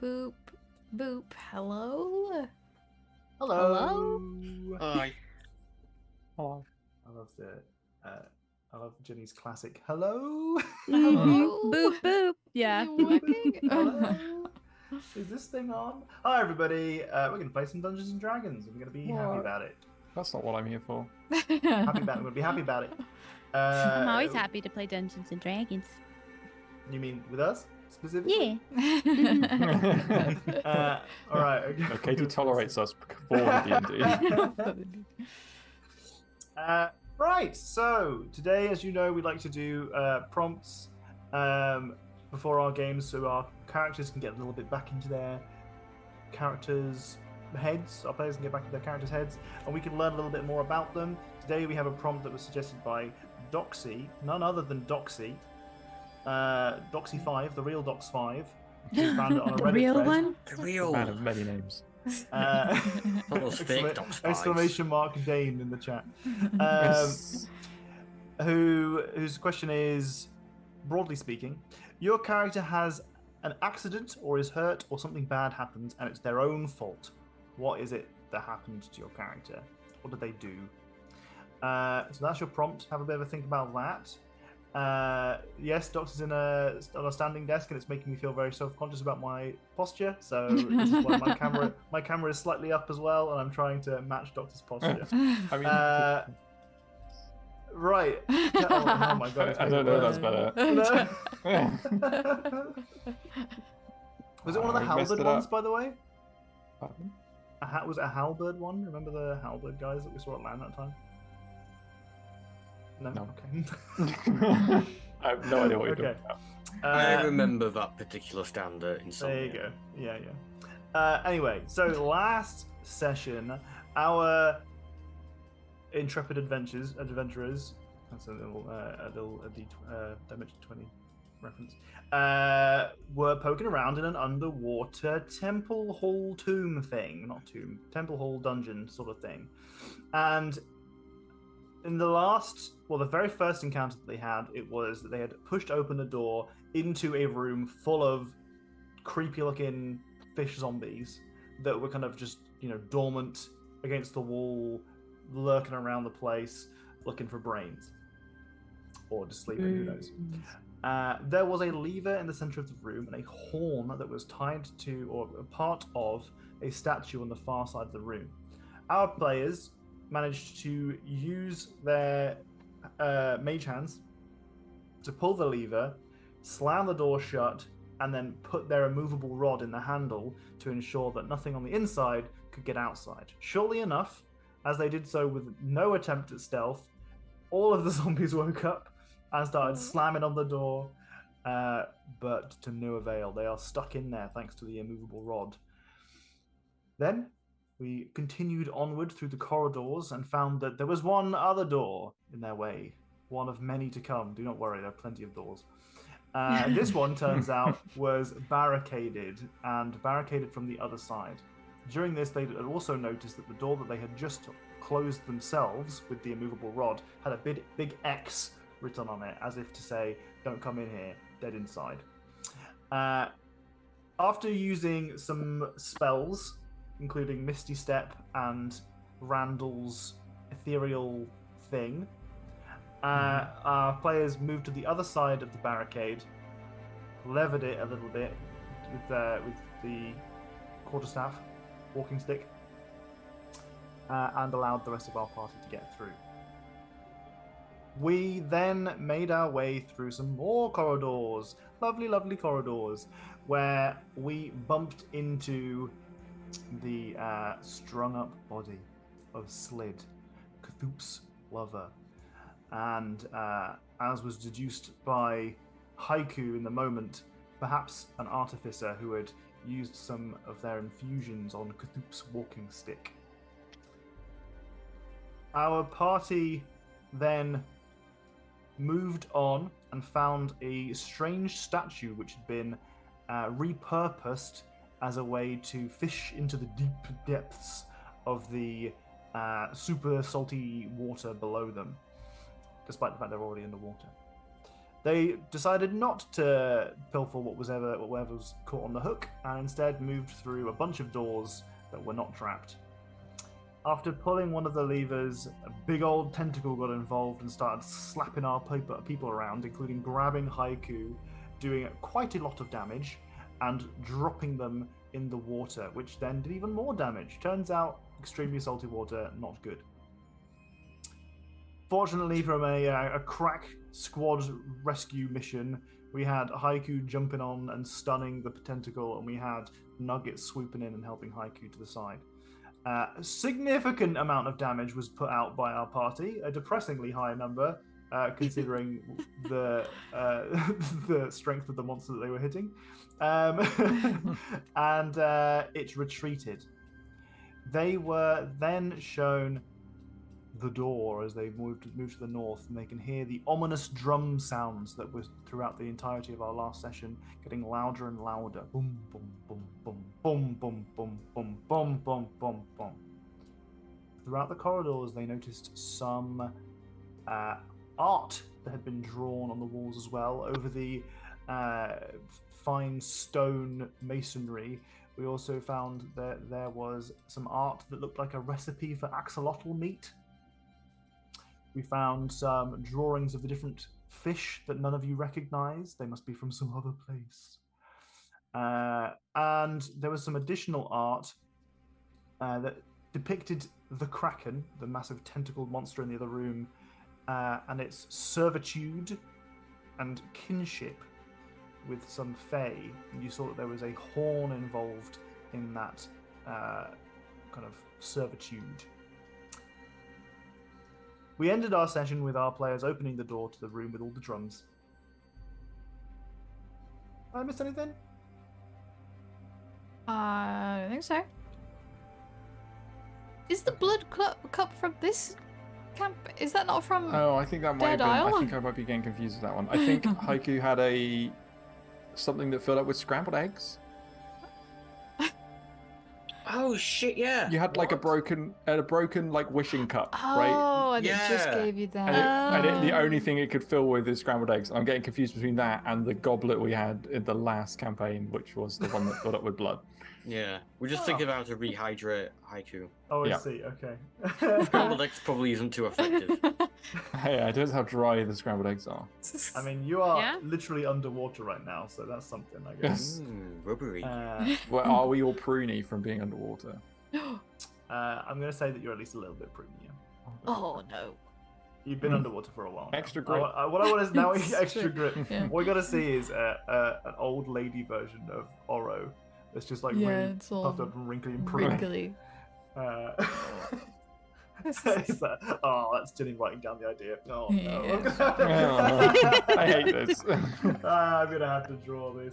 Boop, boop. Hello? Hello. Hi. Hello. I love Jenny's classic hello. Hello? Boop boop. Yeah. Is it working? Hello. Is this thing on? Hi everybody. We're gonna play some Dungeons and Dragons, and we're gonna be happy What? about it. That's not what I'm here for. Happy about it. We're gonna be happy about it. I'm always happy to play Dungeons and Dragons. You mean with us specifically? Yeah. All right. Okay. No, Katie tolerates us for the D&D. Right, so today, as you know, we like to do prompts before our games so our characters can get a little bit back into their characters' heads, our players can get back into their characters' heads, and we can learn a little bit more about them. Today we have a prompt that was suggested by Doxy, none other than Doxy. Doxy5, the real Dox5. Who found it on a The Reddit real thread. one? The real Man of many names. those fake Dox vibes. Exclamation mark Dane in the chat. Whose question is, broadly speaking, your character has an accident or is hurt or something bad happens and it's their own fault. What is it that happened to your character? What did they do? So that's your prompt. Have a bit of a think about that. Yes, Dox is on a standing desk, and it's making me feel very self-conscious about my posture. So this is why my camera is slightly up as well, and I'm trying to match Dox's posture. I mean, Right. Oh my god! I don't know. That's better. Was it one of the I messed halberd it ones, up. by the way? Pardon? Was it a halberd one? Remember the halberd guys that we saw at LAN that time? No. No. Okay. I have no idea what you're Okay. talking about. I remember that particular standard in some. There you go. Yeah. Anyway, so last session, our intrepid adventurers. That's a little Dimension 20 reference. Were poking around in an underwater temple hall tomb thing, not tomb, temple hall dungeon sort of thing, and in the very first encounter that they had, it was that they had pushed open a door into a room full of creepy-looking fish zombies that were kind of just, dormant against the wall, lurking around the place, looking for brains. Or just sleeping, who knows. There was a lever in the center of the room and a horn that was tied to, or a part of, a statue on the far side of the room. Our players managed to use their mage hands to pull the lever, slam the door shut, and then put their immovable rod in the handle to ensure that nothing on the inside could get outside. Surely enough, as they did so with no attempt at stealth, all of the zombies woke up and started slamming on the door, but to no avail. They are stuck in there thanks to the immovable rod. Then we continued onward through the corridors and found that there was one other door in their way, one of many to come. Do not worry, there are plenty of doors. This one, turns out, was barricaded from the other side. During this, they had also noticed that the door that they had just closed themselves with the immovable rod had a big X written on it, as if to say, don't come in here, dead inside. After using some spells, including Misty Step and Randall's ethereal thing, our players moved to the other side of the barricade, levered it a little bit with the quarterstaff, walking stick, and allowed the rest of our party to get through. We then made our way through some more corridors, lovely corridors, where we bumped into the strung-up body of Slid, Cthulhu's lover. And as was deduced by Haiku in the moment, perhaps an artificer who had used some of their infusions on Cthulhu's walking stick. Our party then moved on and found a strange statue which had been repurposed as a way to fish into the deep depths of the super salty water below them, despite the fact they're already underwater. They decided not to pilfer whatever was caught on the hook, and instead moved through a bunch of doors that were not trapped. After pulling one of the levers, a big old tentacle got involved and started slapping our people around, including grabbing Haiku, doing quite a lot of damage, and dropping them in the water, which then did even more damage. Turns out, extremely salty water, not good. Fortunately, from a crack squad rescue mission, we had Haiku jumping on and stunning the tentacle, and we had Nugget swooping in and helping Haiku to the side. A significant amount of damage was put out by our party, a depressingly high number, considering the strength of the monster that they were hitting. And it retreated. They were then shown the door as they moved to the north, and they can hear the ominous drum sounds that were throughout the entirety of our last session, getting louder and louder. Boom, boom, boom, boom, boom, boom, boom, boom, boom, boom, boom, boom. Throughout the corridors, they noticed some art that had been drawn on the walls as well over the fine stone masonry. We also found that there was some art that looked like a recipe for axolotl meat. We found some drawings of the different fish that none of you recognize. They must be from some other place. And there was some additional art that depicted the Kraken, the massive tentacled monster in the other room, and its servitude and kinship with some fae. And you saw that there was a horn involved in that kind of servitude. We ended our session with our players opening the door to the room with all the drums. Did I miss anything? I don't think so. Is the blood cup from this camp? Is that not from? Oh, I think that might have Dead been. Isle? I think I might be getting confused with that one. I think Haiku had something that filled up with scrambled eggs. Oh shit! Yeah. You had like a broken like wishing cup, right? Oh, and it just Yeah. gave you that. The only thing it could fill with is scrambled eggs. I'm getting confused between that and the goblet we had in the last campaign, which was the one that filled up with blood. Yeah. We're just thinking about how to rehydrate Haiku. Oh, I Yeah. see. Okay. Scrambled eggs probably isn't too effective. Hey, it depends how dry the scrambled eggs are. I mean, you are Yeah? literally underwater right now, so that's something, I guess. Rubbery. Well, are we all pruny from being underwater? I'm going to say that you're at least a little bit premium. Oh no. You've been underwater for a while now. Extra grip. What I want is now extra True. grip. Yeah. What we got to see is an old lady version of Oro that's just like Yeah, really it's all puffed up and wrinkly and pretty. Wrinkly. It's like, oh, that's Jenny writing down the idea. Oh no. Oh, I hate this. I'm gonna have to draw this.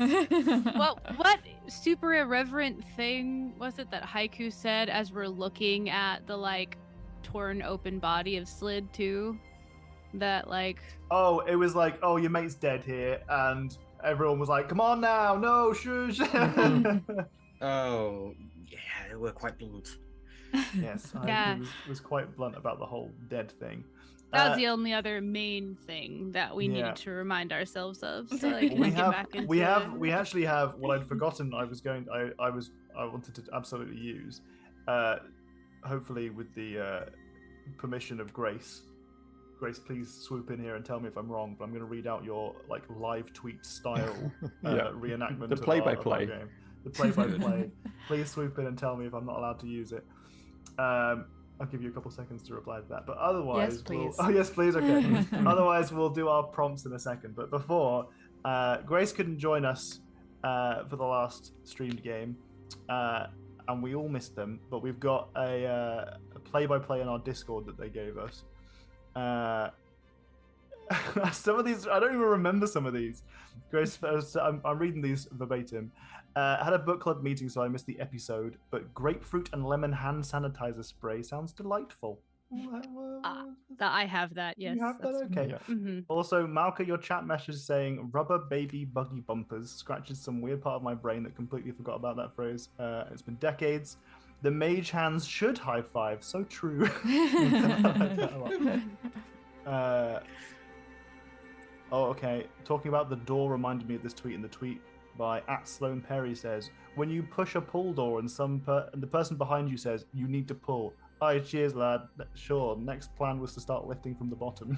What super irreverent thing was it that Haiku said as we're looking at the like torn open body of Slid too? That like Oh, it was like, oh, your mate's dead here, and everyone was like, come on now, no, shush. Oh, yeah, they were quite blunt. Yes, Yeah. I was quite blunt about the whole dead thing. that was the only other main thing that we yeah. needed to remind ourselves of. So like we get have back into... we actually have what I'd forgotten I wanted to absolutely use, hopefully with the permission of Grace. Grace, please swoop in here and tell me if I'm wrong, but I'm going to read out your like live tweet style Yeah. reenactment The of play-by-play. our game. The play-by-play. Please swoop in and tell me if I'm not allowed to use it. I'll give you a couple seconds to reply to that, but otherwise, Yes, please. Oh yes, please. Okay. Otherwise, we'll do our prompts in a second. But before, Grace couldn't join us for the last streamed game, and we all missed them. But we've got a play-by-play in our Discord that they gave us. Some of these, I don't even remember some of these. Grace, I'm reading these verbatim. Had a book club meeting, so I missed the episode, but grapefruit and lemon hand sanitizer spray sounds delightful. I have that, yes. You have that? Okay. Yeah. Hmm. Also, Malka, your chat message saying rubber baby buggy bumpers scratches some weird part of my brain that completely forgot about that phrase. It's been decades. The mage hands should high five. So true. I like that a lot. Oh, okay. Talking about the door reminded me of this tweet, and the tweet by @SloanePerry says, when you push a pull door and and the person behind you says, you need to pull. Aye, cheers, lad. Sure, next plan was to start lifting from the bottom.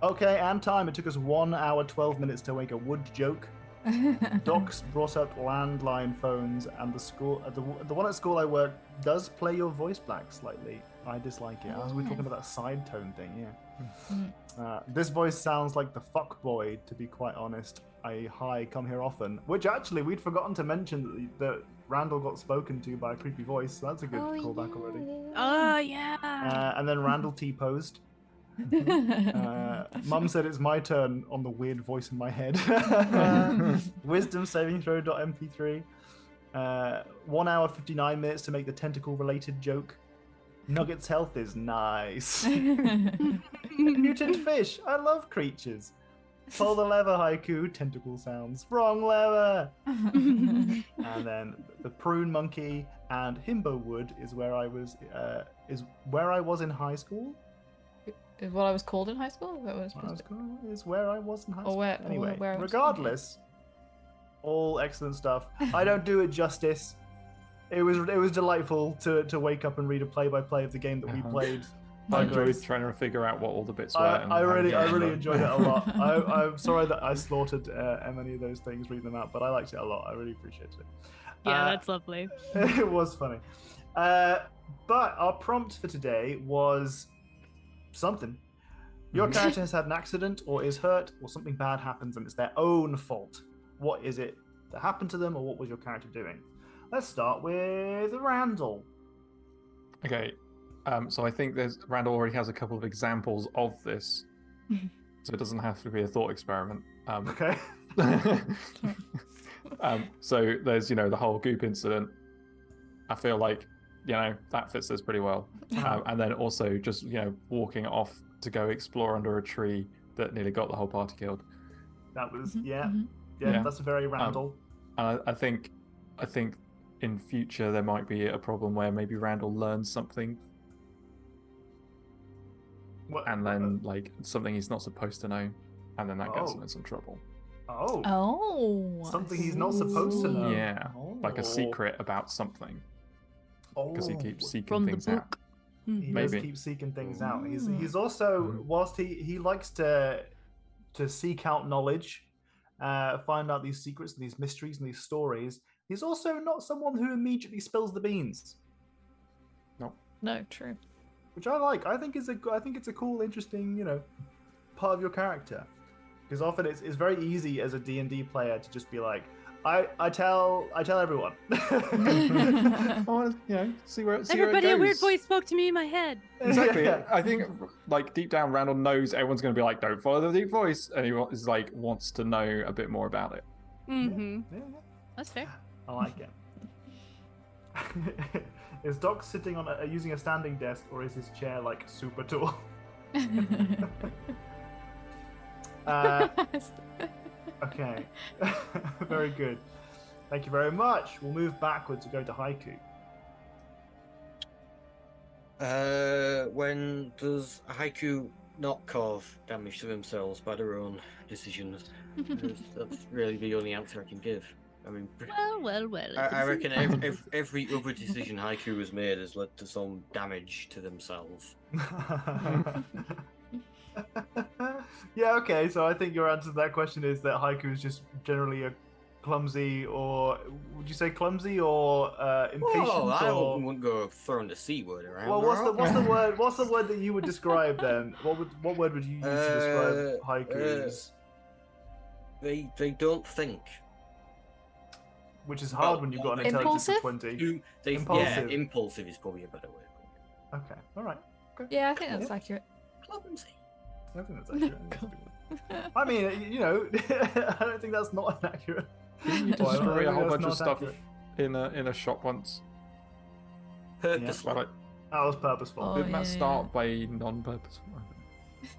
Okay, and time. It took us 1 hour, 12 minutes to make a wood joke. Docs brought up landline phones, and the one at school I work does play your voice back slightly. I dislike it. As we're talking about that side tone thing, yeah. This voice sounds like the fuck boy, to be quite honest. Hi, come here often. Which actually, we'd forgotten to mention that Randall got spoken to by a creepy voice, so that's a good callback already. Oh, yeah. And then Randall T-posed. Mum said it's my turn on the weird voice in my head. Wisdom saving throw.mp3. 1 hour 59 minutes to make the tentacle related joke. Nugget's health is nice. Mutant fish. I love creatures. Pull the lever, haiku. Tentacle sounds. Wrong lever. And then the prune monkey and himbo wood is where I was in high school. Is what I was called in high school? Is where I was in high school. Anyway, where I was regardless, all excellent stuff. I don't do it justice. It was delightful to wake up and read a play-by-play of the game that we played. I enjoyed trying to figure out what all the bits were. I really enjoyed it a lot. I'm sorry that I slaughtered many of those things reading them out, but I liked it a lot. I really appreciated it. Yeah, that's lovely. It was funny. But our prompt for today was something. Your character has had an accident or is hurt or something bad happens and it's their own fault. What is it that happened to them or what was your character doing? Let's start with Randall. Okay, so I think Randall already has a couple of examples of this, so it doesn't have to be a thought experiment. Okay. So there's, the whole goop incident. I feel like, that fits this pretty well. And then also just, walking off to go explore under a tree that nearly got the whole party killed. That was, yeah, that's very Randall. And I think in future there might be a problem where maybe Randall learns something and then something he's not supposed to know, and then that gets him in some trouble. Something he's not supposed to know. Yeah, like a secret about something. Because he keeps seeking things out. He does keep seeking things out. He's also, whilst he likes to seek out knowledge, find out these secrets and these mysteries and these stories, he's also not someone who immediately spills the beans. No, true. Which I like. I think it's a cool, interesting, part of your character. Because often it's very easy as a D&D player to just be like, I tell everyone. See where it Everybody, goes. a weird voice spoke to me in my head. Exactly. Yeah. I think deep down, Randall knows everyone's going to be like, "Don't follow the deep voice," and he wants to know a bit more about it. Mm-hmm. Yeah. That's fair. I like it. Is Doc sitting on using a standing desk, or is his chair super tall? Okay. Very good. Thank you very much. We'll move backwards and go to haiku. When does a haiku not cause damage to themselves by their own decisions? That's really the only answer I can give. I mean, Well. I reckon every other decision haiku has made has led to some damage to themselves. Yeah, okay, so I think your answer to that question is that haiku is just generally a clumsy, or would you say clumsy or impatient? Well, I or... wouldn't go throwing the C word around. Well, what's the word that you would describe then? What word would you use to describe haikus? They don't think. Which is hard when you've got an intelligence of 20. Impulsive. Yeah, impulsive is probably a better word. Okay, all right. Okay. Yeah, I think that's accurate. Clumsy. I think that's accurate. I mean, I don't think that's not inaccurate. Didn't you destroy a whole bunch of stuff in a shop once? Purposely. That was purposeful. Didn't that start by non-purposeful?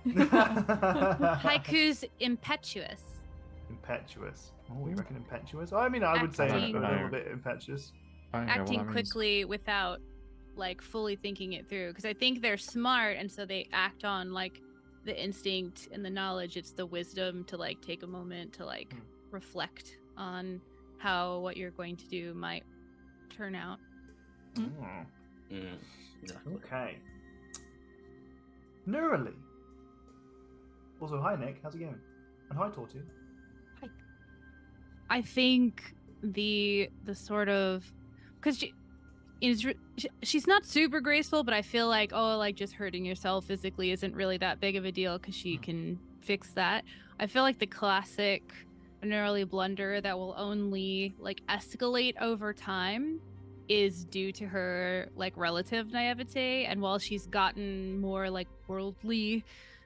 Haiku's impetuous. Impetuous. Oh, you reckon impetuous? I mean, I would say a little bit impetuous. Acting quickly without like fully thinking it through, because I think they're smart and so they act on like the instinct and the knowledge. It's the wisdom to like take a moment to like reflect on how what you're going to do might turn out. Okay. Neurally. Also, hi Nick, how's it going? And hi Tortu. I think the sort of, because she's not super graceful, but I feel like, oh, like just hurting yourself physically isn't really that big of a deal because she can fix that. I feel like the classic neurally blunder that will only like escalate over time is due to her like relative naivete, and while she's gotten more like worldly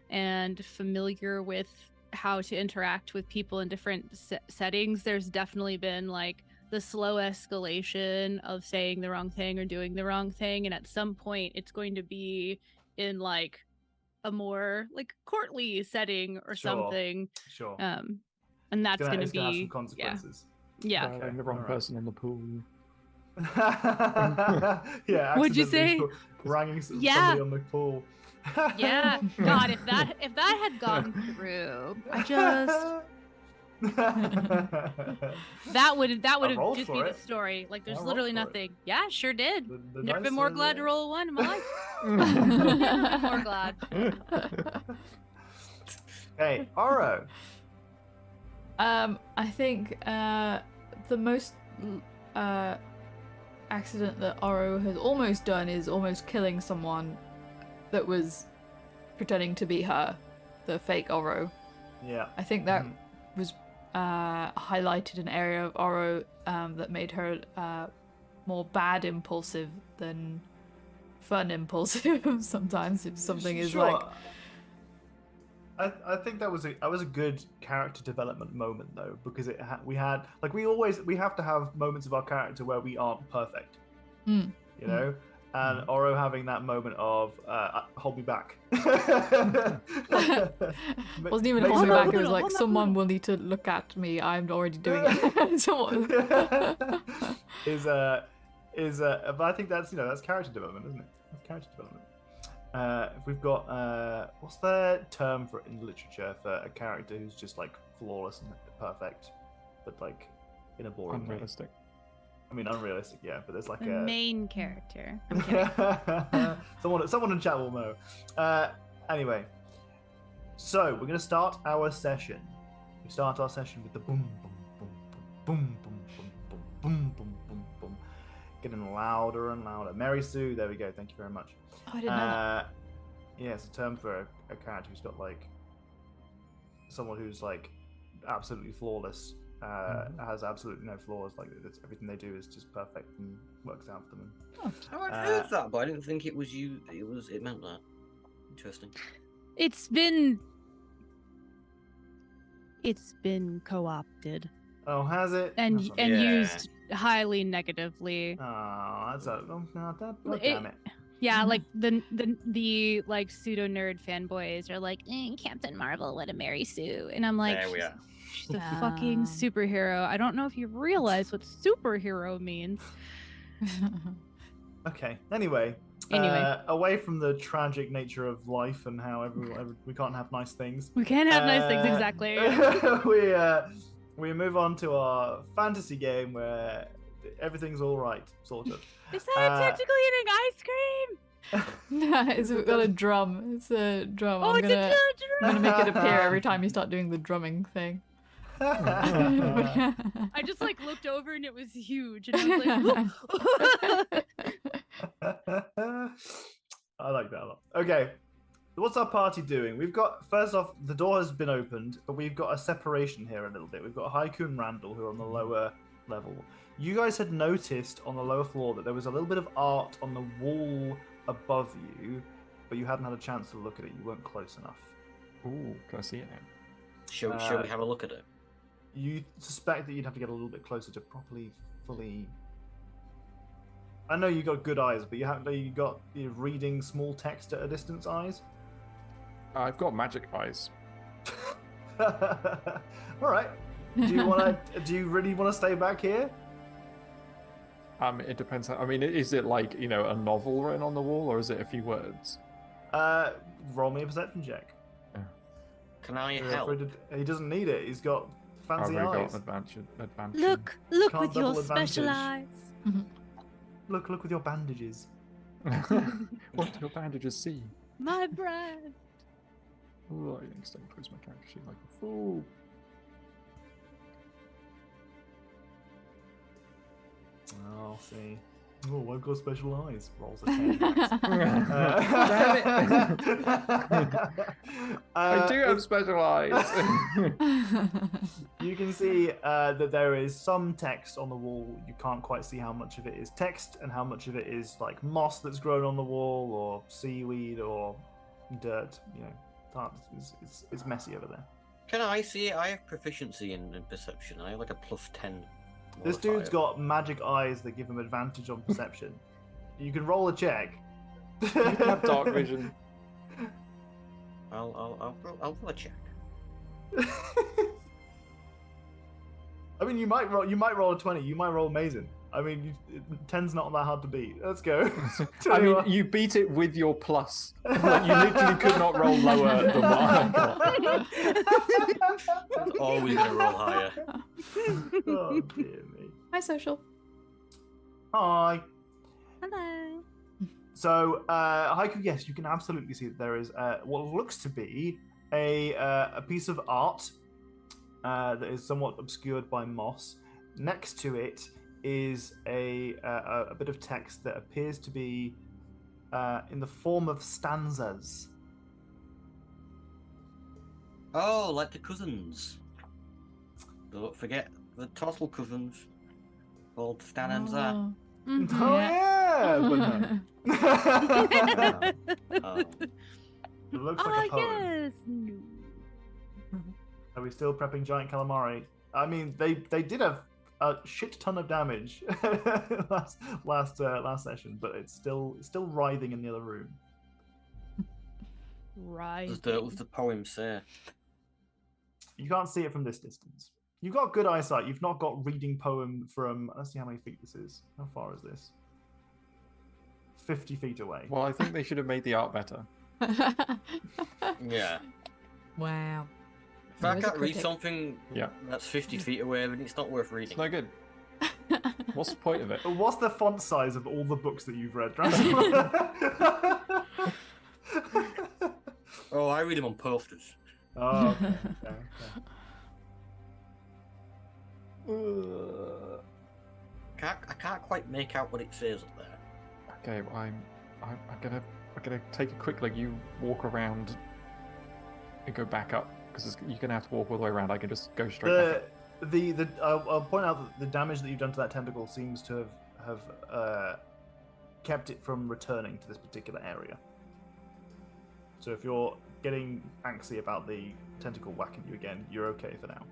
and familiar with how to interact with people in different settings, there's definitely been like the slow escalation of saying the wrong thing or doing the wrong thing, and at some point it's going to be in like a more like courtly setting or something. Sure. And that's going to have be some consequences. Yeah. Throwing the wrong person in the pool. Yeah. Would you say ranging somebody on the pool? Yeah. God, if that had gone through, I just that would have just be the story. Like there's literally nothing. Yeah, sure did. Never been more glad to roll a 1 in my life. Never been more glad. Hey, Oro. I think the most accident that Oro has almost done is almost killing someone that was pretending to be her, the fake Oro. Yeah. I think that was highlighted an area of Oro that made her more bad impulsive than fun impulsive sometimes if something is like... I think that was a good character development moment though, because we have to have moments of our character where we aren't perfect, you know, and Oro having that moment of hold me back. Wasn't even holding me back. It was like someone will need to look at me. I'm already doing it. But I think that's that's character development, isn't it? That's character development. If we've got what's the term for in literature for a character who's just like flawless and perfect, but like in a boring unrealistic way. I mean unrealistic, yeah, but there's like a main character. I'm kidding. someone in chat will know. Anyway, so we're gonna start our session. We start our session with the boom boom boom boom boom boom boom boom boom boom, getting louder and louder. Mary Sue, there we go. Thank you very much. Oh, I didn't know that. Yeah, it's a term for a character who's got like someone who's like absolutely flawless, has absolutely no flaws. Like everything they do is just perfect and works out for them. I'd heard that, but I didn't think it was you. It meant that. Interesting. It's been co-opted. Oh, has it? And used highly negatively. Oh, damn it. Yeah, like the like pseudo nerd fanboys are like, Captain Marvel, what a Mary Sue, and I'm like, there we are. She's a fucking superhero. I don't know if you realize what superhero means. Okay. Anyway, away from the tragic nature of life and how we can't have nice things. We can't have nice things, exactly. we move on to our fantasy game where everything's all right, sort of. Is that technically eating ice cream? No, it's got a drum. It's a drum. Oh, I'm gonna make it appear every time you start doing the drumming thing. I just like looked over and it was huge, and I was like, I like that a lot. Okay, what's our party doing? We've got, first off, the door has been opened, but we've got a separation here a little bit. We've got Haiku and Randall who are on the lower level. You guys had noticed on the lower floor that there was a little bit of art on the wall above you, but you hadn't had a chance to look at it. You weren't close enough. Ooh, can I see it now? Shall we have a look at it? You suspect that you'd have to get a little bit closer to properly, fully... I know you got good eyes, but you got reading small text at a distance eyes? I've got magic eyes. All right. Do you really want to stay back here? It depends. I mean, is it like, you know, a novel written on the wall, or is it a few words? Roll me a perception check. Can I You're help? afraid he doesn't need it. He's got I've fancy already eyes. got advantage. Look Can't with your double advantage. special eyes. Look with your bandages. What do your bandages see? My brand. Oh, I instantly quiz my character sheet like a fool. Oh, see. Oh, I've got special eyes. Rolls a 10. I do have special eyes. You can see that there is some text on the wall. You can't quite see how much of it is text and how much of it is like moss that's grown on the wall or seaweed or dirt. You know, it's messy over there. Can I see it? I have proficiency in perception. I have like a +10. This dude's modifier. got magic eyes that give him advantage on perception. You can roll a check. You have dark vision. I'll roll a check. I mean, you might roll a 20. You might roll amazing. I mean, 10's not that hard to beat. Let's go. I mean, you beat it with your plus. Like, you literally could not roll lower than what I got. Always gonna roll higher. Oh dear me. Hi, social. Hi. Hello. So, Haiku, yes, you can absolutely see that there is what looks to be a piece of art that is somewhat obscured by moss. Next to it is a bit of text that appears to be in the form of stanzas. Oh, like the cousins. Don't forget the Tossle cousins called Stan and Zat. Oh. Oh yeah, but no. It looks like a poem. Yes. No. Are we still prepping giant calamari? I mean, they did a shit ton of damage last session, but it's still writhing in the other room. Right. What does the poem say? You can't see it from this distance. You've got good eyesight. You've not got reading poem from. Let's see how many feet this is. How far is this? 50 feet away. Well, I think they should have made the art better. Yeah. Wow. If I There is a can't read critic. something Yeah. that's 50 feet away, then it's not worth reading. It's no good. What's the point of it? What's the font size of all the books that you've read? Oh, I read them on posters. Oh, okay. I can't quite make out what it says up there. Okay, well, I'm gonna take a quick you walk around and go back up because you're gonna have to walk all the way around. I can just go straight back up. I'll point out that the damage that you've done to that tentacle seems to have kept it from returning to this particular area. So if you're getting antsy about the tentacle whacking you again, you're okay for now.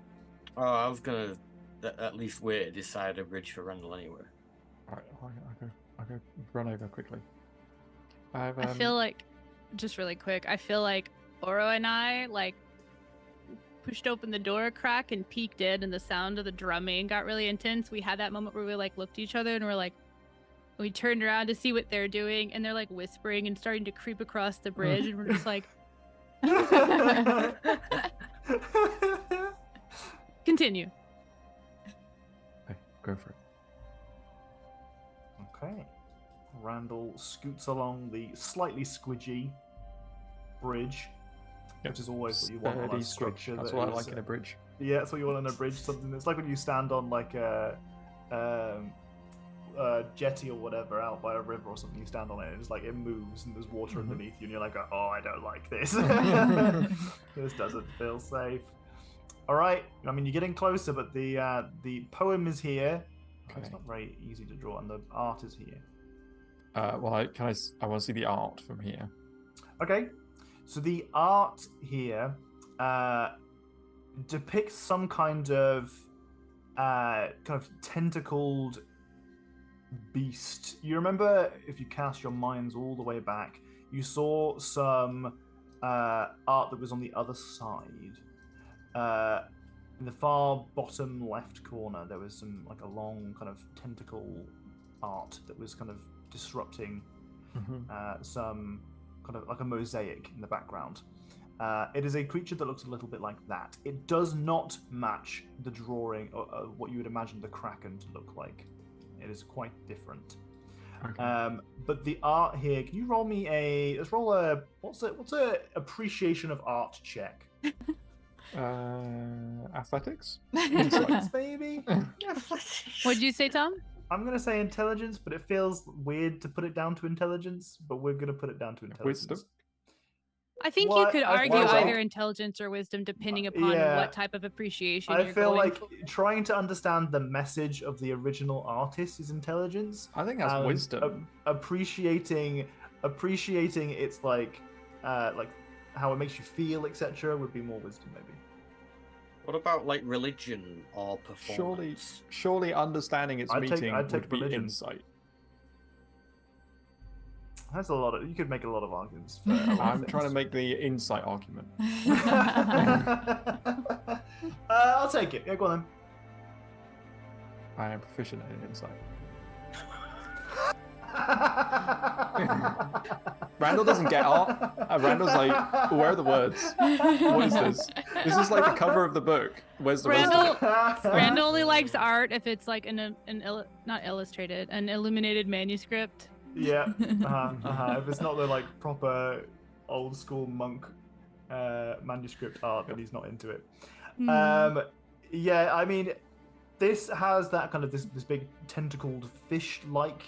Oh, I was gonna at least wait at this side of the bridge for Randall anyway. Alright, I'll go run over quickly. I feel like, just really quick, I feel like Oro and I pushed open the door a crack and peeked in, and the sound of the drumming got really intense. We had that moment where we looked at each other and we turned around to see what they're doing, and they're whispering and starting to creep across the bridge, and we're just continue. Okay, go for it. Okay. Randall scoots along the slightly squidgy bridge, Yep. which is always what you want on Sturdy a structure. That's that what I is, like in a bridge. Yeah, that's what you want on a bridge. Something that's like when you stand on a jetty or whatever out by a river or something. You stand on it, and it's it moves, and there's water underneath you, and you're like, oh, I don't like this. This doesn't feel safe. All right. I mean, you're getting closer, but the poem is here. Okay. It's not very easy to draw, and the art is here. Well, I want to see the art from here. Okay, so the art here depicts some kind of tentacled beast. You remember, if you cast your minds all the way back, you saw some art that was on the other side. In the far bottom left corner, there was some a long kind of tentacle art that was kind of disrupting Mhm. some kind of like a mosaic in the background. It is a creature that looks a little bit like that. It does not match the drawing or what you would imagine the Kraken to look like. It is quite different. Okay. But the art here, can you roll me let's roll what's a appreciation of art check? Athletics? Intelligence, maybe? What'd you say, Tom? I'm going to say intelligence, but it feels weird to put it down to intelligence, but we're going to put it down to intelligence. Wisdom? I think you What? could I argue feel either like- intelligence or wisdom, depending upon Yeah. what type of appreciation I you're feel going like for. trying to understand the message of the original artist is intelligence. I think that's and wisdom. Appreciating its like how it makes you feel, etc., would be more wisdom, maybe. What about like religion or performance? Surely understanding its I'd take would be religion. insight. That's a lot of. You could make a lot of arguments. For a lot of I'm trying to things. make the insight argument. I'll take it. Yeah, go on I am proficient in insight. then. Randall doesn't get art. Randall's like, where are the words? What is this? This is like the cover of the book. Where's the Randall- wisdom? Randall only likes art if it's like not illustrated, an illuminated manuscript. Yeah. If it's not the like proper old school monk manuscript art, then he's not into it. Yeah, I mean, this has that kind of this big tentacled fish-like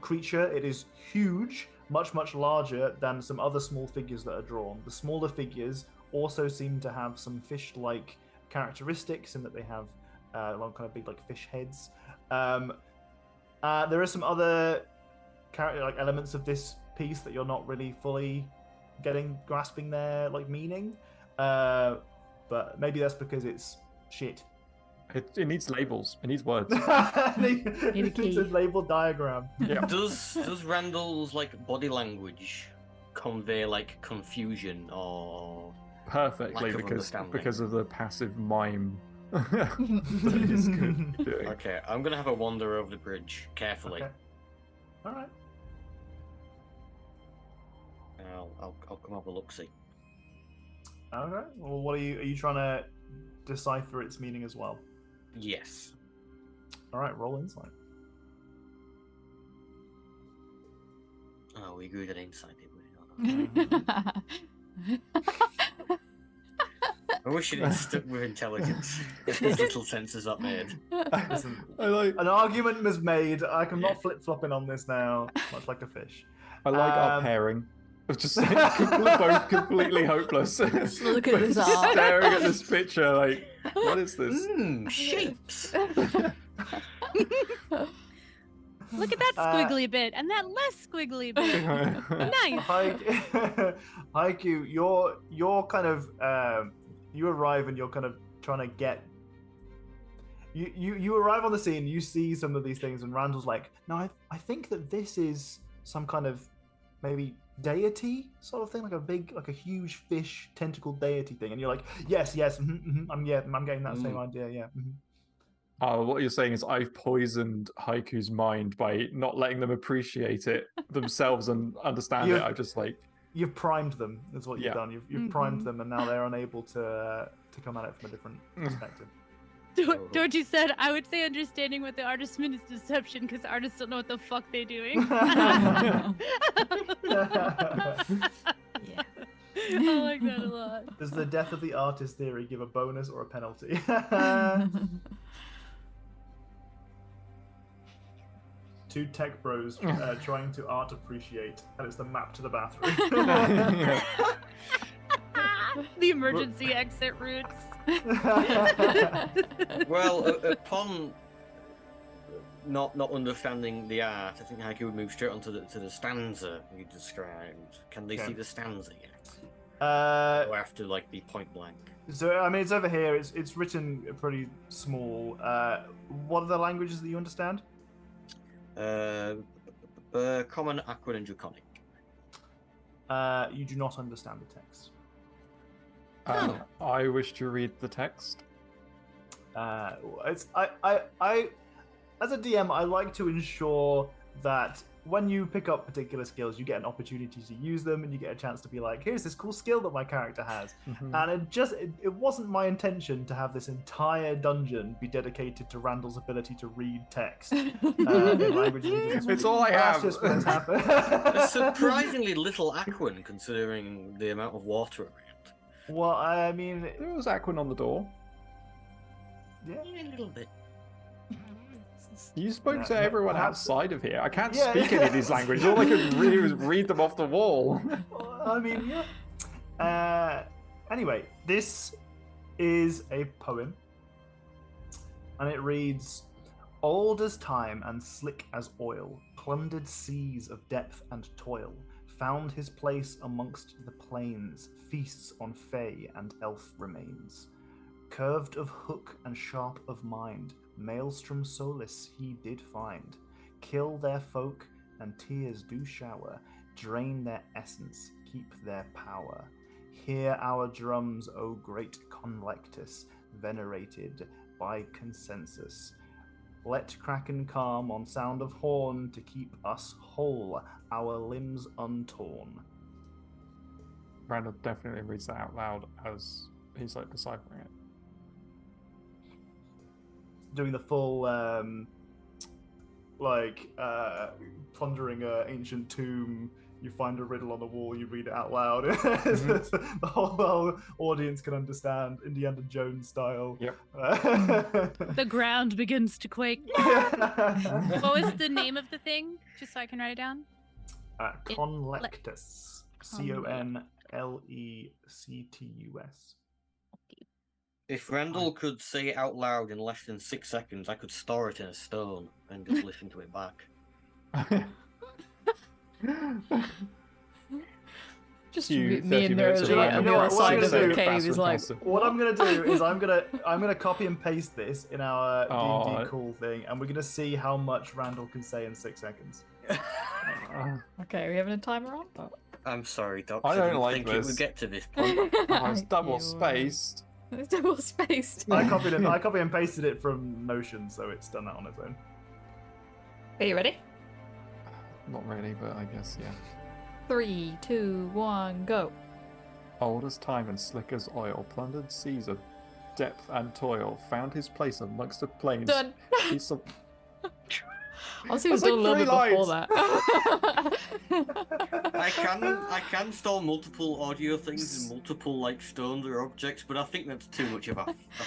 creature. It is huge, much larger than some other small figures that are drawn. The smaller figures also seem to have some fish-like characteristics in that they have long kind of big like fish heads. There are some other like elements of this piece that you're not really fully grasping their like meaning, but maybe that's because it's shit. It needs labels. It needs words. It's a label diagram. Yeah. Does Randall's like body language convey like confusion or Perfectly Lack of understanding. because of the passive mime that he's good doing. Okay, I'm gonna have a wander over the bridge carefully. Okay. All right. And I'll come have a look see. All right. Well, what are you trying to decipher its meaning as well? Yes. All right. Roll insight. Oh, we agreed on insight, didn't we? I wish it had stuck with intelligence. If there's little sense as that made. Listen, I like an argument was made. I'm not flip-flopping on this now, much like a fish. our pairing. Of just both completely hopeless. Just look at this Just art. staring at this picture like, what is this? Shapes. Look at that squiggly bit and that less squiggly bit. Nice. Haiku, you're kind of you arrive and you're kind of trying to get you arrive on the scene, you see some of these things, and Randall's like, no, I think that this is some kind of maybe deity sort of thing, like a huge fish tentacled deity thing, and you're like, yes, I'm getting that same idea, yeah. Oh, what you're saying is I've poisoned Haiku's mind by not letting them appreciate it themselves and understand it. I just like you've primed them. That's what you've done. You've primed Mhm. them, and now they're unable to come at it from a different perspective. Georgie said, I would say understanding what the artist meant is deception because artists don't know what the fuck they're doing. Yeah. I like that a lot. Does the death of the artist theory give a bonus or a penalty? Two tech bros trying to art appreciate, and it's the map to the bathroom. The emergency exit routes. Well, upon not understanding the art, I think Haiku would move straight onto the stanza you described. Can they Okay. see the stanza yet? Or Uh, after like the point blank? so I mean, it's over here. It's written pretty small. What are the languages that you understand? Common, Aquan, and Draconic. You do not understand the text. I wish to read the text. It's as a DM, I like to ensure that when you pick up particular skills, you get an opportunity to use them, and you get a chance to be like, "Here's this cool skill that my character has." And it wasn't my intention to have this entire dungeon be dedicated to Randall's ability to read text in languages. It's all I That's have. just what has happened. There's surprisingly little Aquan considering the amount of water around. Well, I mean, There was Aquin on the door. yeah. Yeah, a little bit. You spoke Yeah, to everyone perhaps- outside of here. I can't Yeah, speak yeah. any of these languages. All I could really was read them off the wall. I mean, yeah. Anyway, this is a poem, and it reads: "Old as time and slick as oil, plundered seas of depth and toil, found his place amongst the plains, feasts on fey and elf remains. Curved of hook and sharp of mind, maelstrom solace he did find. Kill their folk and tears do shower, drain their essence, keep their power. Hear our drums, O great Conlectus, venerated by consensus. Let Kraken calm on sound of horn to keep us whole, our limbs untorn." Randall definitely reads that out loud as he's like deciphering it. Doing the full, plundering an ancient tomb. You find a riddle on the wall, you read it out loud. The whole audience can understand, Indiana Jones style. Yep. The ground begins to quake. What was the name of the thing? Just so I can write it down. Conlectus. Conlectus. If Randall could say it out loud in less than 6 seconds, I could store it in a stone and just listen to it back. Just You, me 30 and minutes of Neroli random on the conversation. outside of the What I'm cave is like, What I'm gonna do is I'm gonna copy and paste this in our D&D Oh. call thing, and we're gonna see how much Randall can say in 6 seconds. okay, are we having a timer on? I'm sorry, Doc. I don't didn't like think it this. would get to this point. Oh, it's double You- spaced. It's double spaced. I copied and pasted it from Notion, so it's done that on its own. Are you ready? Not really, but I guess, yeah. 3, 2, 1, go. Old as time and slick as oil, plundered seas of depth and toil, found his place amongst the plains. Done. He's a... Honestly, we've That's done a like little bit 3 before lines. that. I can store multiple audio things in multiple like stones or objects, but I think that's too much of a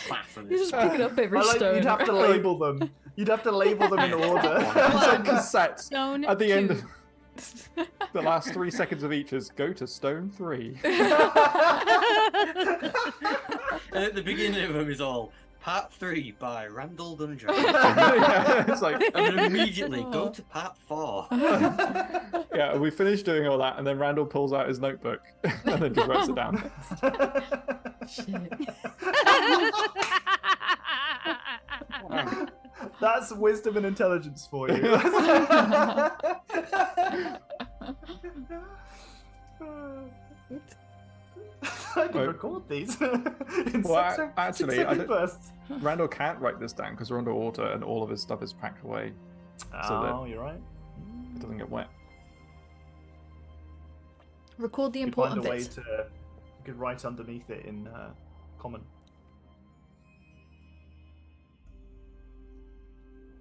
faff for You this. just pick it up every I like stone. you'd have to label them. You'd have to label them in order. It's like cassettes. Stone At the end 2. of the last 3 seconds of each is go to stone 3. And at the beginning of them is all Part 3 by Randall Dungeon. Yeah, it's like, And then immediately go to Part 4. yeah, we finished doing all that, and then Randall pulls out his notebook and then just writes it down. Shit. That's wisdom and intelligence for you. I can Right. record these in Well, six actually, second I don't- bursts. Randall can't write this down because we're underwater and all of his stuff is packed away. Oh, you're right. It doesn't get wet. Record the You could find important a way bits. to. You could write underneath it in common.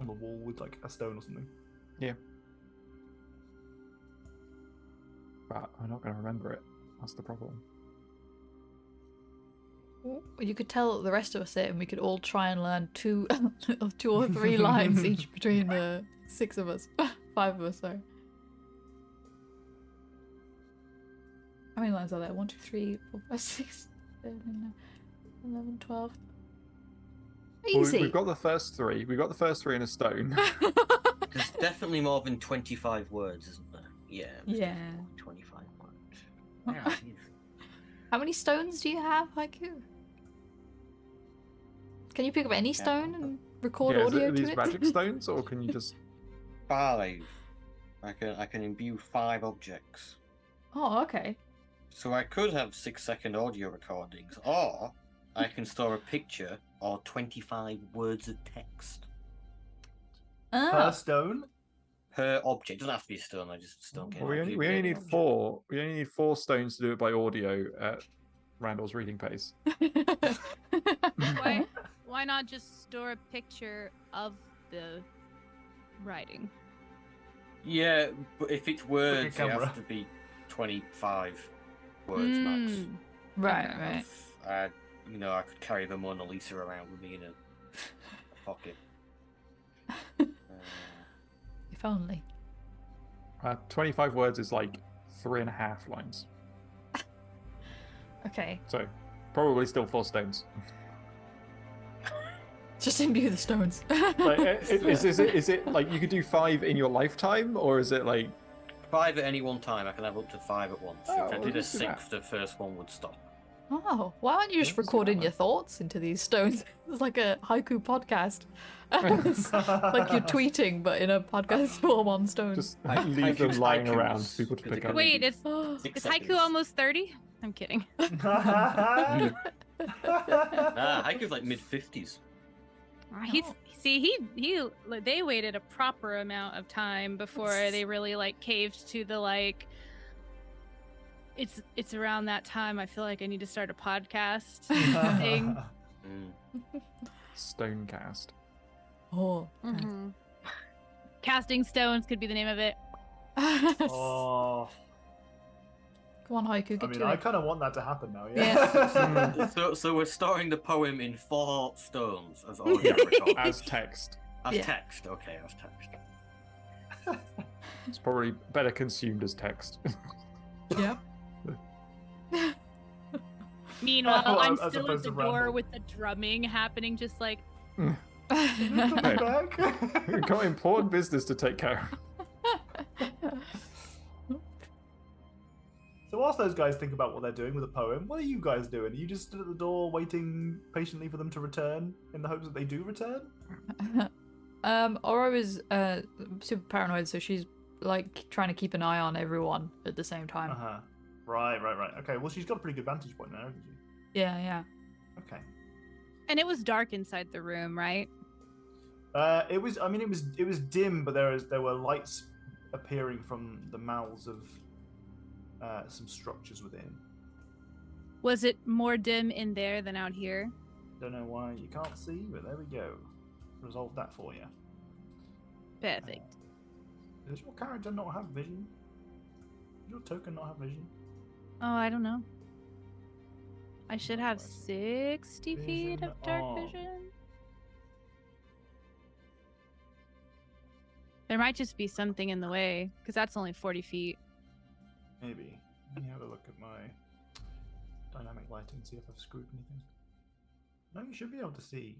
On the wall with like a stone or something. But I'm not going to remember it. That's the problem. You could tell the rest of us it, and we could all try and learn two or three lines each between the 6 of us. 5 of us, sorry. How many lines are there? 1, 2, 3, 4, 5, 6, 7, 11, 12. Well, Easy. we've got the first 3. We've got the first 3 in a stone. There's definitely more than 25 words, isn't there? Yeah. there's Yeah. definitely more than 25 words. Yeah, it is. How many stones do you have, Haiku? Can you pick up any stone and record Yeah, audio are these to it? magic stones, or can you just... 5. I can imbue 5 objects. Oh, okay. So I could have 6-second audio recordings, or I can store a picture or 25 words of text. Per stone. Per object. It doesn't have to be a stone. I just stone can. Well, we only need 4. We only need 4 stones to do it by audio at Randall's reading pace. Why not just store a picture of the writing? Yeah, but if it's words, it camera. has to be 25 words max. Right. I could carry the Mona Lisa around with me in a pocket. If only. 25 words is like 3.5 lines. Okay. So, probably still 4 stones. Just imbue the stones. Like, is it like you could do 5 in your lifetime, or is it like 5 at any one time? I can have up to 5 at once. Oh, If I well, did a let's do that. 6th, the first one would stop. Oh, why aren't you just Let's do recording that your thoughts into these stones? It's like a haiku podcast. It's like you're tweeting, but in a podcast form on stones. just I- leave them haikus- lying haikus, around for people to because it pick can up? be- Wait, is 6 haiku seconds. almost 30? I'm kidding. Nah, Haiku's like mid-50s. They waited a proper amount of time before they really like caved to the like. It's around that time I feel like I need to start a podcast thing. Mm. Stonecast. Oh. Mhm. Casting Stones could be the name of it. Oh, Come on, haiku, get I mean, to I it. kind of want that to happen now. Yeah. Yeah. So we're storing the poem in 4 stones as audio record. As text. As Yeah. text. Okay, as text. It's probably better consumed as text. Yeah. Meanwhile, Well, I'm as still at opposed the to door Randall. with the drumming happening, just like Coming back. We've got important business to take care of. So whilst those guys think about what they're doing with the poem, what are you guys doing? Are you just stood at the door waiting patiently for them to return in the hopes that they do return? Oro is super paranoid, so she's like trying to keep an eye on everyone at the same time. Uh-huh. Right. Okay, well she's got a pretty good vantage point now, hasn't she? Yeah. Okay. and it was dark inside the room, right? It was dim, but there were lights appearing from the mouths of some structures within. Was it more dim in there than out here? Don't know why you can't see, but there we go. Resolved that for you. Perfect. Does your character not have vision? Does your token not have vision? Oh, I don't know. I should have Right. 60 feet Vision of dark on. vision. There might just be something in the way, because that's only 40 feet. Maybe. Let me have a look at my dynamic lighting, see if I've screwed anything. No, you should be able to see.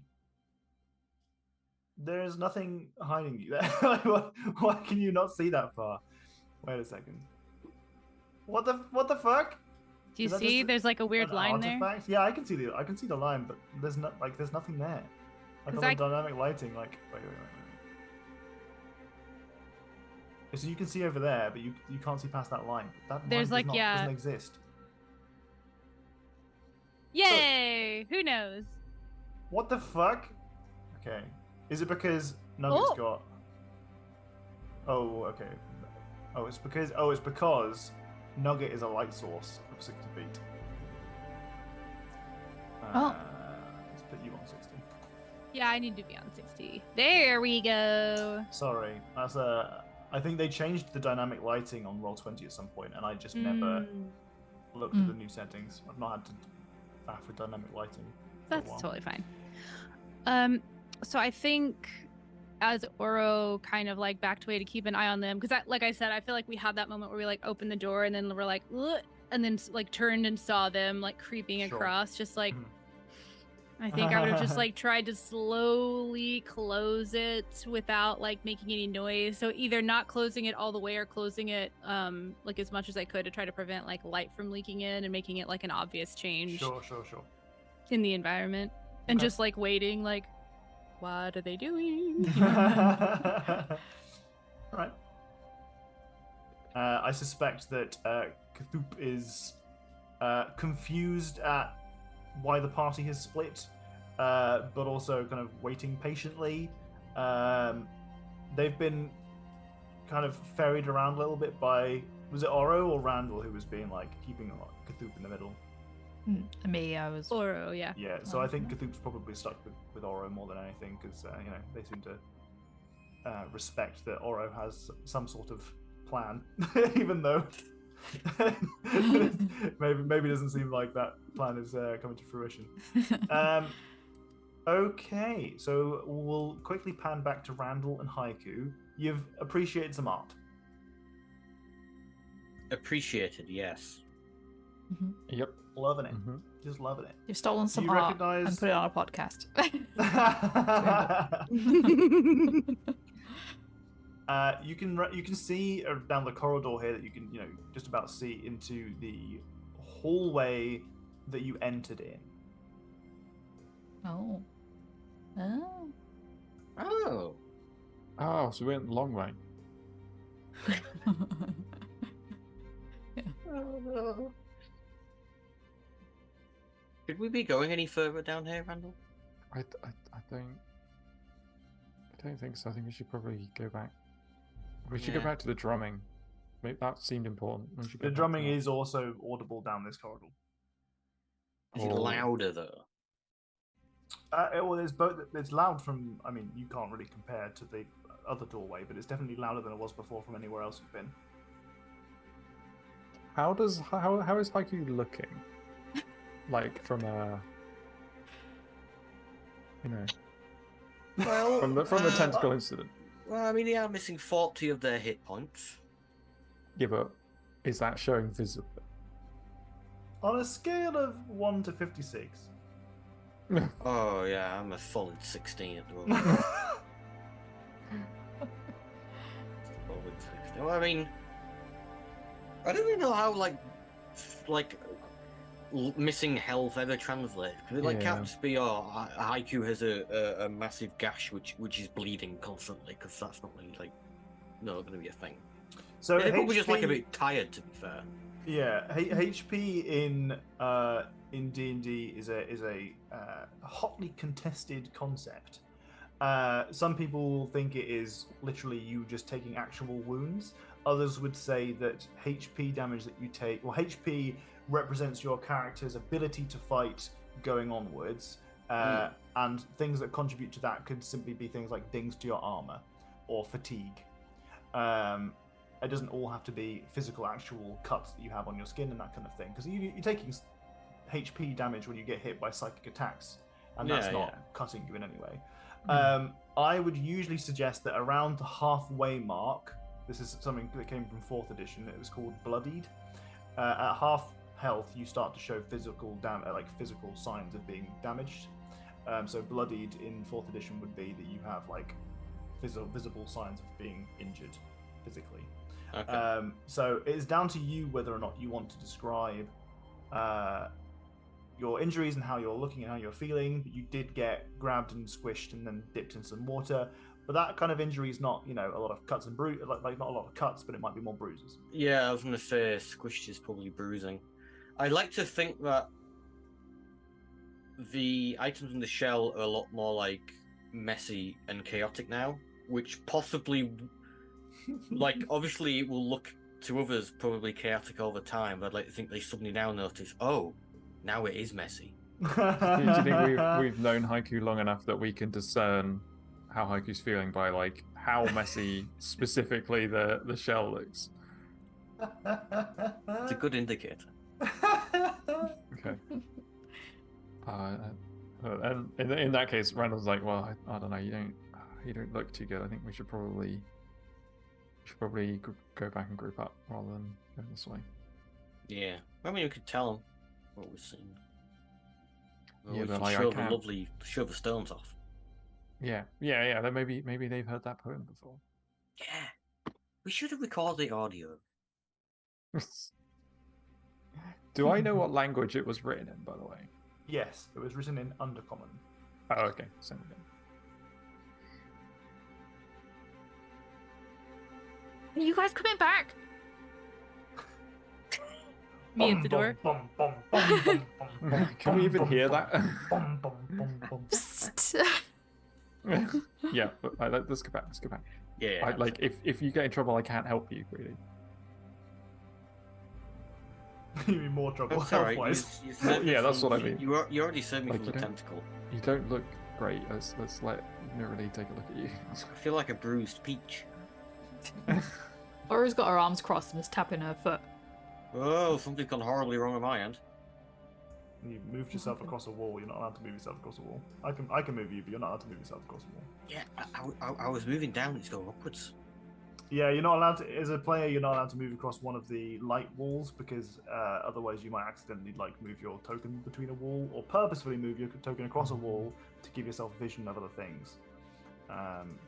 There's nothing hiding you there. Why can you not see that far? Wait a second. What the fuck? Do you Is that see? just There's like a weird An line there. artifact? Yeah, I can see the line, but there's nothing there. Like 'Cause on I- the dynamic lighting, like wait. So you can see over there, but you can't see past that line. That line There's, like, yeah. doesn't exist. Yay! Who knows? What the fuck? Okay. Is it because Nugget's Oh. got? Oh, okay. It's because Nugget is a light source of 60 feet. Oh. Let's put you on 60. Yeah, I need to be on 60. There we go. Sorry, I think they changed the dynamic lighting on Roll20 at some point, and I just never Mm, looked at the new settings. I've not had to faff with dynamic lighting. for a that's while. totally fine. So I think as Oro kind of like backed away to keep an eye on them, because like I said, I feel like we had that moment where we like opened the door and then we're like, "Ugh," and then like turned and saw them like creeping Sure. across, just like. Mhm. I think I would have just like tried to slowly close it without like making any noise. So either not closing it all the way or closing it like as much as I could to try to prevent like light from leaking in and making it like an obvious change Sure. in the environment. And Okay. just like waiting like what are they doing? Alright. I suspect that Cthulhu is confused at why the party has split, but also kind of waiting patiently. they've been kind of ferried around a little bit by, was it Oro or Randall who was being like keeping Cthulhu in the middle? Me, I was. Oro, yeah. Yeah, so I think Cthulhu's probably stuck with Oro more than anything because you know, they seem to respect that Oro has some sort of plan, even though maybe it doesn't seem like that plan is coming to fruition. Okay, so we'll quickly pan back to Randall and Haiku. You've appreciated some art. Appreciated, yes. Yep. Loving it. Just loving it. You've stolen some you art recognize- and put it on a podcast. You can see down the corridor here that you can just about see into the hallway that you entered in. Oh. Oh. Oh, so we went the long way. Should we be going any further down here, Randall? I don't think so. I think we should probably go back. We should go Yeah. back to the drumming. Maybe that seemed important. We should go The back to drumming that. is also audible down this corridor. Is it Oh. louder though? Well, it's both. It's loud from. I mean, you can't really compare to the other doorway, but it's definitely louder than it was before from anywhere else you've been. How is Haiku looking? Like from a, Well, from the tentacle incident. Well, I mean, they are missing 40 of their hit points. Yeah, but is that showing visibly? On a scale of 1 to 56. Oh yeah, I'm a solid 16 at the moment. Solid 16. Well, I mean, I don't really know how missing health ever translates. Because it can't just be Haiku has a massive gash which is bleeding constantly, because that's not really not going to be a thing. So They're probably just a HP bit tired, to be fair. Yeah, HP in D&D is a hotly contested concept. Some people think it is literally you just taking actual wounds. Others would say that HP damage that you take, well, HP represents your character's ability to fight going onwards, and things that contribute to that could simply be things like dings to your armor or fatigue. It doesn't all have to be physical, actual cuts that you have on your skin and that kind of thing, because you're taking HP damage when you get hit by psychic attacks, and that's not cutting you in any way. I would usually suggest that around the halfway mark, this is something that came from 4th edition, it was called Bloodied. At half health, you start to show physical physical signs of being damaged. So Bloodied in 4th edition would be that you have visible signs of being injured physically. Okay. So it is down to you whether or not you want to describe your injuries and how you're looking and how you're feeling. You did get grabbed and squished and then dipped in some water, but that kind of injury is not, a lot of cuts and bruises, not a lot of cuts, but it might be more bruises. Yeah, I was going to say squished is probably bruising. I like to think that the items in the shell are a lot more messy and chaotic now, which possibly obviously it will look to others probably chaotic all the time, but I'd like to think they suddenly now notice, oh, now it is messy. Do you think we've known Haiku long enough that we can discern how Haiku's feeling by how messy specifically the shell looks? It's a good indicator. Okay. And in that case, Randall's like, well, I don't know, you don't look too good. I think we should probably go back and group up rather than going this way. Yeah, I mean, we could tell them what we're seeing. Or Yeah, we but can I show the stones off. Yeah. Then maybe they've heard that poem before. Yeah, we should have recorded the audio. Do I know what language it was written in, by the way? Yes, it was written in Undercommon. Oh, okay. Same again. Are you guys coming back? Me at the door. Can we even hear that? Psst. Yeah, but let's go back. Yeah. Like if you get in trouble, I can't help you really. You're in more trouble That's all right. health-wise. You saved me Yeah, that's from- what I mean. You already saved me Like, from you the don't- tentacle. You don't look great. Let's let Nerily take a look at you. I feel like a bruised peach. Laura's got her arms crossed and is tapping her foot. Oh, something's gone horribly wrong on my end. You moved yourself across a wall. You're not allowed to move yourself across a wall. I can move you, but you're not allowed to move yourself across a wall. Yeah, I was moving down. It's going upwards. Yeah, you're not allowed to. As a player, you're not allowed to move across one of the light walls because otherwise you might accidentally move your token between a wall or purposefully move your token across a wall to give yourself vision of other things.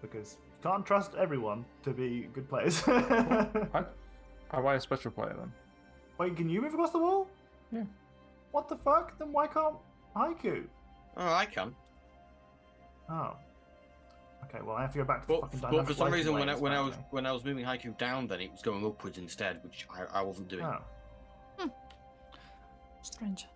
Because you can't trust everyone to be good players. Am I a special player then? Wait, can you move across the wall? Yeah. What the fuck? Then why can't Haiku? Oh, I can. Oh. Okay, well I have to go back to the But, fucking but dynamic for some lighting reason, lanes, apparently. when I was moving Haiku down, then it was going upwards instead, which I wasn't doing. Oh. Strange.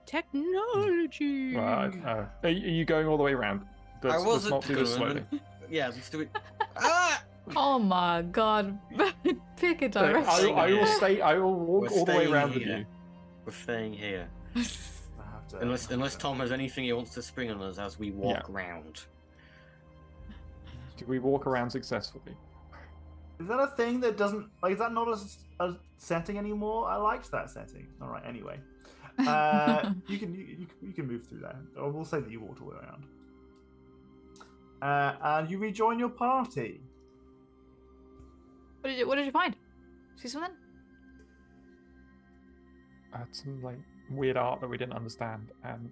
Technology. Right. Are you going all the way around? Let's wasn't not do this slowly. Yeah, let's do it. Ah! Oh my god. Pick a Look, direction. I will stay. I will walk We're all the way staying around with here. you. We're staying here. I have to, Unless Tom has anything he wants to spring on us as we walk round. Do we walk around successfully? Is that a thing that doesn't like? Is that not a setting anymore? I liked that setting. All right. Anyway, you can move through there. Or we'll say that you walked all the way around, and you rejoin your party. What did you find? See something? I had some like weird art that we didn't understand, and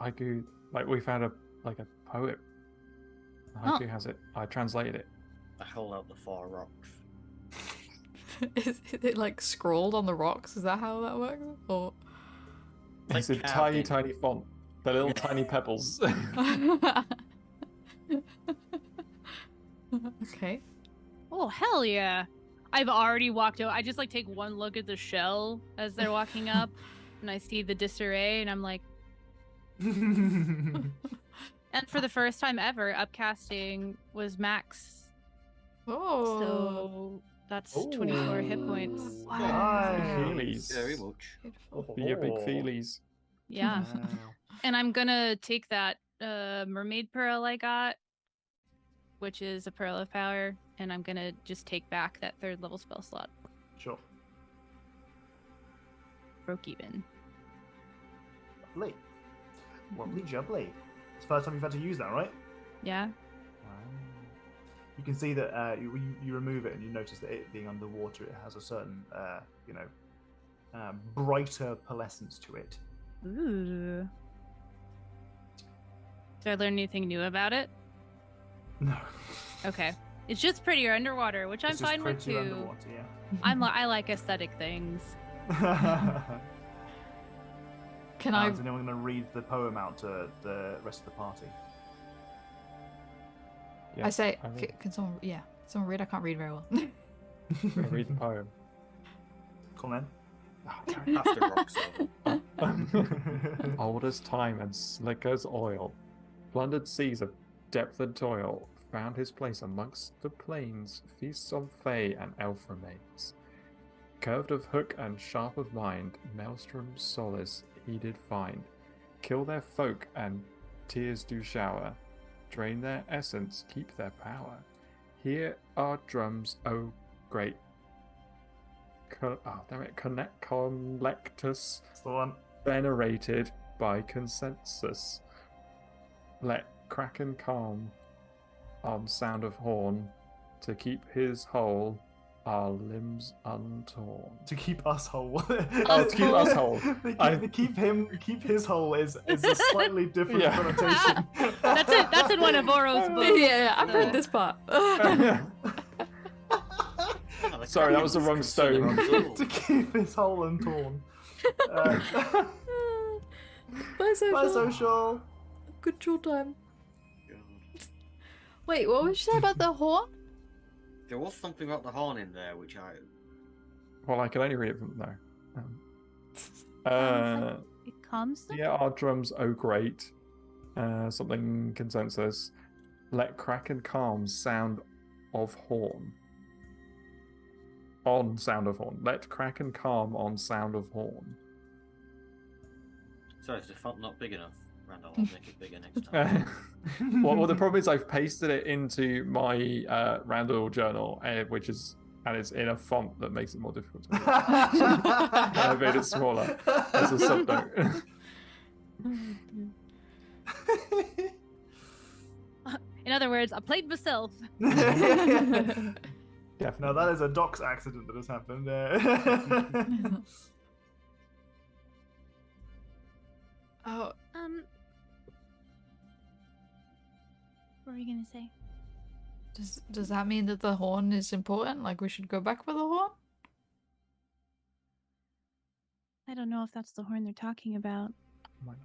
Haiku, like we found a poem. Haiku has it. I translated it. I hold out the 4 rocks. Is it like scrawled on the rocks? Is that how that works? Or It's in carved tiny, in. tiny font. The little tiny pebbles. okay. Oh, hell yeah. I've already walked out. I just like take one look at the shell as they're walking up and I see the disarray and I'm like, and for the first time ever, upcasting was max. Oh. So that's 24 hit points. Wow. Feelies. Very much. Beautiful. Be your big feelies. Yeah. Wow. And I'm gonna take that mermaid pearl I got, which is a pearl of power, and I'm gonna just take back that 3rd level spell slot. Sure. Broke even. Lovely. Lovely jubbly. It's the first time you've had to use that, right? Yeah. Wow. You can see that you remove it and you notice that it being underwater, it has a certain, brighter pearlescence to it. Ooh. Did I learn anything new about it? No. Okay. It's just prettier underwater, which I'm It's just fine with prettier too. underwater, yeah. I like aesthetic things. Can I? Is anyone going to read the poem out to the rest of the party? Yeah, I say, I will. can someone? Yeah, someone read. I can't read very well. I read the poem. Come on After rocks. Old as time and slick as oil, plundered seas of depth and toil, found his place amongst the plains, feasts on fey and elf remains. Curved of hook and sharp of mind, Maelstrom's solace he did find. Kill their folk and tears do shower, drain their essence, keep their power. Here are drums, oh great. Collectus, That's the one. venerated by consensus. Let Kraken calm on sound of horn, to keep his whole, our limbs untorn. To keep us whole. Oh, to keep us whole. Keep his whole is a slightly different Yeah. connotation. That's it. That's in one of Oro's books. yeah, I've read this part. Sorry, that was the wrong stone. To keep his whole untorn. Bye, social. Bye, social. Good chill time. Wait, what was you say about the horn? There was something about the horn in there, which I. Well, I can only read it from no. It comes. Yeah, our drums, oh great. Something consensus. let crack and calm sound of horn. On sound of horn. Let crack and calm on sound of horn. Sorry, is the font not big enough? Randall, I'll make it bigger next time. Well, the problem is I've pasted it into my Randall journal, which is, and it's in a font that makes it more difficult to read. I made it smaller as a subnote. In other words, I played myself. Definitely. No, that is a docks accident that has happened. Oh, What were you gonna say? does that mean that the horn is important? Like we should go back for the horn? I don't know if that's the horn they're talking about. Might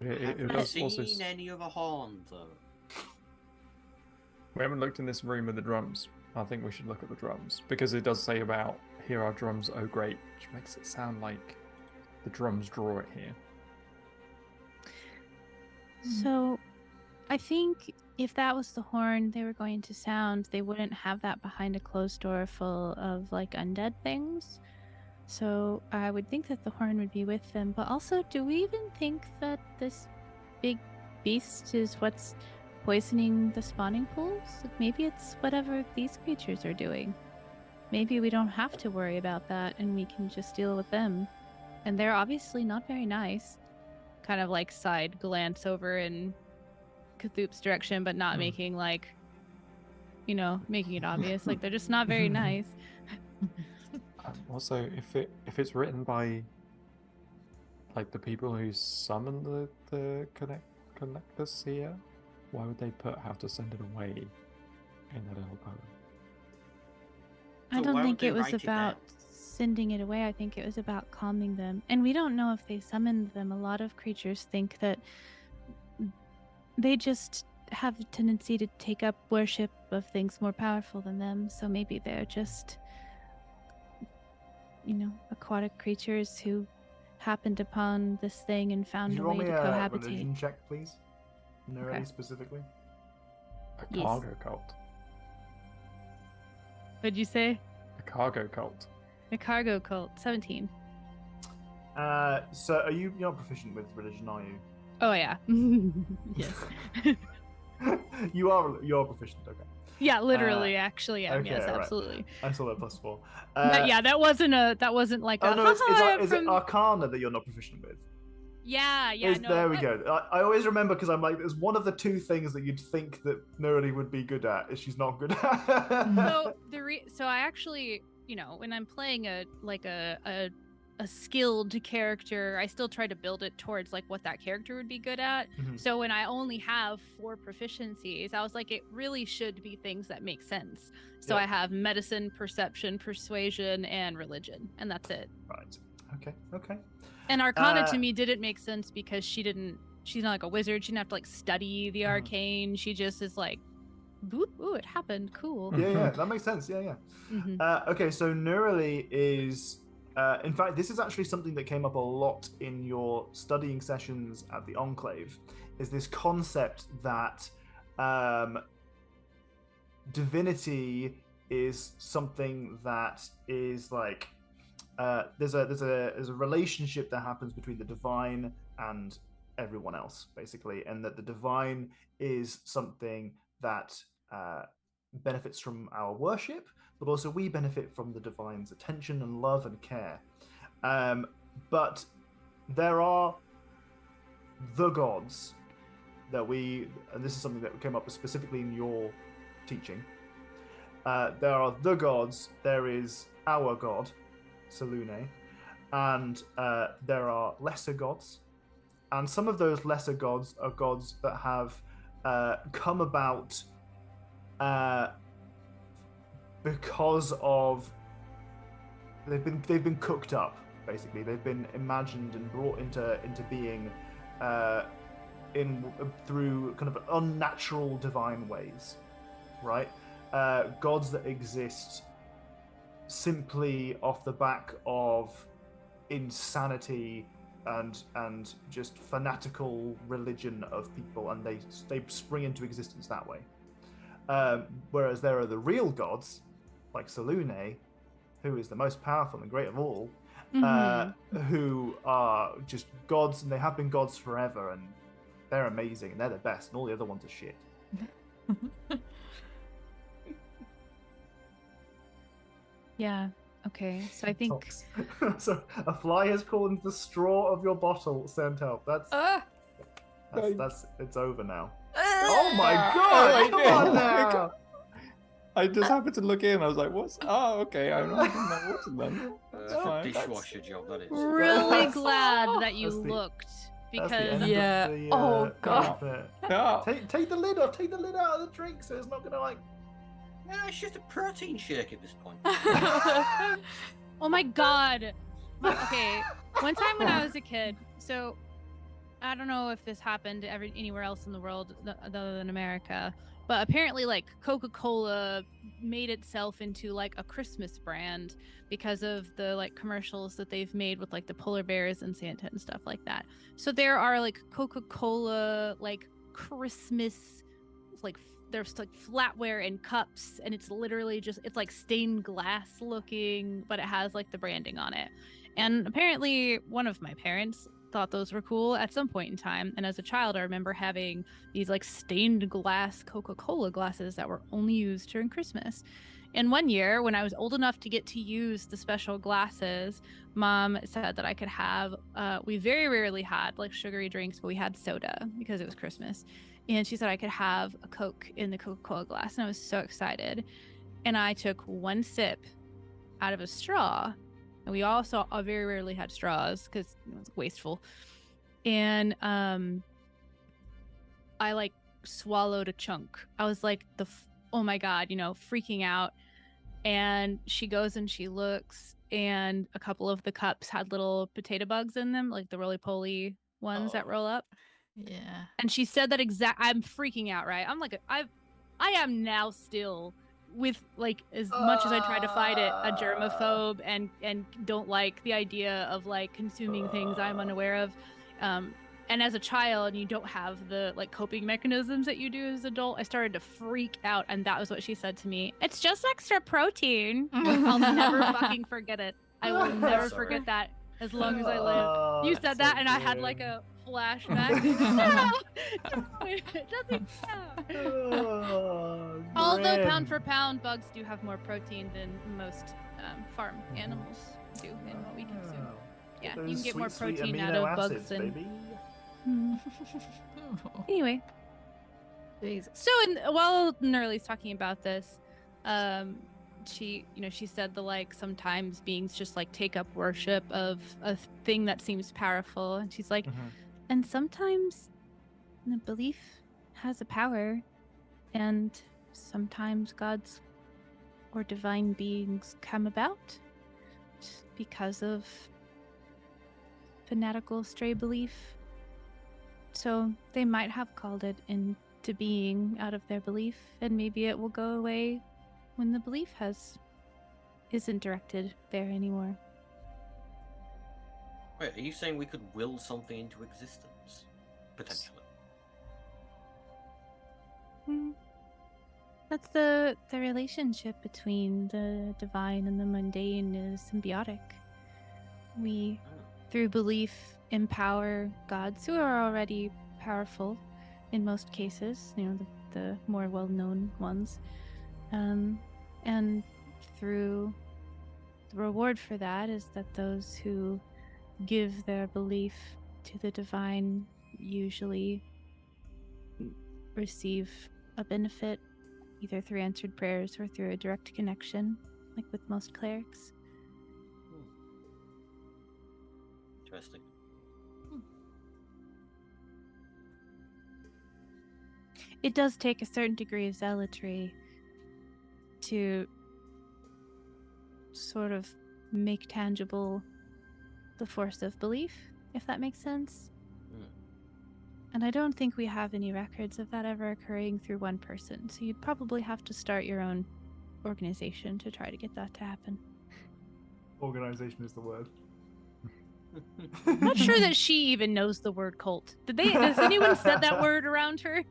not. It Have you does seen also. any other horns, though? We haven't looked in this room with the drums. I think we should look at the drums because it does say about "Here are drums, oh great," which makes it sound like the drums draw it here. So, I think if that was the horn they were going to sound, they wouldn't have that behind a closed door full of like undead things. So I would think that the horn would be with them. But also, do we even think that this big beast is what's poisoning the spawning pools? Maybe it's whatever these creatures are doing. Maybe we don't have to worry about that and we can just deal with them. And they're obviously not very nice. Kind of like side glance over in Cthulhu's direction, but not making like, making it obvious. Like they're just not very nice. Also, if it's written by like the people who summon the connectors here, why would they put "have to send it away" in that little poem? I So don't why would think they it was write it about sending it away. I think it was about calming them. And we don't know if they summoned them. A lot of creatures think that they just have a tendency to take up worship of things more powerful than them. So maybe they're just, aquatic creatures who happened upon this thing and found Could you a roll way me to a cohabitate. religion check, please? Nerally Okay. specifically. A Yes. cargo cult. What'd you say? A cargo cult. A cargo cult. 17. So you're not proficient with religion, are you? Oh, yeah. Yes. You're proficient, okay. Yeah, literally, actually, am. Okay, Yes, right. absolutely. I saw that +4. But yeah, that wasn't like Oh a. no, is it from... Arcana that you're not proficient with? Yeah, no. There we go. I always remember because I'm like, there's one of the two things that you'd think that Nerdy would be good at, is she's not good at. So I actually, when I'm playing a skilled character, I still try to build it towards like what that character would be good at. Mhm. So when I only have 4 proficiencies, I was like, it really should be things that make sense. So Yeah. I have medicine, perception, persuasion, and religion, and that's it. Right. Okay. And Arcana to me didn't make sense because she's not like a wizard. She didn't have to like study the arcane. She just is like, boop, ooh, it happened. Cool. Yeah, that makes sense. Yeah. Mhm. Okay, so Neurally is, in fact, this is actually something that came up a lot in your studying sessions at the Enclave, is this concept that divinity is something that is like, there's a relationship that happens between the divine and everyone else, basically, and that the divine is something that benefits from our worship, but also we benefit from the divine's attention and love and care. But there are the gods that and this is something that came up specifically in your teaching. There are the gods. There is our god, Selune, and there are lesser gods, and some of those lesser gods are gods that have come about because of they've been cooked up. Basically, they've been imagined and brought into being through kind of unnatural divine ways, right? Gods that exist simply off the back of insanity and just fanatical religion of people, and they spring into existence that way. Whereas there are the real gods, like Salune, who is the most powerful and great of all, who are just gods, and they have been gods forever, and they're amazing, and they're the best, and all the other ones are shit. Yeah. Okay. So I think Tops. So a fly has crawled into the straw of your bottle. Send help. That's it's over now. Oh my god! Come on now! I just happened to look in. I was like, "What's? Oh, okay. I'm not drinking that water then." That's That's a fine. dishwasher job, that is. really glad that you That's the- looked That's the because end Yeah. of the, Oh, God. bit. Yeah. Take the lid off. Take the lid out of the drink, so it's not gonna like. Yeah, it's just a protein shake at this point. oh my god. Okay. One time when I was a kid, so I don't know if this happened anywhere else in the world other than America, but apparently like Coca-Cola made itself into like a Christmas brand because of the like commercials that they've made with like the polar bears and Santa and stuff like that. So there are like Coca-Cola like Christmas like there's like flatware and cups, and it's literally just it's like stained glass looking, but it has like the branding on it. And apparently one of my parents thought those were cool at some point in time, and as a child I remember having these like stained glass Coca-Cola glasses that were only used during Christmas. And one year when I was old enough to get to use the special glasses, Mom said that I could have we very rarely had like sugary drinks, but we had soda because it was Christmas, and she said I could have a Coke in the Coca-Cola glass, and I was so excited. And I took one sip out of a straw, and we also very rarely had straws because it was wasteful. And I like swallowed a chunk. I was like, oh my god, freaking out. And she goes and she looks, and a couple of the cups had little potato bugs in them, like the roly-poly ones that roll up. Yeah. And she said that I'm freaking out, right? I'm like, I am now still with like as much as I try to fight it, a germaphobe and don't like the idea of like consuming things I'm unaware of. And as a child, you don't have the like coping mechanisms that you do as an adult. I started to freak out, and that was what she said to me. It's just extra protein. I'll never fucking forget it. I will never forget that as long as I live. You said that, and I had like a flashback. It doesn't count. Although pound for pound, bugs do have more protein than most farm animals do in what we consume. Yeah, you can get more protein out of bugs than. Baby. Anyway, Jesus. so while Nerly's talking about this, she said the like sometimes beings just like take up worship of a thing that seems powerful, and she's like, and sometimes the belief has a power, and sometimes gods or divine beings come about because of fanatical stray belief. So they might have called it into being out of their belief, and maybe it will go away when the belief isn't directed there anymore. Wait, are you saying we could will something into existence? Potentially. That's the relationship between the divine and the mundane is symbiotic. We, through belief, empower gods who are already powerful in most cases, the more well-known ones. And through the reward for that is that those who give their belief to the divine usually receive a benefit either through answered prayers or through a direct connection, like with most clerics. Interesting. It does take a certain degree of zealotry to sort of make tangible the force of belief, if that makes sense. And I don't think we have any records of that ever occurring through one person, so you'd probably have to start your own organization to try to get that to happen. Organization is the word. I'm not sure that she even knows the word cult. Has anyone said that word around her?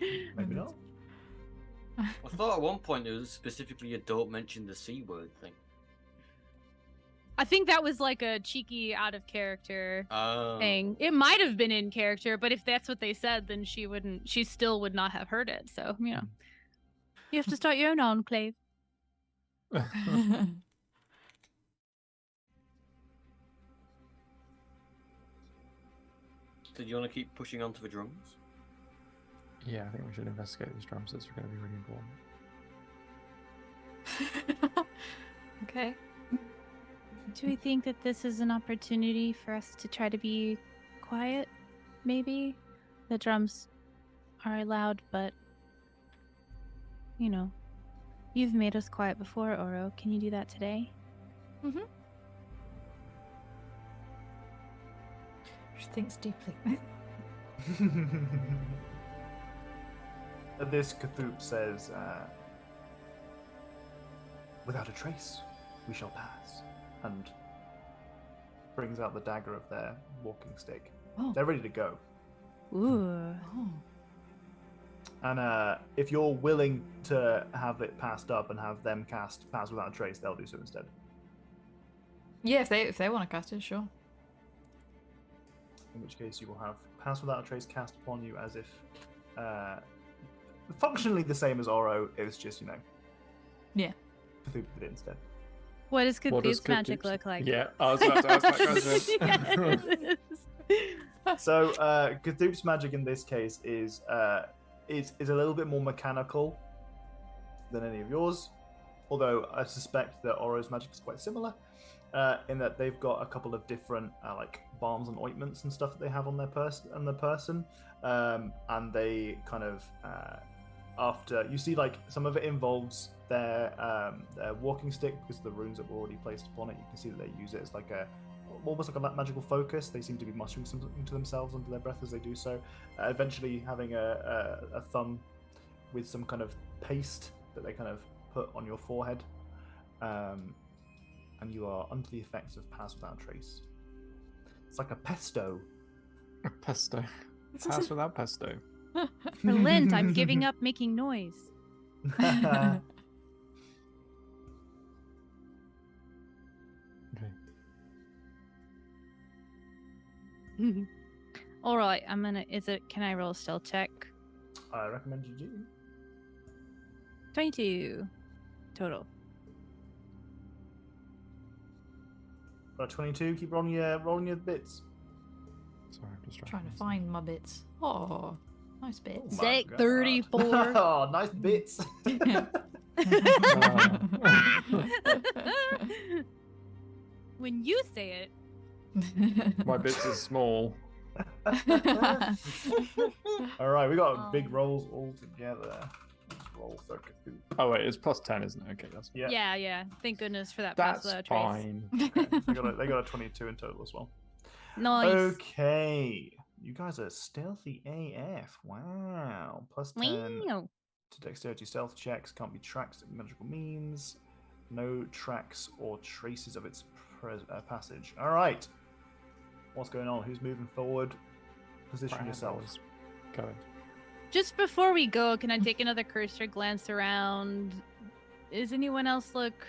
Maybe not. I thought at one point it was specifically a don't mention the C word thing. I think that was like a cheeky out of character Oh. thing. It might have been in character, but if that's what they said, then she still would not have heard it. So, you know. You have to start your own enclave. So do you want to keep pushing onto the drums? Yeah, I think we should investigate these drums. It's going to be really important. Okay. Do we think that this is an opportunity for us to try to be quiet? Maybe the drums are loud, but you know, you've made us quiet before, Oro. Can you do that today? Mm-hmm. She thinks deeply. At this, Cthulhu says, "Without a trace, we shall pass," and brings out the dagger of their walking stick. Oh. They're ready to go. Ooh. Oh. And if you're willing to have it passed up and have them cast Pass Without a Trace, they'll do so instead. Yeah, if they want to cast it, sure. In which case, you will have Pass Without a Trace cast upon you as if functionally the same as Oro. It's just, Yeah. Cthulhu did it instead. What does What does Cthulhu's magic Cthulhu's- look like? Yeah, I was about to ask that question. Yes. So Cthulhu's magic in this case is a little bit more mechanical than any of yours, although I suspect that Oro's magic is quite similar in that they've got a couple of different like balms and ointments and stuff that they have on their person, and they kind of after you see like some of it involves their walking stick because the runes that were already placed upon it. You can see that they use it as like almost like a magical focus. They seem to be muttering something to themselves under their breath as they do so. Eventually having a thumb with some kind of paste that they kind of put on your forehead, and you are under the effects of Pass Without a Trace. It's like a pesto. Pesto. Pass without pesto. For Lent, I'm giving up making noise. Okay. All right, can I roll a stealth check? I recommend you do. 22 total. 22. Keep rolling your bits. Sorry, I'm just Trying to find my bits. Oh, nice bits. Oh my Zach, God. 34. Oh, nice bits. When you say it. My bits are small. All right, we got big rolls all together. Let's roll 32. Oh wait, it's plus 10, isn't it? Okay, that's Yeah, Yeah. Thank goodness for that pass that's without a trace. fine. they got a 22 in total as well. Nice. Okay, you guys are stealthy AF. Wow, plus 10 Wow. to dexterity stealth checks. Can't be tracked at magical means. No tracks or traces of its passage. All right, what's going on? Who's moving forward? Position yourselves. Going. Just before we go, can I take another cursory glance around? Does anyone else look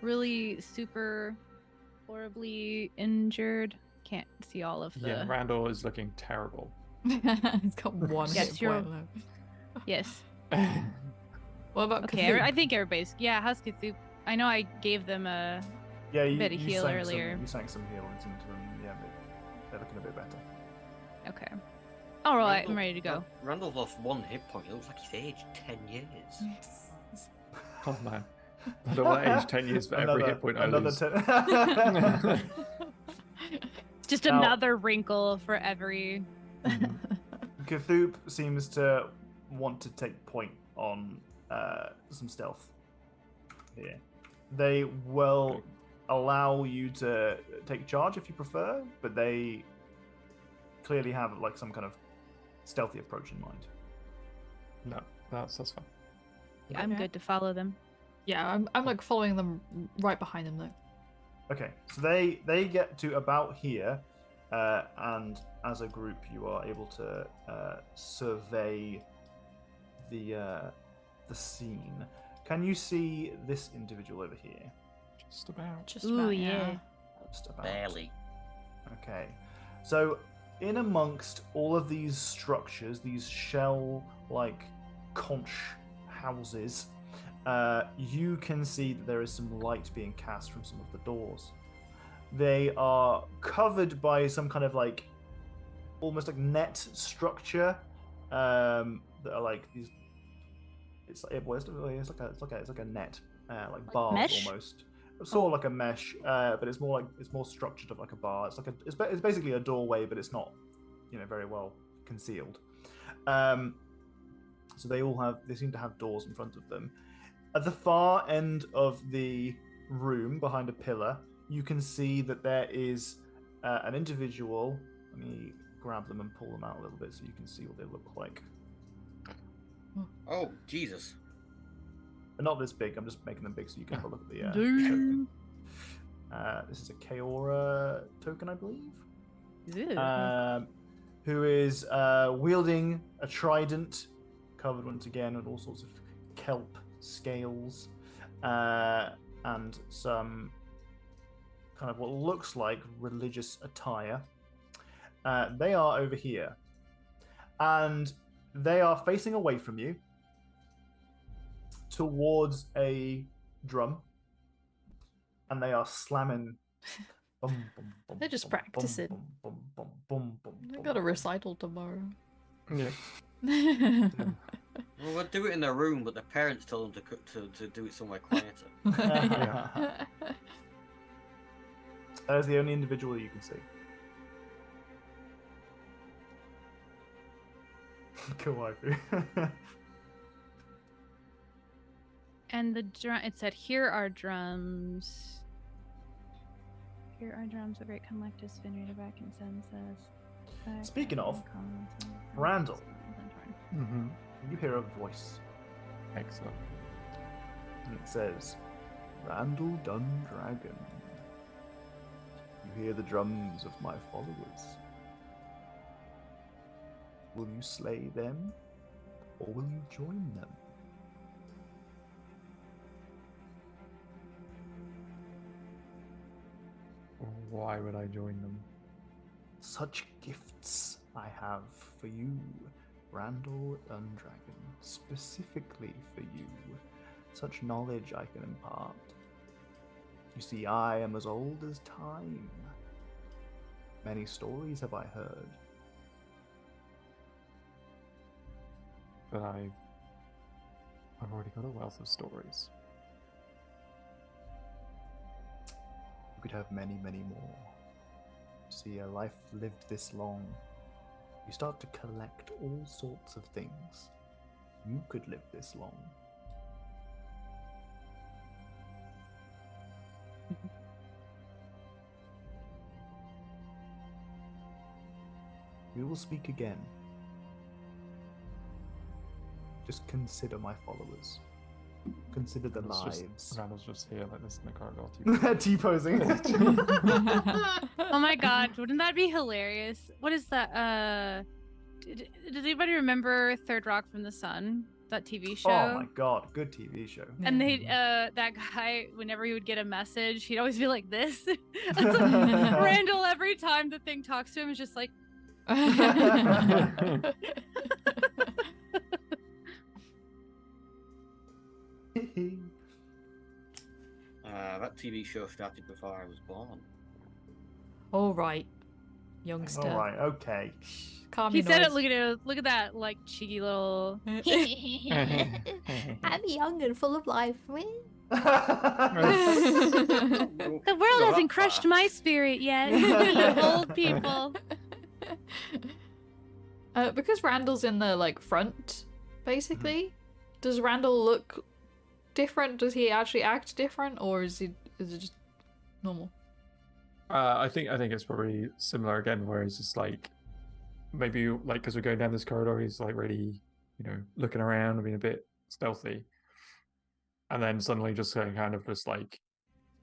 really super horribly injured? Can't see all of the... Yeah, Randall is looking terrible. It's got one Yes, hit you're- point left. Yes. What about Okay, Cthulhu? I think everybody's... Yeah, how's Cthulhu? I know I gave them a... Yeah, you Bit of heal sank earlier. you sank some heals into them. Yeah, they're looking a bit better. Okay. All right, Randall- I'm ready to go. Randall's lost 1 hit point. It looks like he's aged 10 years. Oh man. I don't want to age 10 years for every hit point I lose. 10. Just Now- another wrinkle for every... Cthulhu seems to want to take point on some stealth here. They will allow you to take charge if you prefer, but they clearly have like some kind of stealthy approach in mind. No, that's fine. I'm Okay. good to follow them. Yeah, I'm like following them right behind them though. Okay, so they get to about here, and as a group, you are able to survey the scene. Can you see this individual over here? Just about. Just Ooh, about, yeah. Just about. Barely. Okay, so in amongst all of these structures, these shell-like conch houses, you can see that there is some light being cast from some of the doors. They are covered by some kind of like almost like net structure that are like these. It's like a net, like bars mesh? almost. Sort of like a mesh, but it's more structured of like a bar. It's basically a doorway, but it's not, very well concealed. So they seem to have doors in front of them. At the far end of the room, behind a pillar, you can see that there is an individual. Let me grab them and pull them out a little bit so you can see what they look like. Oh, Jesus. They're not this big. I'm just making them big so you can have a look at the Damn. token. This is a Kaora token, I believe. Ew. Who is wielding a trident, covered once again with all sorts of kelp scales, and some kind of what looks like religious attire. They are over here, and they are facing away from you towards a drum, and they are slamming. Bum, bum, bum, They're just bum, practicing. Bum, bum, bum, bum, bum, I've bum, got a bum. recital tomorrow. Yeah. Well, we'll do it in their room, but their parents tell them to do it somewhere quieter. That is the only individual you can see. Kawaii. And the drum. It said, "Here are drums. Here are drums. The great collectors vineyard back in senses." Speaking of, Randall. Mm-hmm. You hear a voice, Excellent. and it says, "Randall Dundragon. You hear the drums of my followers. Will you slay them, or will you join them?" Why would I join them? Such gifts I have for you, Randall Dundragon, specifically for you. Such knowledge I can impart. You see, I am as old as time. Many stories have I heard. But I've already got a wealth of stories. You could have many, many more. See, a life lived this long, you start to collect all sorts of things. You could live this long. We will speak again. Just consider my followers. Consider the lives. Randall's just here like this in the corridor. T-posing. Oh my god, wouldn't that be hilarious? What is that? Does anybody remember Third Rock from the Sun? That TV show? Oh my god, good TV show. And they, that guy, whenever he would get a message, he'd always be like this. Randall, every time the thing talks to him, is just like. That TV show started before I was born. All right, youngster. All right, okay. Calm He your said noise. it. Look at that, like cheeky little. I'm young and full of life. The world hasn't crushed my spirit yet. Old people. Because Randall's in the like front, basically. Does Randall look different? Does he actually act different, or is it just normal? I think it's probably similar again, where he's just like maybe like because we're going down this corridor, he's like really looking around and being a bit stealthy, and then suddenly just kind of just like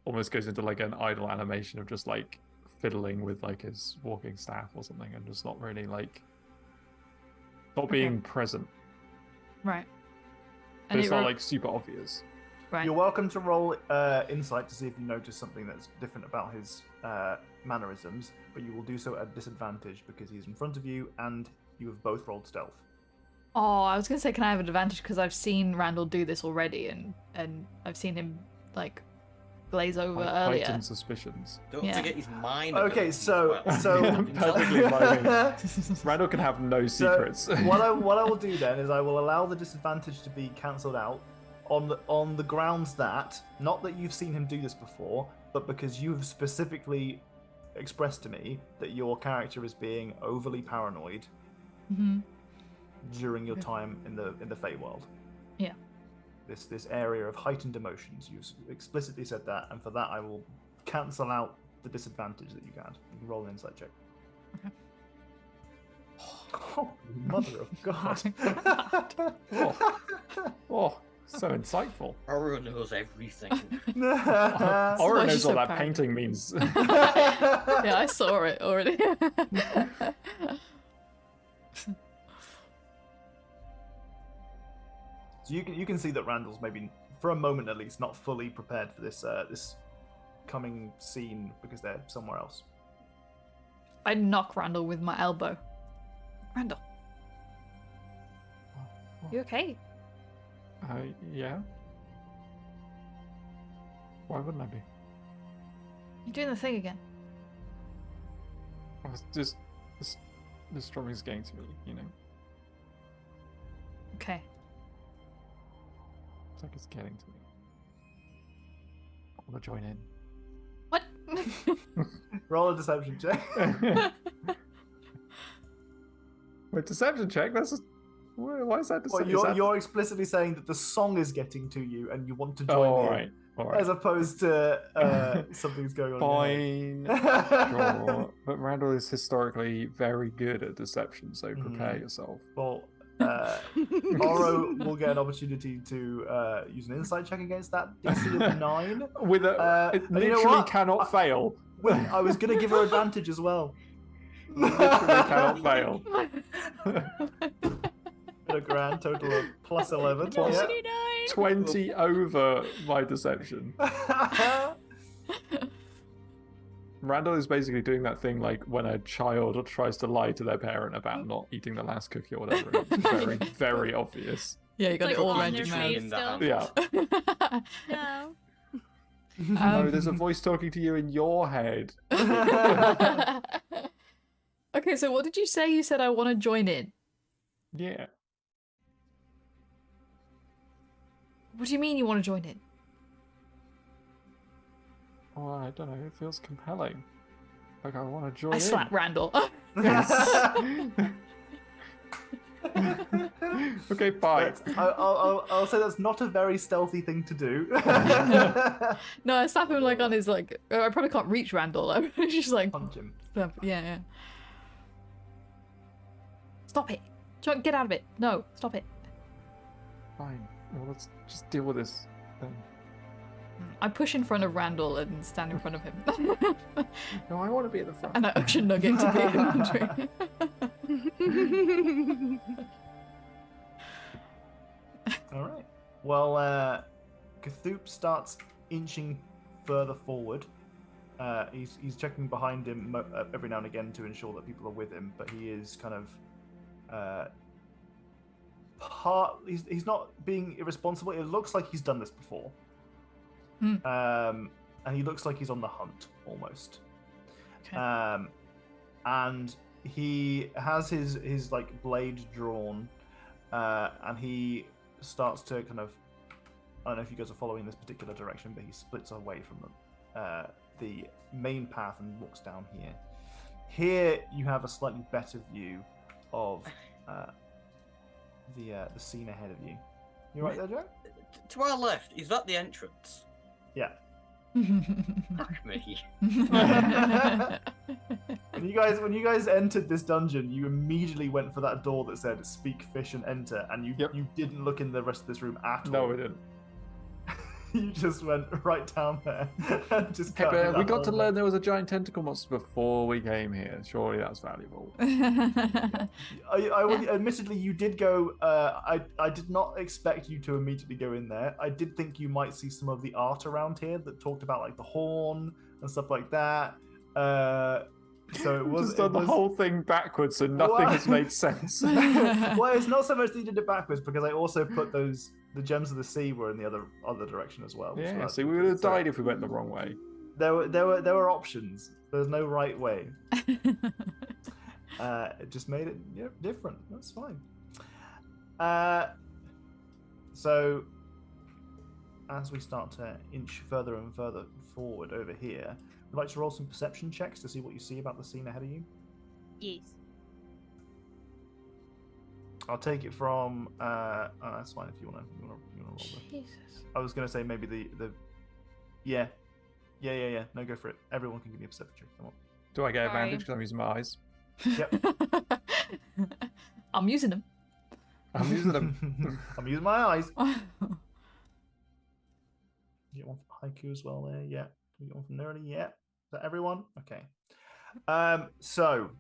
almost goes into like an idle animation of just like fiddling with like his walking staff or something, and just not really like not being present. Right. But it's it not ro- like super obvious. right. You're welcome to roll insight to see if you notice something that's different about his mannerisms, but you will do so at disadvantage because he's in front of you and you have both rolled stealth. Oh, I was gonna say, can I have an advantage because I've seen Randall do this already, and I've seen him like glaze over Like, earlier. heightened suspicions. Don't Yeah. forget his mind. Okay, ability as so well. so Perfectly miming. Randall can have no secrets. So what I will do then is I will allow the disadvantage to be cancelled out on the grounds that, not that you've seen him do this before, but because you've specifically expressed to me that your character is being overly paranoid Mm-hmm. during your time in the Feywild. Yeah. This area of heightened emotions. You've explicitly said that, and for that I will cancel out the disadvantage that you had. You can roll an insight check. Okay. Oh, mother of God. Oh, so insightful. Aura knows everything. Aura why knows she's what so that proud. painting means. Yeah, I saw it already. So you can see that Randall's maybe, for a moment at least, not fully prepared for this this coming scene because they're somewhere else. I knock Randall with my elbow. Randall, you okay? Yeah. Why wouldn't I be? You're doing the thing again. I was just the storming's getting to me, you know. Okay. It's like it's getting to me. I want to join in. What? Roll a deception check. Wait, deception check? That's just... Why is that Well, deception? you're explicitly saying that the song is getting to you and you want to join Oh, in, all right. as opposed to something's going on. Fine. In your head. Sure. But Randall is historically very good at deception, so prepare yourself. Well, Oro will get an opportunity to use an insight check against that DC of 9. With a, it and you know literally what? cannot fail. Well, I was going to give her advantage as well. Literally cannot fail. A grand total of plus 11. Plus- Yeah. 20 over my deception. Randall is basically doing that thing like when a child tries to lie to their parent about not eating the last cookie or whatever. It's very, very obvious. Yeah, you got Like it all on around their your face mouth. still. Yeah. No. No, there's a voice talking to you in your head. Okay, so what did you say? You said I want to join in. Yeah. What do you mean you want to join in? Oh, I don't know. It feels compelling. Like I want to join I in. slap Randall. Okay, fine. I'll say that's not a very stealthy thing to do. No, I slap him like on his like. I probably can't reach Randall. I'm just like, Punch him. yeah, yeah. Stop it! Get out of it! No, stop it! Fine. Well, let's just deal with this then. I push in front of Randall and stand in front of him, No, I want to be at the front. and I ocean nugget to be in between. All right. Well, Cthulhu starts inching further forward. He's checking behind him every now and again to ensure that people are with him, but he is kind of he's not being irresponsible. It looks like he's done this before. And he looks like he's on the hunt almost. Okay. And he has his like blade drawn, and he starts to kind of, I don't know if you guys are following this particular direction, but he splits away from the main path and walks down here. Here you have a slightly better view of the scene ahead of you. You right there, Joe? To our left, is that the entrance? Yeah. Fuck me. When you guys entered this dungeon, you immediately went for that door that said "Speak, fish, and enter," and you Yep. you didn't look in the rest of this room at all. No, we didn't. You just went right down there and just Hey, cut but that we got to whole learn there was a giant tentacle monster before we came here. Surely that's valuable. Admittedly, you did go. I did not expect you to immediately go in there. I did think you might see some of the art around here that talked about like the horn and stuff like that. So it We've was just done the whole thing backwards, so nothing What? has made sense. Well, it's not so much that you did it backwards because I also put the gems of the sea were in the other direction as well. Yeah, that's see, we good. would have So died if we went the wrong way. there were options. There's no right way. It just made it different. That's fine. So as we start to inch further and further forward over here, I'd like to roll some perception checks to see what you see about the scene ahead of you. Yes. I'll take it from. That's fine if you wanna roll this. Jesus. I was gonna say maybe the. Yeah. No, go for it. Everyone can give me a perception check. Come on. Do I get Sorry. advantage because I'm using my eyes? Yep. I'm using them. I'm using them. I'm using my eyes. You get one from Haiku as well there. Yeah. You get one from Nerdy. Yeah. Is that everyone? Okay. So.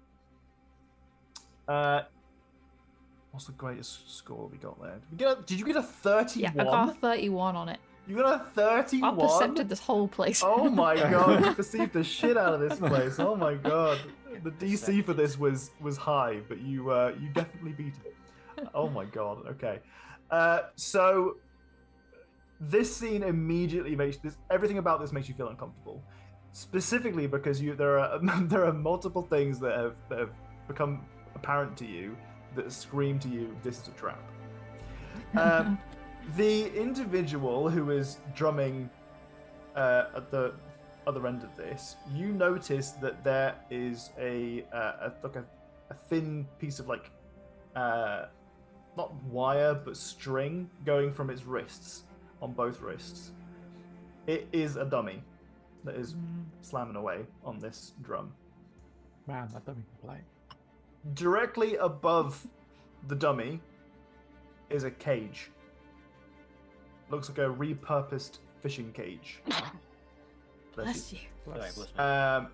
What's the greatest score we got there? Did you get a 31? Yeah, I got a 31 on it. You got a 31? I percepted this whole place. Oh my god, you perceived the shit out of this place. Oh my god. The DC for this was high, but you definitely beat it. Oh my god, okay. So this scene immediately makes everything about this makes you feel uncomfortable. Specifically because there are multiple things that have become apparent to you that scream to you this is a trap. The individual who is drumming at the other end of this, you notice that there is a thin piece of not wire but string going from its wrists on both wrists. It is a dummy that is slamming away on this drum. Man, that dummy can play. Directly above the dummy is a cage. Looks like a repurposed fishing cage. Bless you. The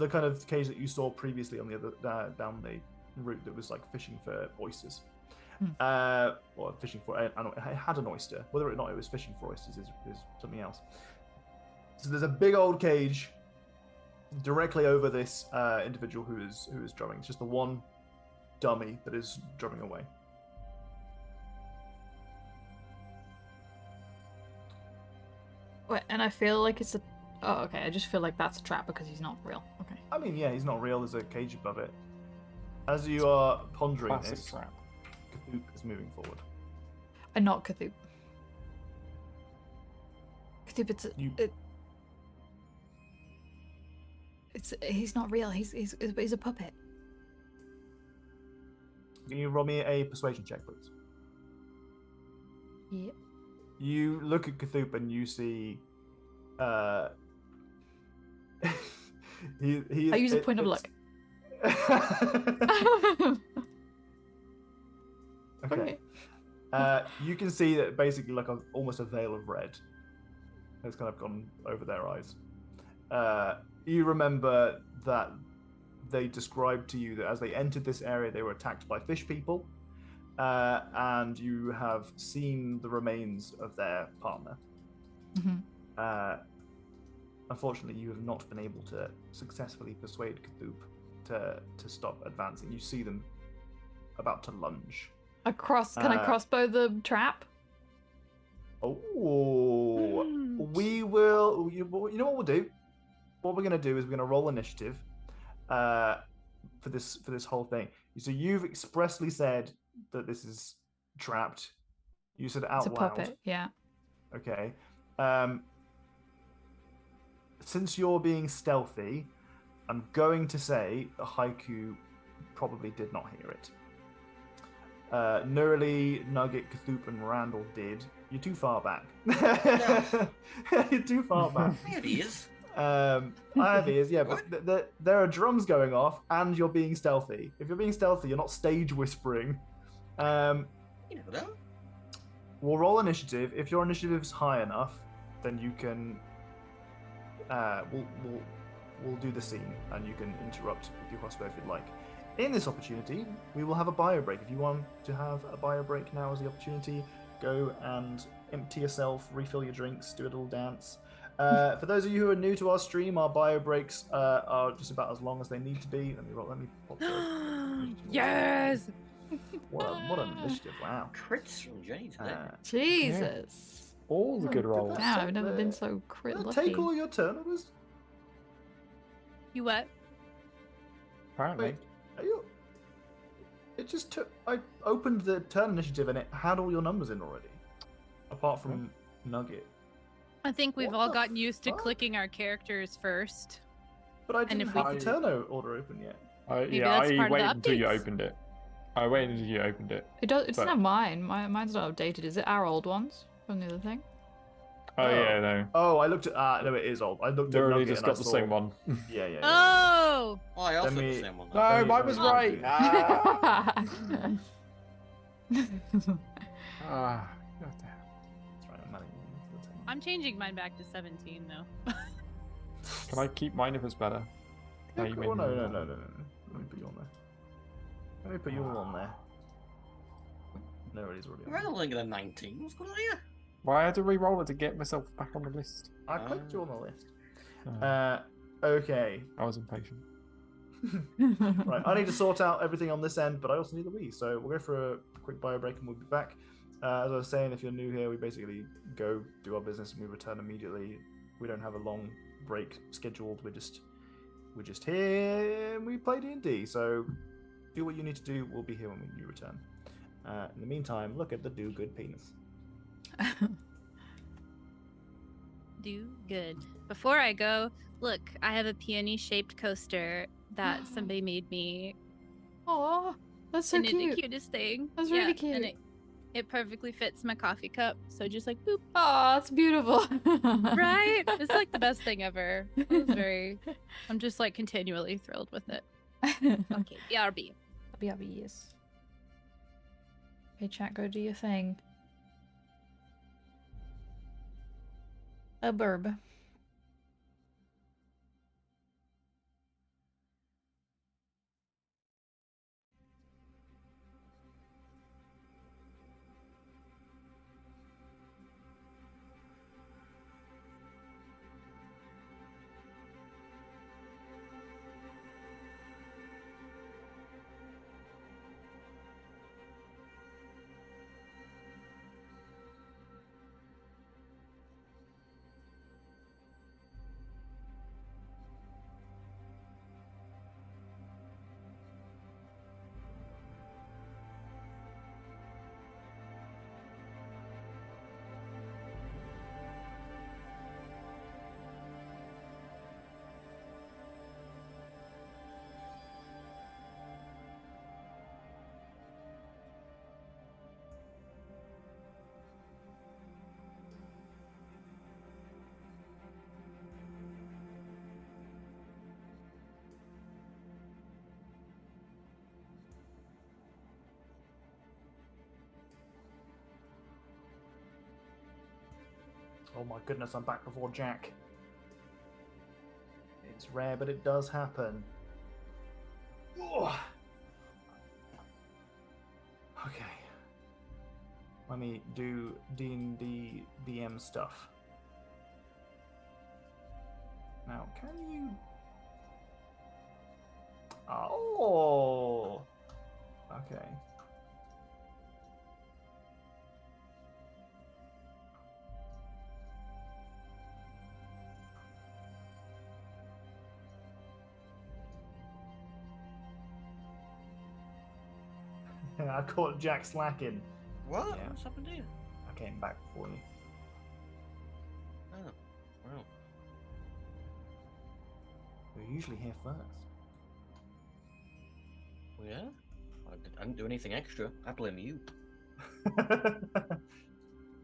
kind of cage that you saw previously on the other down the route that was like fishing for oysters. Or fishing for it had an oyster. Whether or not it was fishing for oysters is something else. So there's a big old cage directly over this individual who is drumming. It's just the one dummy that is drumming away. Wait, and I feel like it's a. Oh, okay. I just feel like that's a trap because he's not real. Okay. I mean, yeah, he's not real. There's a cage above it. As you are pondering Classic this, trap. Kathoop is moving forward. And not Kathoop. Kathoop, he's not real. He's a puppet. Can you roll me a persuasion check, please? Yep. You look at Kathoop and you see he I use a point of luck. Okay. You can see that basically like almost a veil of red has kind of gone over their eyes. You remember that they described to you that as they entered this area they were attacked by fish people, and you have seen the remains of their partner. Mm-hmm. Unfortunately, you have not been able to successfully persuade Kathoop to stop advancing. You see them about to lunge. Can I crossbow the trap? Oh, we will. You know what we'll do? What we're going to do is we're going to roll initiative for this whole thing. So you've expressly said that this is trapped. You said it out It's a loud. puppet, yeah. Okay. Since you're being stealthy, I'm going to say that Haiku probably did not hear it. Nurli, Nugget, Kathoop, and Randall did. You're too far back. You're too far back. I have ears. I have ears, yeah, but there are drums going off, and you're being stealthy. If you're being stealthy, you're not stage whispering. You never know. we'll roll initiative. If your initiative is high enough, then you can. We'll do the scene, and you can interrupt with your crossbow if you'd like. In this opportunity, we will have a bio break. If you want to have a bio break, now is the opportunity. Go and empty yourself, refill your drinks, do a little dance. For those of you who are new to our stream, our bio breaks are just about as long as they need to be. Let me pop the Yes. What an initiative! Wow. Crits from Jenny today. Jesus. All the good Did rolls. that Damn, say I've never there- been so crit Did that lucky. take all your turnovers? You what? Apparently. Wait, are you? It just took. I opened the turn initiative and it had all your numbers in already, apart from Nugget. I think we've What all the gotten used to fuck? clicking our characters first. But I didn't if have we- the turn order open yet. Maybe Yeah, that's I part of the waited until you updates. opened it. I waited until you opened it. It doesn't But- have mine. Mine's not updated. Is it our old ones from the other thing? Oh, yeah, no. Oh, I looked at. No, it is old. I looked They at already Nugget just and I got the saw- same one. Yeah. Oh! Oh, I also Let have me- the same one. No, Let me- mine let was me- right. Ah, God damn. That's right, I'm adding it to the I'm changing mine back to 17 though. Can I keep mine if it's better? Yeah, you cool. made No. me Let wrong. me put you on there. Let me put you all on there. No, it is already on We're there. only getting a 19. What's going on here? Well, I had to re-roll it to get myself back on the list. I clicked you on the list. Oh, Okay. I was impatient. Right, I need to sort out everything on this end, but I also need the Wii, so we'll go for a quick bio break and we'll be back. As I was saying, if you're new here, we basically go do our business and we return immediately. We don't have a long break scheduled. We're just here and we play D&D. So do what you need to do. We'll be here when you return. In the meantime, look at the do good penis. Do good. Before I go, look, I have a peony-shaped coaster that somebody made me, Oh, that's so and it's the cute. cutest thing. That's really And cute. it perfectly fits my coffee cup, so just like boop. Oh, that's beautiful. Right? It's like the best thing ever. I'm just like continually thrilled with it. Okay, BRB. BRB, yes. Okay, chat, go do your thing. A burb. Oh my goodness, I'm back before Jack. It's rare, but it does happen. Ugh. Okay. Let me do D&D DM stuff. Now, can you... Oh! Okay. I caught Jack slacking. What? Yeah. What's happened here? I came back before you. Oh, wow. We're usually here first. Well, yeah. I didn't do anything extra. I blame you. At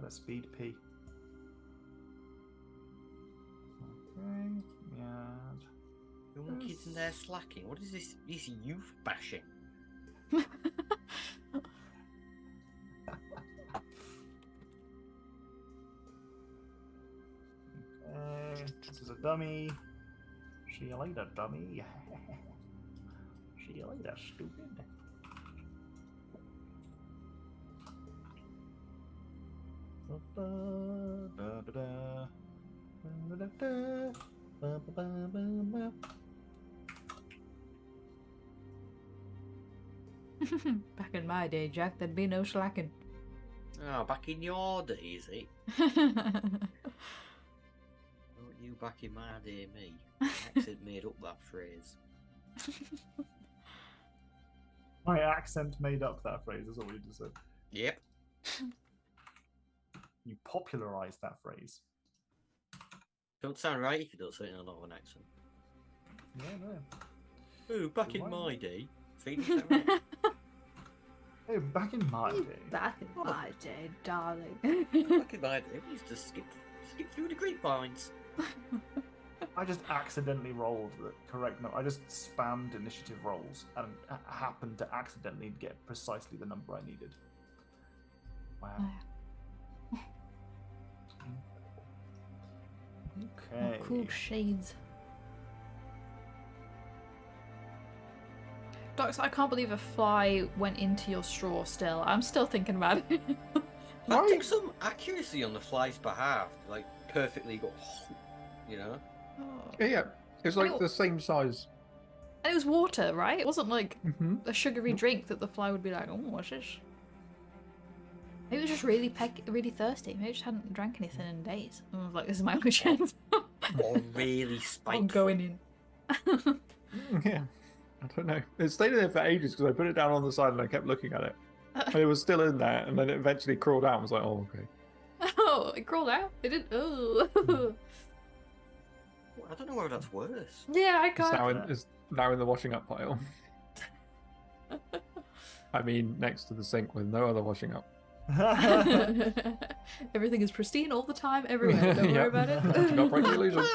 a speed P. Okay, yeah. Young kids in there slacking. What is this youth bashing? dummy. See you later, dummy. See you later, stupid. Back in my day, Jack, there'd be no slacking. Oh, back in your days, eh? Not you back in my day, me. Accent made up that phrase. My accent made up that phrase, is what we just said. Yep. You popularized that phrase. Don't sound right if you don't say it in a lot of an accent. Yeah, no. Oh, back in Why my not? day. Feeding sound right. Hey, back in my day. Back in my day, darling. Back in my day, we used to skip through the grapevines. I just accidentally rolled the correct number. I just spammed initiative rolls and happened to accidentally get precisely the number I needed. Wow. Okay. Oh, cool shades. Docs, I can't believe a fly went into your straw still. I'm still thinking about it. I took some accuracy on the fly's behalf. Like, perfectly got, you know? Yeah. It's like the same size. And it was water, right? It wasn't like Mm-hmm. a sugary drink that the fly would be like, oh, what's this? Maybe it was just really thirsty. Maybe it just hadn't drank anything in days. And I was like, this is my only chance. Or really spiteful. I'm going in. Yeah. I don't know. It stayed in there for ages because I put it down on the side and I kept looking at it. And it was still in there, and then it eventually crawled out and was like, oh, okay. Oh, it crawled out? It didn't. Oh. I don't know whether that's worse. Yeah, I It's can't. now in the washing up pile. I mean, next to the sink with no other washing up. Everything is pristine all the time, everywhere. Don't worry Yep. about it. You got break the illusion.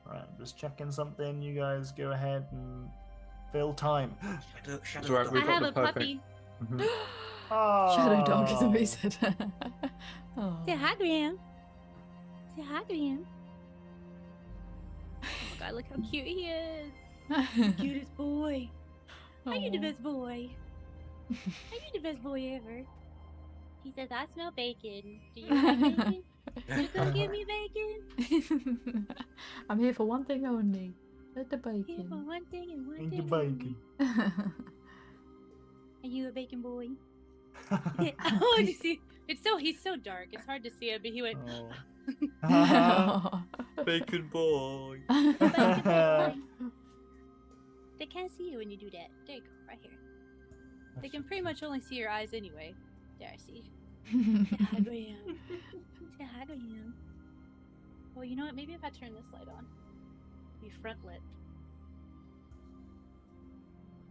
Right, I'm just checking something. You guys go ahead and fill time. Shadow It's alright, dog. we've I got have the a perfect- puppy. Mhm. Shadow dog is Oh. amazing. Oh. Say hi, Graham. Say hi, Graham. Oh my god, look how cute he is. Cutest boy. Are you the Aw. best boy? Are you the best boy ever? He says, I smell bacon. Do you like bacon? You gonna give me bacon? I'm here for one thing only. Let the Here for bacon. one thing and one Thank thing you, bacon. only. Are you a bacon boy? Oh, you see, he's so dark. It's hard to see him, but he went. Oh. Bacon boy. Bacon boy. They can't see you when you do that. There you go, right here. They can pretty much only see your eyes anyway. There, see. Say hi, Graham. Say hi, Graham. Well, you know what? Maybe if I turn this light on, be front lit.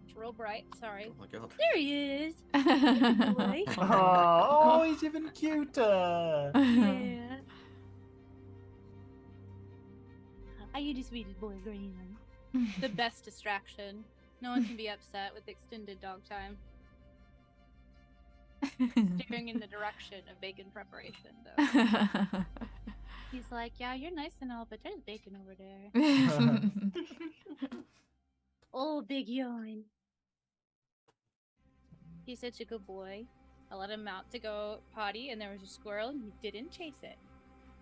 It's real bright. Sorry. Oh my god. There he is. Boy. Oh, he's even cuter. Yeah. Are you the sweetest boy, Graham? The best distraction. No one can be upset with extended dog time. Staring in the direction of bacon preparation, though. He's like, yeah, you're nice and all, but there's bacon over there. Oh, big yawn. He's such a good boy. I let him out to go potty, and there was a squirrel, and he didn't chase it.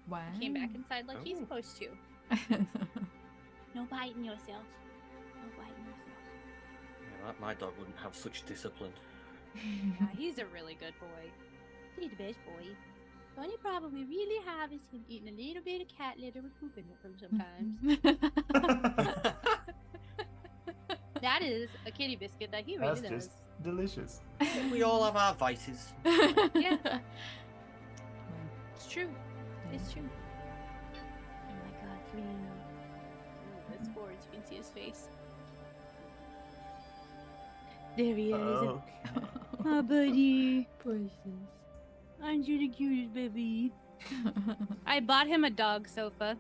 Wow. He came back inside like he's Oh. supposed to. No biting yourself. No biting yourself. Yeah, my dog wouldn't have such discipline. Yeah, he's a really good boy. He's the best boy. The only problem we really have is him eating a little bit of cat litter with poop in it from sometimes. That is a kitty biscuit that he really That's does. just delicious. We all have our vices. Yeah, it's true. It's true. Oh my god, Green. Ooh, it's forward so you can see his face. There he is. Okay. Oh, buddy. Precious. Aren't you the cutest baby? I bought him a dog sofa.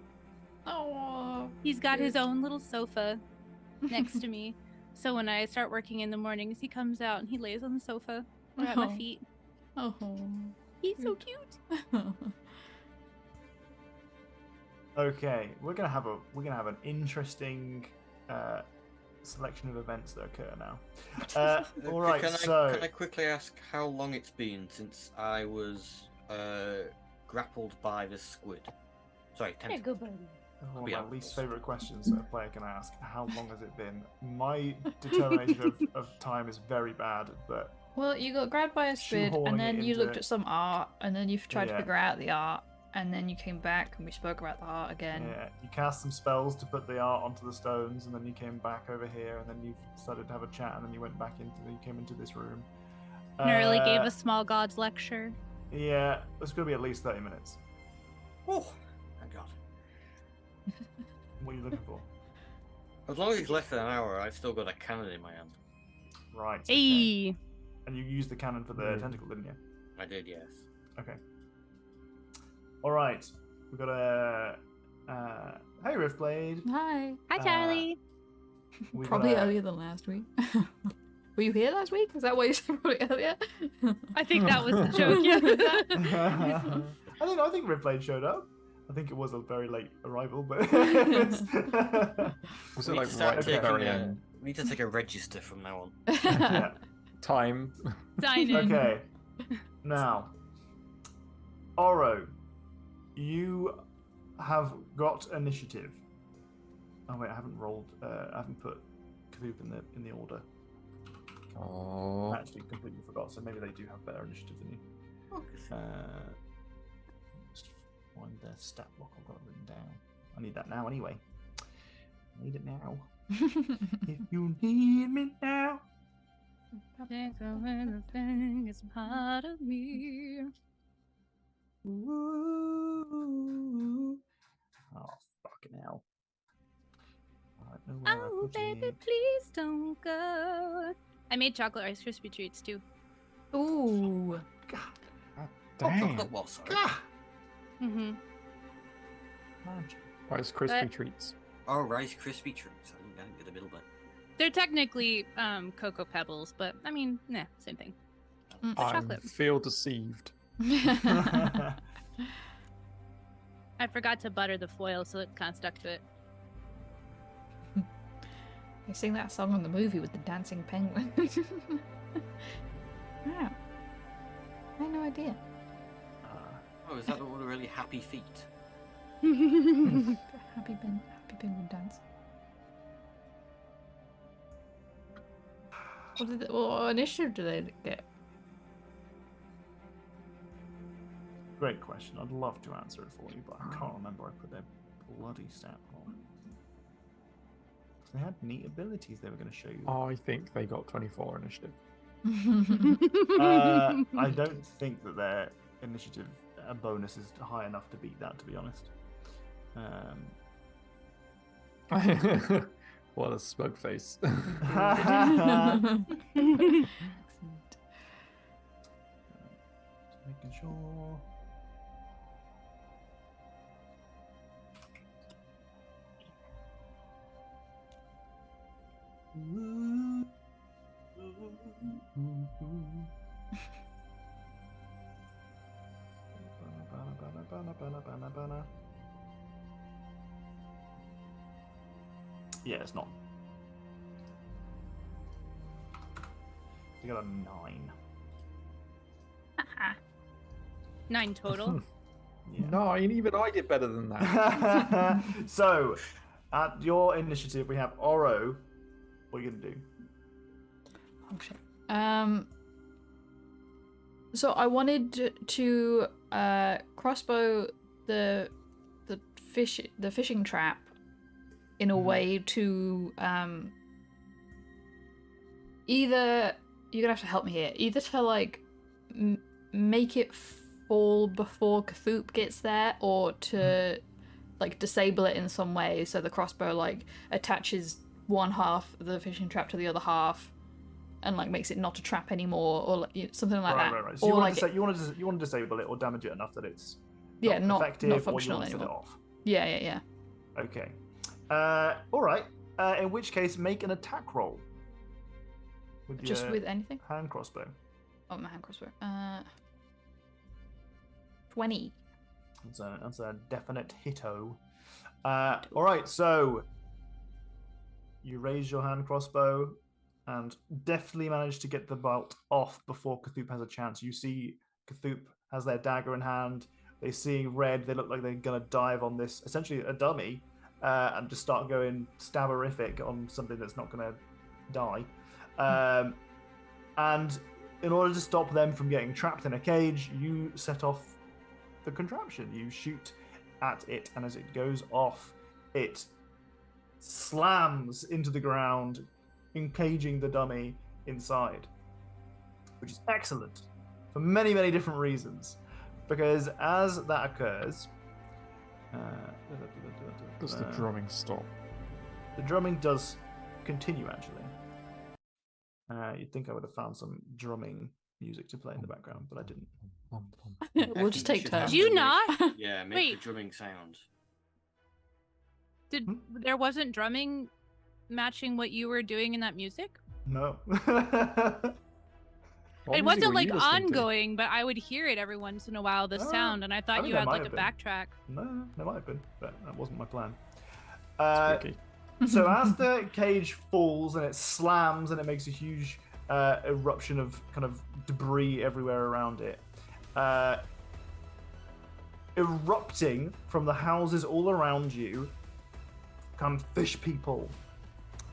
Oh. He's got his own little sofa next to me. So when I start working in the mornings, he comes out and he lays on the sofa or at my Oh. feet. Oh. He's so cute. Okay, we're gonna have an interesting selection of events that occur now. All right, Can I quickly ask how long it's been since I was grappled by the squid? Sorry, Yeah, tentacle. go buddy. one of Yeah. my least favorite questions that a player can ask. How long has it been? My determination of time is very bad, but Well, you got grabbed by a squid, Shoehorning and then it you into- looked at some art, and then you tried to Yeah. figure out the art, and then you came back and we spoke about the art again. yeah, you cast some spells to put the art onto the stones, and then you came back over here, and then you started to have a chat, and then you went back you came into this room. Nearly gave a small gods lecture. Yeah, it's gonna be at least 30 minutes. Oh, thank God. What are you looking for? As long as it's less than an hour, I've still got a cannon in my hand. Right. Okay. Hey. And you used the cannon for the tentacle, didn't you? I did, yes. Okay. All right. We got a. Hey, Riftblade. Hi. Hi, Charlie. We Probably got a- earlier than last week. Were you here last week? Is that why you said probably earlier? I think that was the joke. Yeah. I think Riftblade showed up. I think it was a very late arrival, but Was We it need like to start right at the taking very a- end? We need to take a register from now on. yeah. Time. Sign in. Okay. Now, Oro, you have got initiative. Oh wait, I haven't rolled. I haven't put Kahoop in the order. Oh. I actually completely forgot. So maybe they do have better initiative than you. Just find their stat block I've got written down. I need that now anyway. I need it now. If you need me now. Anything is part of me. Ooh. Oh, fucking hell. I don't know where I Oh, put baby, it. please don't go. I made chocolate Rice Krispie treats too. Ooh. God, Oh, Dang. chocolate was, sorry. God. Mm-hmm. Rice Krispie But- treats. Oh, Rice Krispie treats. I didn't get the middle bit. They're technically Cocoa Pebbles, but I mean, nah, same thing. Mm. I chocolate. feel deceived. I forgot to butter the foil, so it kind of stuck to it. They sing that song on the movie with the dancing penguin. Wow. I had no idea. Oh, is that all the really happy feet? Happy penguin dance. What initiative do they get? Great question. I'd love to answer it for you, but I can't remember. I put their bloody stat on. They had neat abilities they were going to show you. I think they got 24 initiative. I don't think that their initiative bonus is high enough to beat that, to be honest. What a smug face. Excellent. Making sure. Yeah, it's not. You got a 9. 9 total. Yeah. 9, even I did better than that. So, at your initiative, we have Oro. What are you gonna do? Oh shit. So I wanted to crossbow the fishing trap in a way to either you're gonna have to help me here. Either to like make it fall before Cthulhu gets there, or to like disable it in some way so the crossbow like attaches one half of the fishing trap to the other half and like makes it not a trap anymore, or like, something like that. Right. So or you want, like to you want to disable it or damage it enough that it's not effective, functional or you want to set anymore. it off. Yeah. Okay. All right. In which case, make an attack roll. With Just your with anything? hand crossbow. Oh, my hand crossbow. 20. That's a definite hito. All right, so you raise your hand crossbow and deftly manage to get the bolt off before Cthulhu has a chance. You see Cthulhu has their dagger in hand. They see red. They look like they're going to dive on this, essentially a dummy, and just start going stabberific on something that's not going to die. And in order to stop them from getting trapped in a cage, you set off the contraption. You shoot at it, and as it goes off, it slams into the ground, encaging the dummy inside, which is excellent for many, many different reasons. Because as that occurs, Does the drumming stop? the drumming does continue, actually. You'd think I would have found some drumming music to play in the background, but I didn't. We'll just take turns. Did you not? Yeah, make Wait. the drumming sound. There wasn't drumming matching what you were doing in that music? No. What It music wasn't were you like listening to? ongoing, but I would hear it every once in a while, the Oh, sound, and I thought mean, you there had might like a have been. backtrack. No, there might have been, but that wasn't my plan. Spooky. So as the cage falls and it slams and it makes a huge eruption of kind of debris everywhere around it, erupting from the houses all around you come fish people.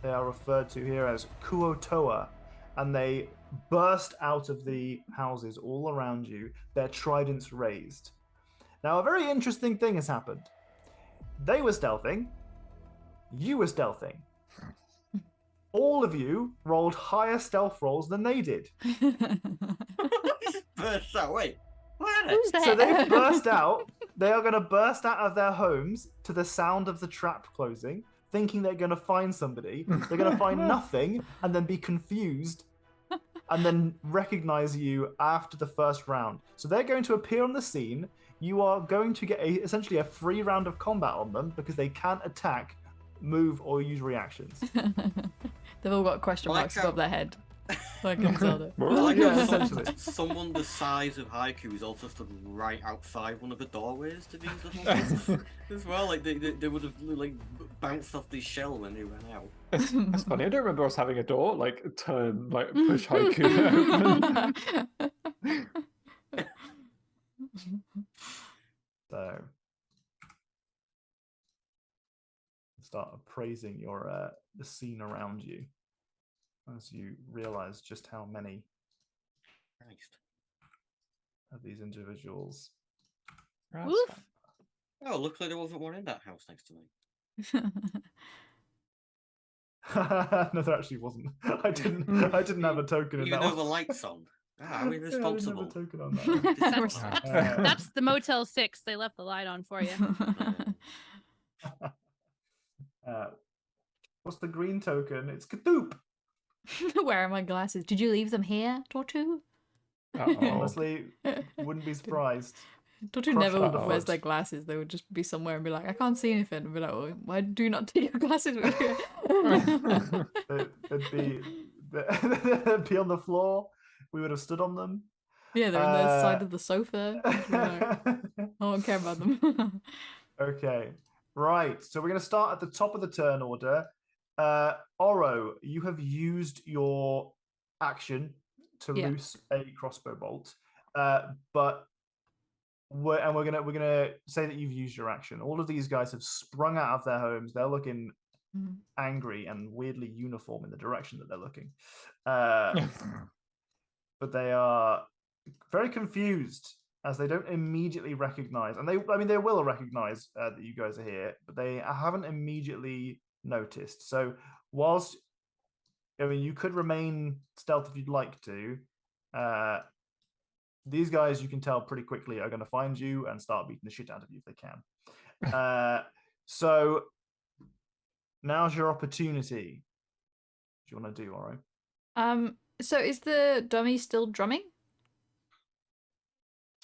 They are referred to here as Kuotoa, and they burst out of the houses all around you, their tridents raised. Now, a very interesting thing has happened. They were stealthing. You were stealthing. All of you rolled higher stealth rolls than they did. Burst out. Wait. What? Who's there? So they burst out. They are going to burst out of their homes to the sound of the trap closing, thinking they're going to find somebody. They're going to find nothing and then be confused and then recognize you after the first round. So they're going to appear on the scene. You are going to get essentially a free round of combat on them because they can't attack, move, or use reactions. They've all got question Like marks how- above their head. Like in Zelda. Like Yeah, how essentially. someone the size of Haiku is also stood right outside one of the doorways to these little things as well. Like they would have like bounced off this shell when they ran out. That's funny. I don't remember us having a door like turn, like push Haiku open. So start appraising your the scene around you as you realize just how many Christ. of these individuals. That's Oof. fine. Oh, luckily there wasn't one in that house next to me. No, there actually wasn't. I didn't have a token in Even that though the one. lights on. Ah, I'm Yeah, I didn't have irresponsible. a token on that one. That's, that's the Motel 6. They left the light on for you. What's the green token? It's Cthulhu. Where are my glasses? Did you leave them here, Tortu? Uh-oh. Honestly, wouldn't be surprised. Tortu Crushed never underfoot. wears their glasses. They would just be somewhere and be like, I can't see anything. And be like, well, why do you not take your glasses with you? They'd be on the floor. We would have stood on them. Yeah, they're on the side of the sofa. I don't care about them. Okay, right. So we're going to start at the top of the turn order. Oro, you have used your action to Yeah. loose a crossbow bolt, but we're gonna say that you've used your action. All of these guys have sprung out of their homes. They're looking Mhm. angry and weirdly uniform in the direction that they're looking, but they are very confused as they don't immediately recognize, and they will recognize that you guys are here, but they haven't immediately noticed. So whilst you could remain stealth if you'd like to, these guys you can tell pretty quickly are going to find you and start beating the shit out of you if they can. So now's your opportunity. What do you want to do, Oro? So is the dummy still drumming?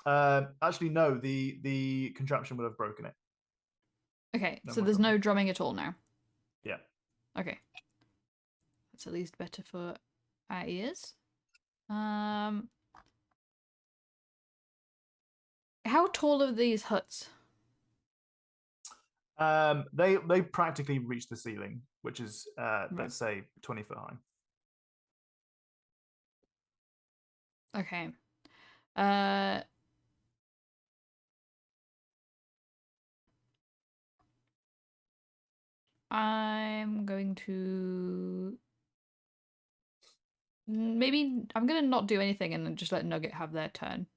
Actually, no. The contraption would have broken it. Okay, No so more there's drumming. no drumming at all now. Yeah. Okay. That's at least better for our ears. How tall are these huts? They practically reach the ceiling, which is let's say 20 foot high. Okay. I'm going to maybe I'm gonna not do anything and then just let Nugget have their turn.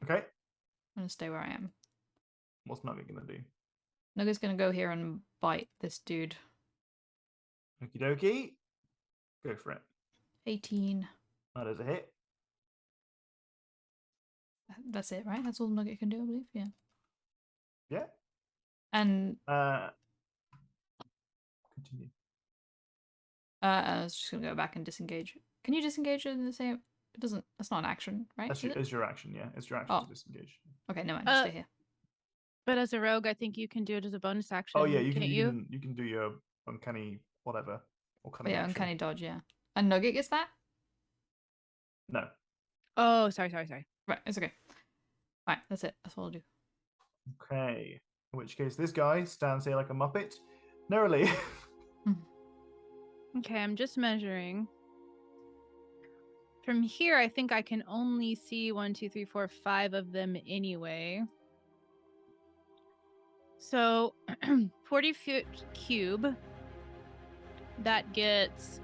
Okay. I'm gonna stay where I am. What's Nugget gonna do? Nugget's gonna go here and bite this dude. Okie dokie. Go for it. 18. That is a hit. That's it, right? That's all Nugget can do, I believe. Yeah. Yeah. And Continue. I was just gonna go back and disengage. Can you disengage in the same? It doesn't. That's not an action, right? It's your action, yeah. It's your action to disengage. Okay, no mind. Stay here. But as a rogue, I think you can do it as a bonus action. Oh yeah, you can't can do your uncanny whatever or kind of Yeah, action. uncanny dodge. Yeah. And Nugget gets that. No. Oh, sorry. Right, it's okay. Alright, that's it. That's what I'll do. Okay. In which case, this guy stands here like a muppet. Narrowly. Okay, I'm just measuring. From here, I think I can only see 1, 2, 3, 4, 5 of them anyway. So, 40-foot cube. That gets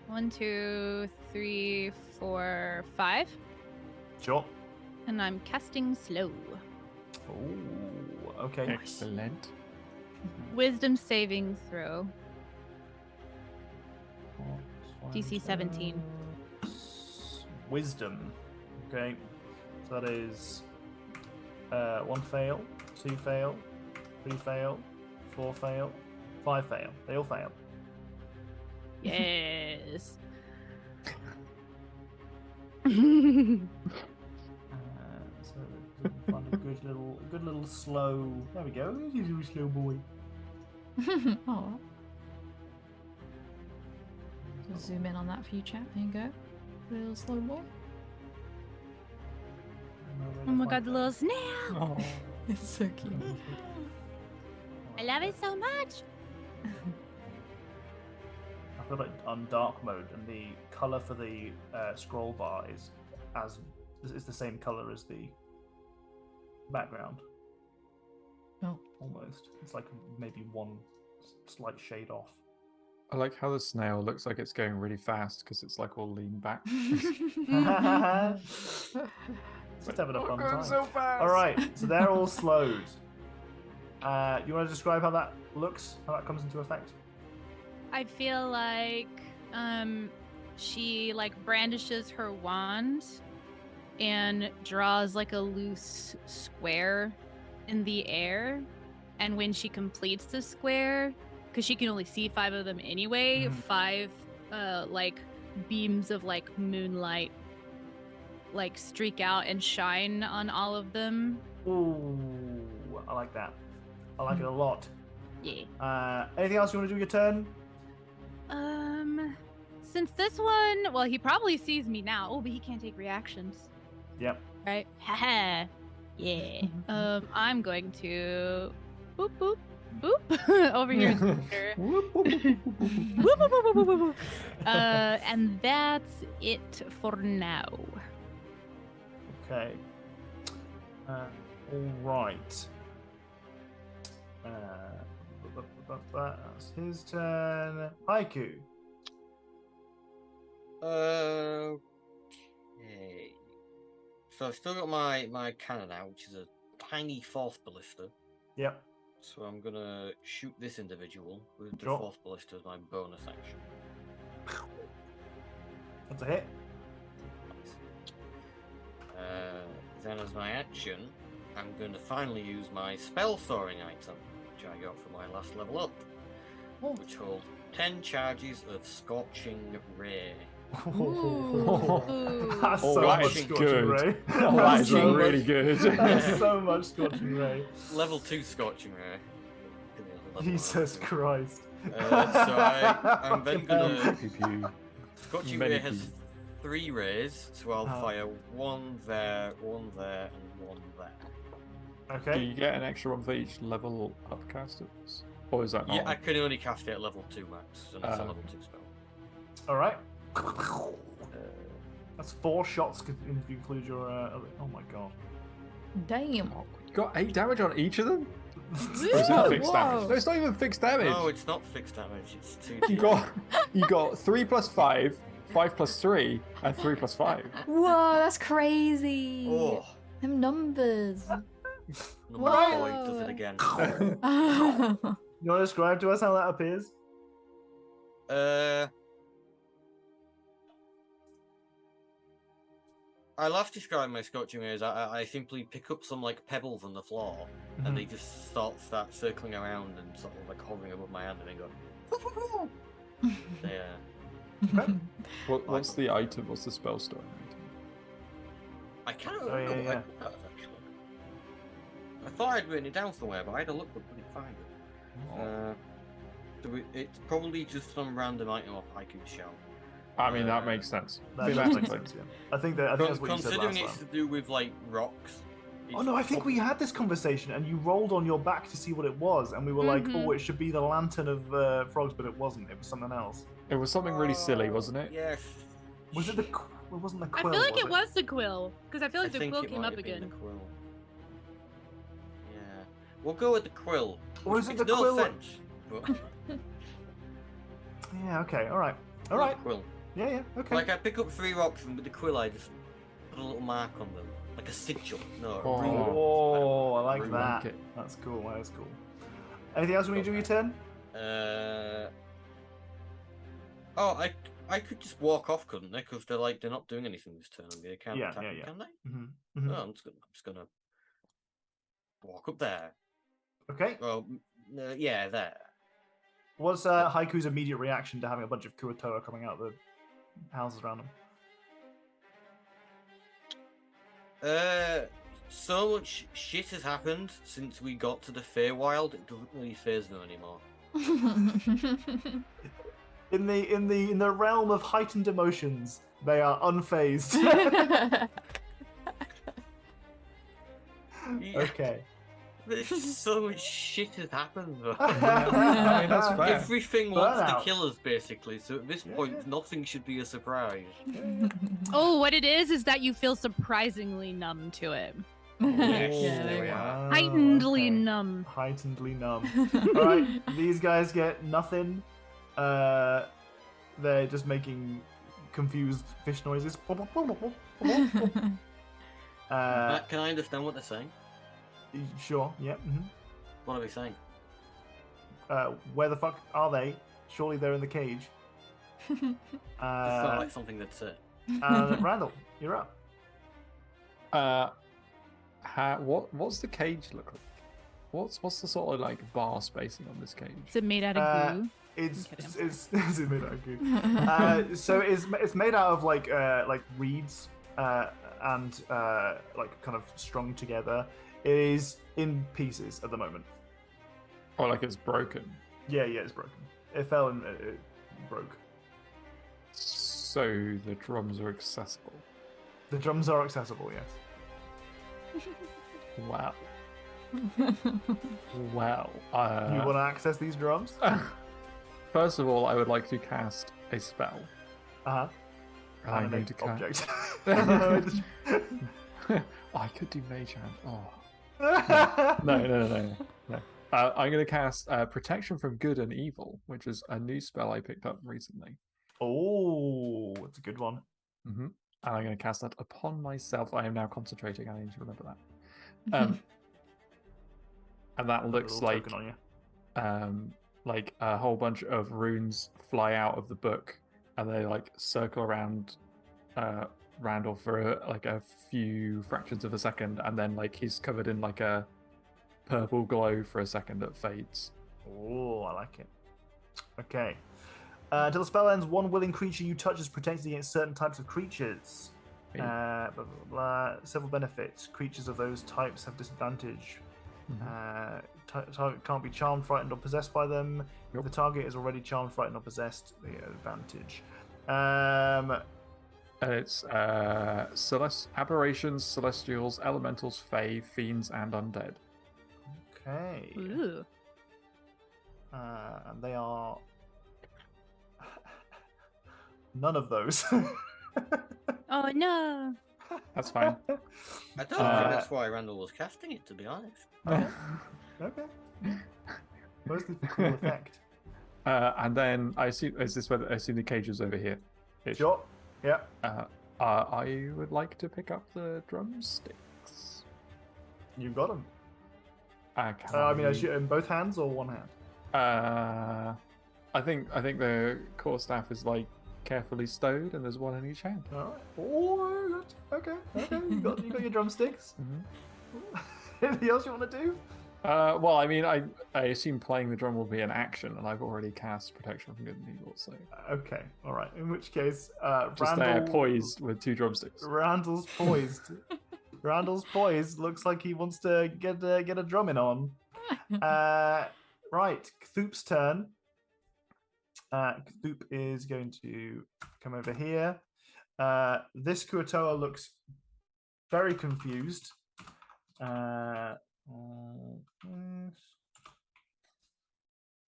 1, 2, 3, 4, 5. Sure. And I'm casting slow. Oh, okay. Excellent. Wisdom saving throw. DC 17. Wisdom. Okay. So that is 1 fail, 2 fail, 3 fail, 4 fail, 5 fail. They all fail. Yes. So find a good little slow. There we go. You do slow boy. Oh. So zoom in on that for you, chat. There you go. Little slow boy. Oh my god, the little snail! Oh. It's so cute. I love it so much! I feel like on dark mode, and the color for the scroll bar is the same color as the background. Oh. Almost. It's like maybe one slight shade off. I like how the snail looks like it's going really fast because it's like all leaned back. Just having a fun going time. so fast. All right, so they're all slowed. You want to describe how that looks? How that comes into effect? I feel like she like brandishes her wand and draws like a loose square in the air, and when she completes the square, because she can only see 5 of them anyway, 5 like beams of like moonlight like streak out and shine on all of them. Ooh, I like that. I like it a lot. Yeah. Anything else you want to do with your turn? Since this one, well, he probably sees me now. Oh, but he can't take reactions. Yep. Right? Haha. Yeah. I'm going to boop boop boop over here in the corner. Whoop, whoop, whoop, whoop, whoop, whoop. Whoop, whoop, whoop, whoop, whoop, whoop. And that's it for now. Okay. All right. That's his turn. Haiku. Okay. So I've still got my cannon out, which is a tiny force ballista. Yep. So I'm gonna shoot this individual with the Sure. force ballista as my bonus action. That's a hit. Then as my action, I'm going to finally use my spell soaring item, which I got from my last level up, which holds 10 charges of Scorching Ray. That's so that much is Scorching good. Ray. Oh, that is so really much, good. That's so much Scorching Ray. Level 2 Scorching Ray. Jesus Christ. So I'm then gonna... Pew, pew. Scorching Many Ray has pew. 3 rays, so I'll fire 1 there, 1 there, and 1 there. Do Okay. you get an extra one for each level up casters? Or is that not? Yeah, I can only cast it at level 2 max, and it's a level 2 spell. All right. That's 4 shots if you include your. Oh my god. Damn. Oh, you got 8 damage on each of them? Or is it Whoa. fixed damage? No, it's not even fixed damage. No, it's not fixed damage. It's 2. You got 3 plus 5, 5 plus 3, and 3 plus 5. Whoa, that's crazy. Oh, Them numbers. number Whoa. 4 does it again. You want to describe to us how that appears? I love describing my scorching rays. I simply pick up some like pebbles on the floor, and they just start circling around and sort of like hovering above my hand, and then go. What's the item? What's the spell storing item? I can't Oh, remember yeah, what I yeah. put that as, actually. I thought I'd written it down somewhere, but I had a look but couldn't find it. It's probably just some random item off Haiku's shell. I mean, that makes sense. That does make Theoretically. sense, yeah. I think that's what you said Considering last it's time. to do with like rocks. Oh no, I think we had this conversation, and you rolled on your back to see what it was, and we were like, "Oh, it should be the lantern of frogs," but it wasn't. It was something else. It was something really silly, wasn't it? Yes. Was it the? It wasn't the I quill. feel like was it was the quill, because I feel like I the think quill it came might up have been again. the quill. Yeah, we'll go with the quill. Or is it Makes the no quill? sense, but Yeah. Okay. All right. All the right. quill. Yeah. Yeah. Okay. Like I pick up 3 rocks, and with the quill, I just put a little mark on them, like a sigil. No, a rune. Oh, I like Rune. that. it. That's cool. That is cool. Anything else when you do your turn? Oh, I could just walk off, couldn't they? Because they're not doing anything this turn. They can't Yeah, attack yeah, me, yeah. can they? Mm-hmm. No, I'm just gonna walk up there. Okay. Well, yeah, there. What's Haiku's immediate reaction to having a bunch of Kuatoa coming out the houses around him? So much shit has happened since we got to the Feywild. It doesn't really faze them anymore. In the realm of heightened emotions, they are unfazed. Yeah, Okay. there's just so much shit has happened. Though. I mean, that's fair. Everything wants to Burnout. kill us, basically. So at this point, nothing should be a surprise. Oh, what it is that you feel surprisingly numb to it. Yes, Yeah, there we are. Heightenedly okay. numb. Heightenedly numb. All right, these guys get nothing. They're just making confused fish noises. Can I understand what they're saying? Sure. Yeah. What are they saying? Where the fuck are they? Surely they're in the cage. It felt like something they'd say. Randall, you're up. What's the cage look like? What's the sort of like bar spacing on this cage? Is it made out of goo? It's kidding. it's made out of goo. So it's made out of like reeds and like kind of strung together. It is in pieces at the moment. Or like it's broken. Yeah, it's broken. It fell and it broke. So the drums are accessible. The drums are accessible, yes. Wow. Wow. You want to access these drums? First of all, I would like to cast a spell. Uh-huh. I'm going Animate to cast. object. I could do Mage Hand. Oh. No. I'm going to cast Protection from Good and Evil, which is a new spell I picked up recently. Oh, it's a good one. And I'm going to cast that upon myself. I am now concentrating. I need to remember that. And that looks Little like token on you. like a whole bunch of runes fly out of the book, and they like circle around Randall for like a few fractions of a second, and then like he's covered in like a purple glow for a second that fades. Oh, I like it. Okay. Until the spell ends, one willing creature you touch is protected against certain types of creatures. Blah, blah, blah. Several benefits. Creatures of those types have disadvantage. Target can't be charmed, frightened, or possessed by them. If the target is already charmed, frightened, or possessed, they get advantage. And it's aberrations, celestials, elementals, fae, fiends, and undead. Okay. Ooh. And they are none of those. Oh no. That's fine. I don't think that's why Randall was casting it, to be honest. Okay. Mostly for cool effect. And then I assume the cage is over here. Ish. Sure. Yeah. I would like to pick up the drumsticks. You got them. Can I mean, in both hands or one hand? I think the core staff is like carefully stowed, and there's one in each hand. All right. Oh, okay. You got your drumsticks. Mm-hmm. Anything else you want to do? Well, I mean, I assume playing the drum will be an action, and I've already cast Protection from Good and Evil, so Okay. All right. In which case, just there poised with 2 drumsticks. Randall's poised. Randall's poised. Looks like he wants to get a drumming on. Right. Cthulhu's turn. Cthulhu is going to come over here. This Kuatoa looks very confused. Make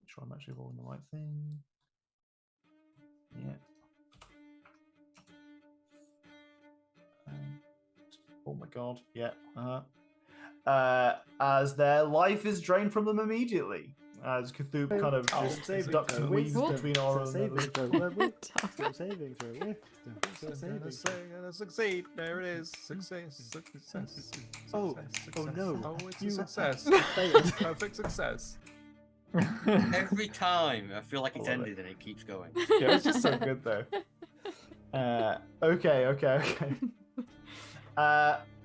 sure I'm actually rolling the right thing. Yeah. Oh my god. Yeah. As their life is drained from them immediately. As Cthulhu kind of just ducks and weaves between Aura and saving the... throw. Saving throw. Gonna succeed. There it is. Success. Oh no. Oh, it's a success. Failed. Perfect success. Every time I feel like it's Love it. ended and it keeps going. Yeah, it's just so good though. Okay.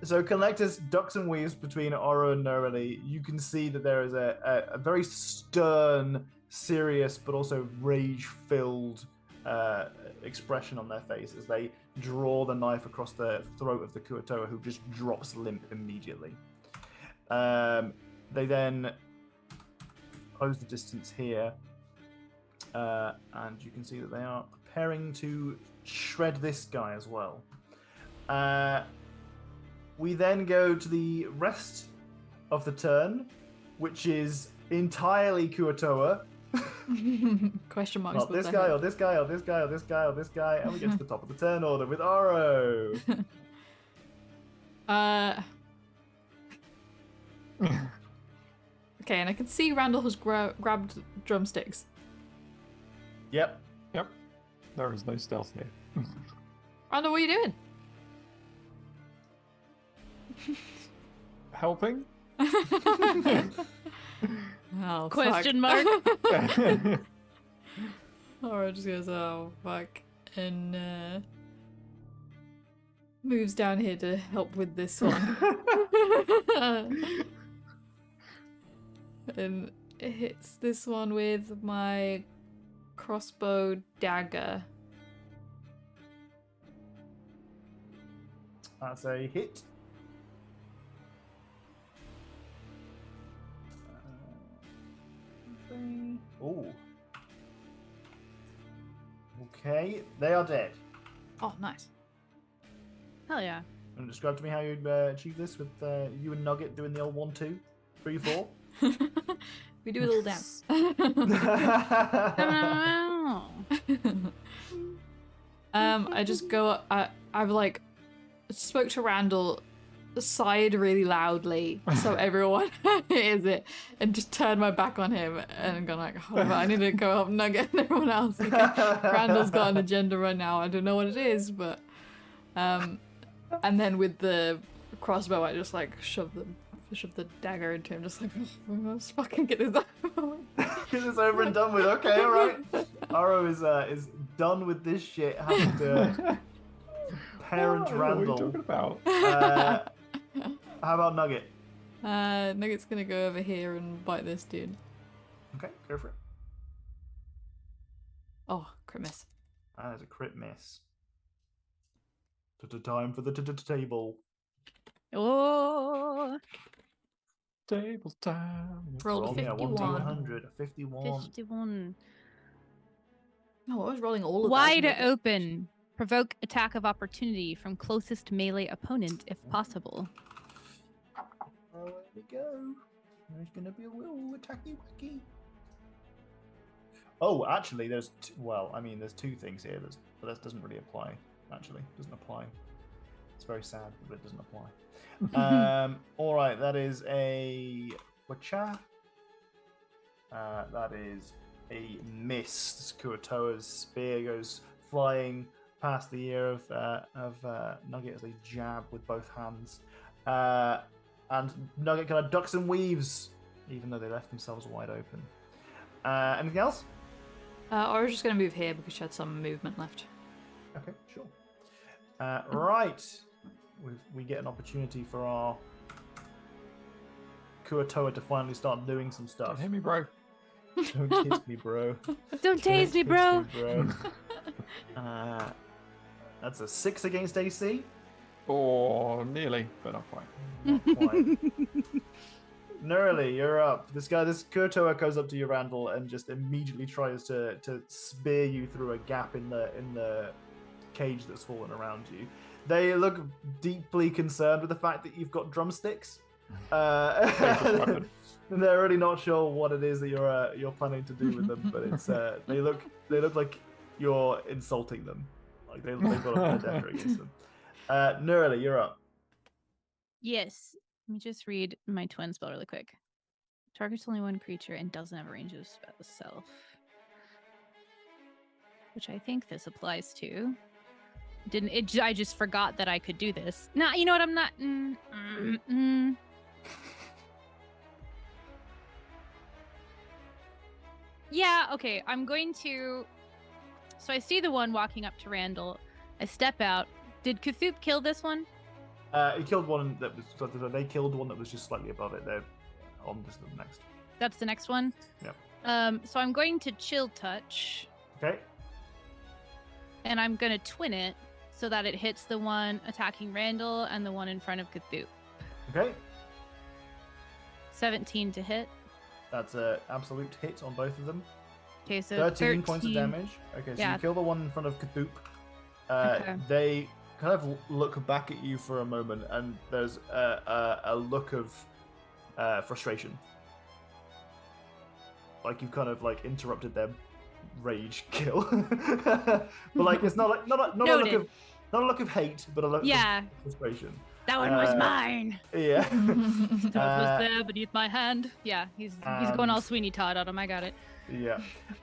So Collectus ducks and weaves between Oro and Nerali. You can see that there is a very stern, serious, but also rage-filled expression on their face as they draw the knife across the throat of the Kuatoa, who just drops limp immediately. They then close the distance here, and you can see that they are preparing to shred this guy as well. We then go to the rest of the turn, which is entirely Kuatoa. Question marks. Not this guy, or this guy, or this guy, or this guy, or this guy. And we get to the top of the turn order with Oro. Okay, and I can see Randall has grabbed drumsticks. Yep. There is no stealth here. Randall, what are you doing? Helping? Oh, Question mark. Aura just goes, oh, fuck. And moves down here to help with this one. And it hits this one with my crossbow dagger. That's a hit. Oh. Okay, they are dead. Oh, nice. Hell yeah. And describe to me how you'd achieve this with you and Nugget doing the old 1, 2, 3, 4. We do a little dance. I just go. I've like spoke to Randall, sighed really loudly so everyone hears it, and just turned my back on him and gone like, oh, I need to go help Nugget and everyone else. Randall's got an agenda right now. I don't know what it is, but and then with the crossbow, I just like shove the dagger into him, just like, let's fucking get this over. Get this over and done with. Okay, all right. Aro is done with this shit. Having to parent I don't know Randall. what are you talking about? How about Nugget? Nugget's gonna go over here and bite this dude. Okay, go for it. Oh, crit miss. That is a crit miss. Time for the table. Oh, Table time. Rolled a Yeah, 1 to 51. 100, a 51. 51. No, I was rolling all of Wide that. open. Provoke attack of opportunity from closest melee opponent if possible. Oh, there we go. There's gonna be a little attacky wacky. Oh, actually, there's there's two things here, but that doesn't really apply. Actually, doesn't apply. It's very sad, but it doesn't apply. All right, that is a Wacha. That is a miss. Kuatoa's spear goes flying past the ear of Nugget as they jab with both hands. And Nugget kind of ducks and weaves, even though they left themselves wide open. Anything else? I was just going to move here because she had some movement left. Okay, sure. Right. We get an opportunity for our Kuatoa to finally start doing some stuff. Don't hit me, bro. Don't tase me, bro. Don't tase me, bro. That's a 6 against AC. Oh, nearly, but not quite. Not quite. Nerly, you're up. This Kuatoa goes up to you, Randall, and just immediately tries to spear you through a gap in the cage that's fallen around you. They look deeply concerned with the fact that you've got drumsticks. They're really not sure what it is that you're planning to do with them, but it's they look like you're insulting them. Like they've got a vendetta against them. Nerly, you're up. Yes. Let me just read my twin spell really quick. Targets only one creature and doesn't have a range of self. Which I think this applies to. I just forgot that I could do this. Nah, you know what? I'm not. Yeah, okay. I'm going to. So I see the one walking up to Randall. I step out. Did Cthulhu kill this one? He killed one that was. They killed one that was just slightly above it. They're on this the next. That's the next one? Yeah. So I'm going to chill touch. Okay. And I'm going to twin it so that it hits the one attacking Randall and the one in front of Cthulhu. Okay. 17 to hit. That's an absolute hit on both of them. Okay, so 13 points of damage. Okay, so Yeah. you kill the one in front of Cthulhu. Okay. They kind of look back at you for a moment, and there's a look of frustration. Like you've kind of like interrupted their rage kill. But like it's not a look of hate, but a look of frustration. That one was mine. Yeah. That was there beneath my hand. Yeah, he's going all Sweeney Todd on him. I got it. Yeah.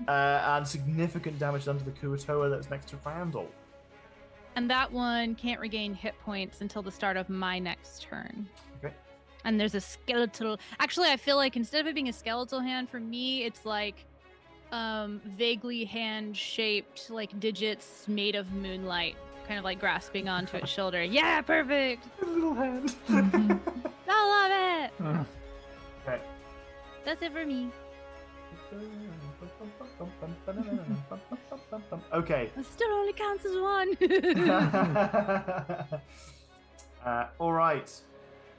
And significant damage done to the Kuatoa that's next to Randall. And that one can't regain hit points until the start of my next turn. Okay. And there's a skeletal. Actually, I feel like instead of it being a skeletal hand, for me, it's like vaguely hand-shaped, like digits made of moonlight, kind of like grasping onto its shoulder. Yeah, perfect. Little hand. I love it. Okay. That's it for me. Okay. It still only counts as one. All right.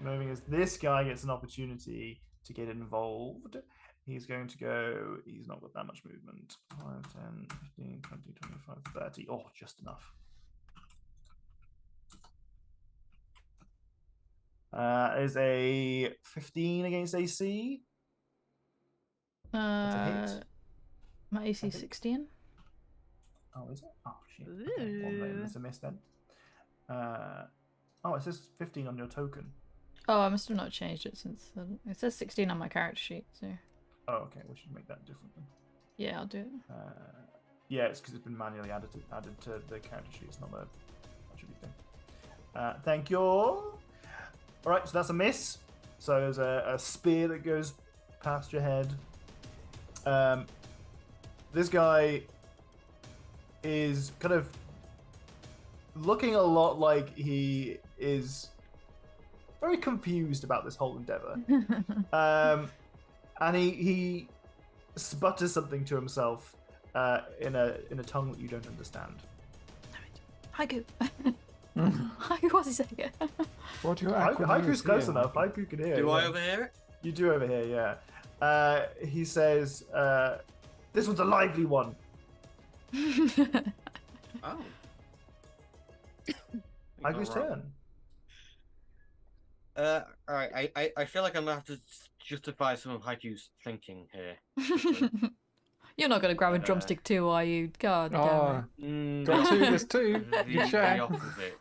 Moving as this guy gets an opportunity to get involved. He's going to go. He's not got that much movement. 5, 10, 15, 20, 25, 30. Oh, just enough. Is a 15 against AC. That's a hit. My AC 16. Oh, is it? Oh, shit. Okay, well, then it's a miss then. Oh, it says 15 on your token. Oh, I must have not changed it since it says 16 on my character sheet. So Oh, okay. We should make that different then. yeah, I'll do it. Yeah, it's because it's been manually added to the character sheet. It's not a attribute thing. Thank you. All right, so that's a miss. So there's a spear that goes past your head. This guy is kind of looking a lot like he is very confused about this whole endeavor. And he sputters something to himself in a tongue that you don't understand. Haiku. Haiku, what's he saying? What do you Haiku's close enough. Haiku can hear. Do I overhear it? You do overhear, yeah. He says, "This one's a lively one." Oh. Agu's turn. Alright, I feel like I'm gonna have to justify some of Haiku's thinking here. You're not going to grab a drumstick too, are you? God damn it. Got two, there's two. The You share. opposite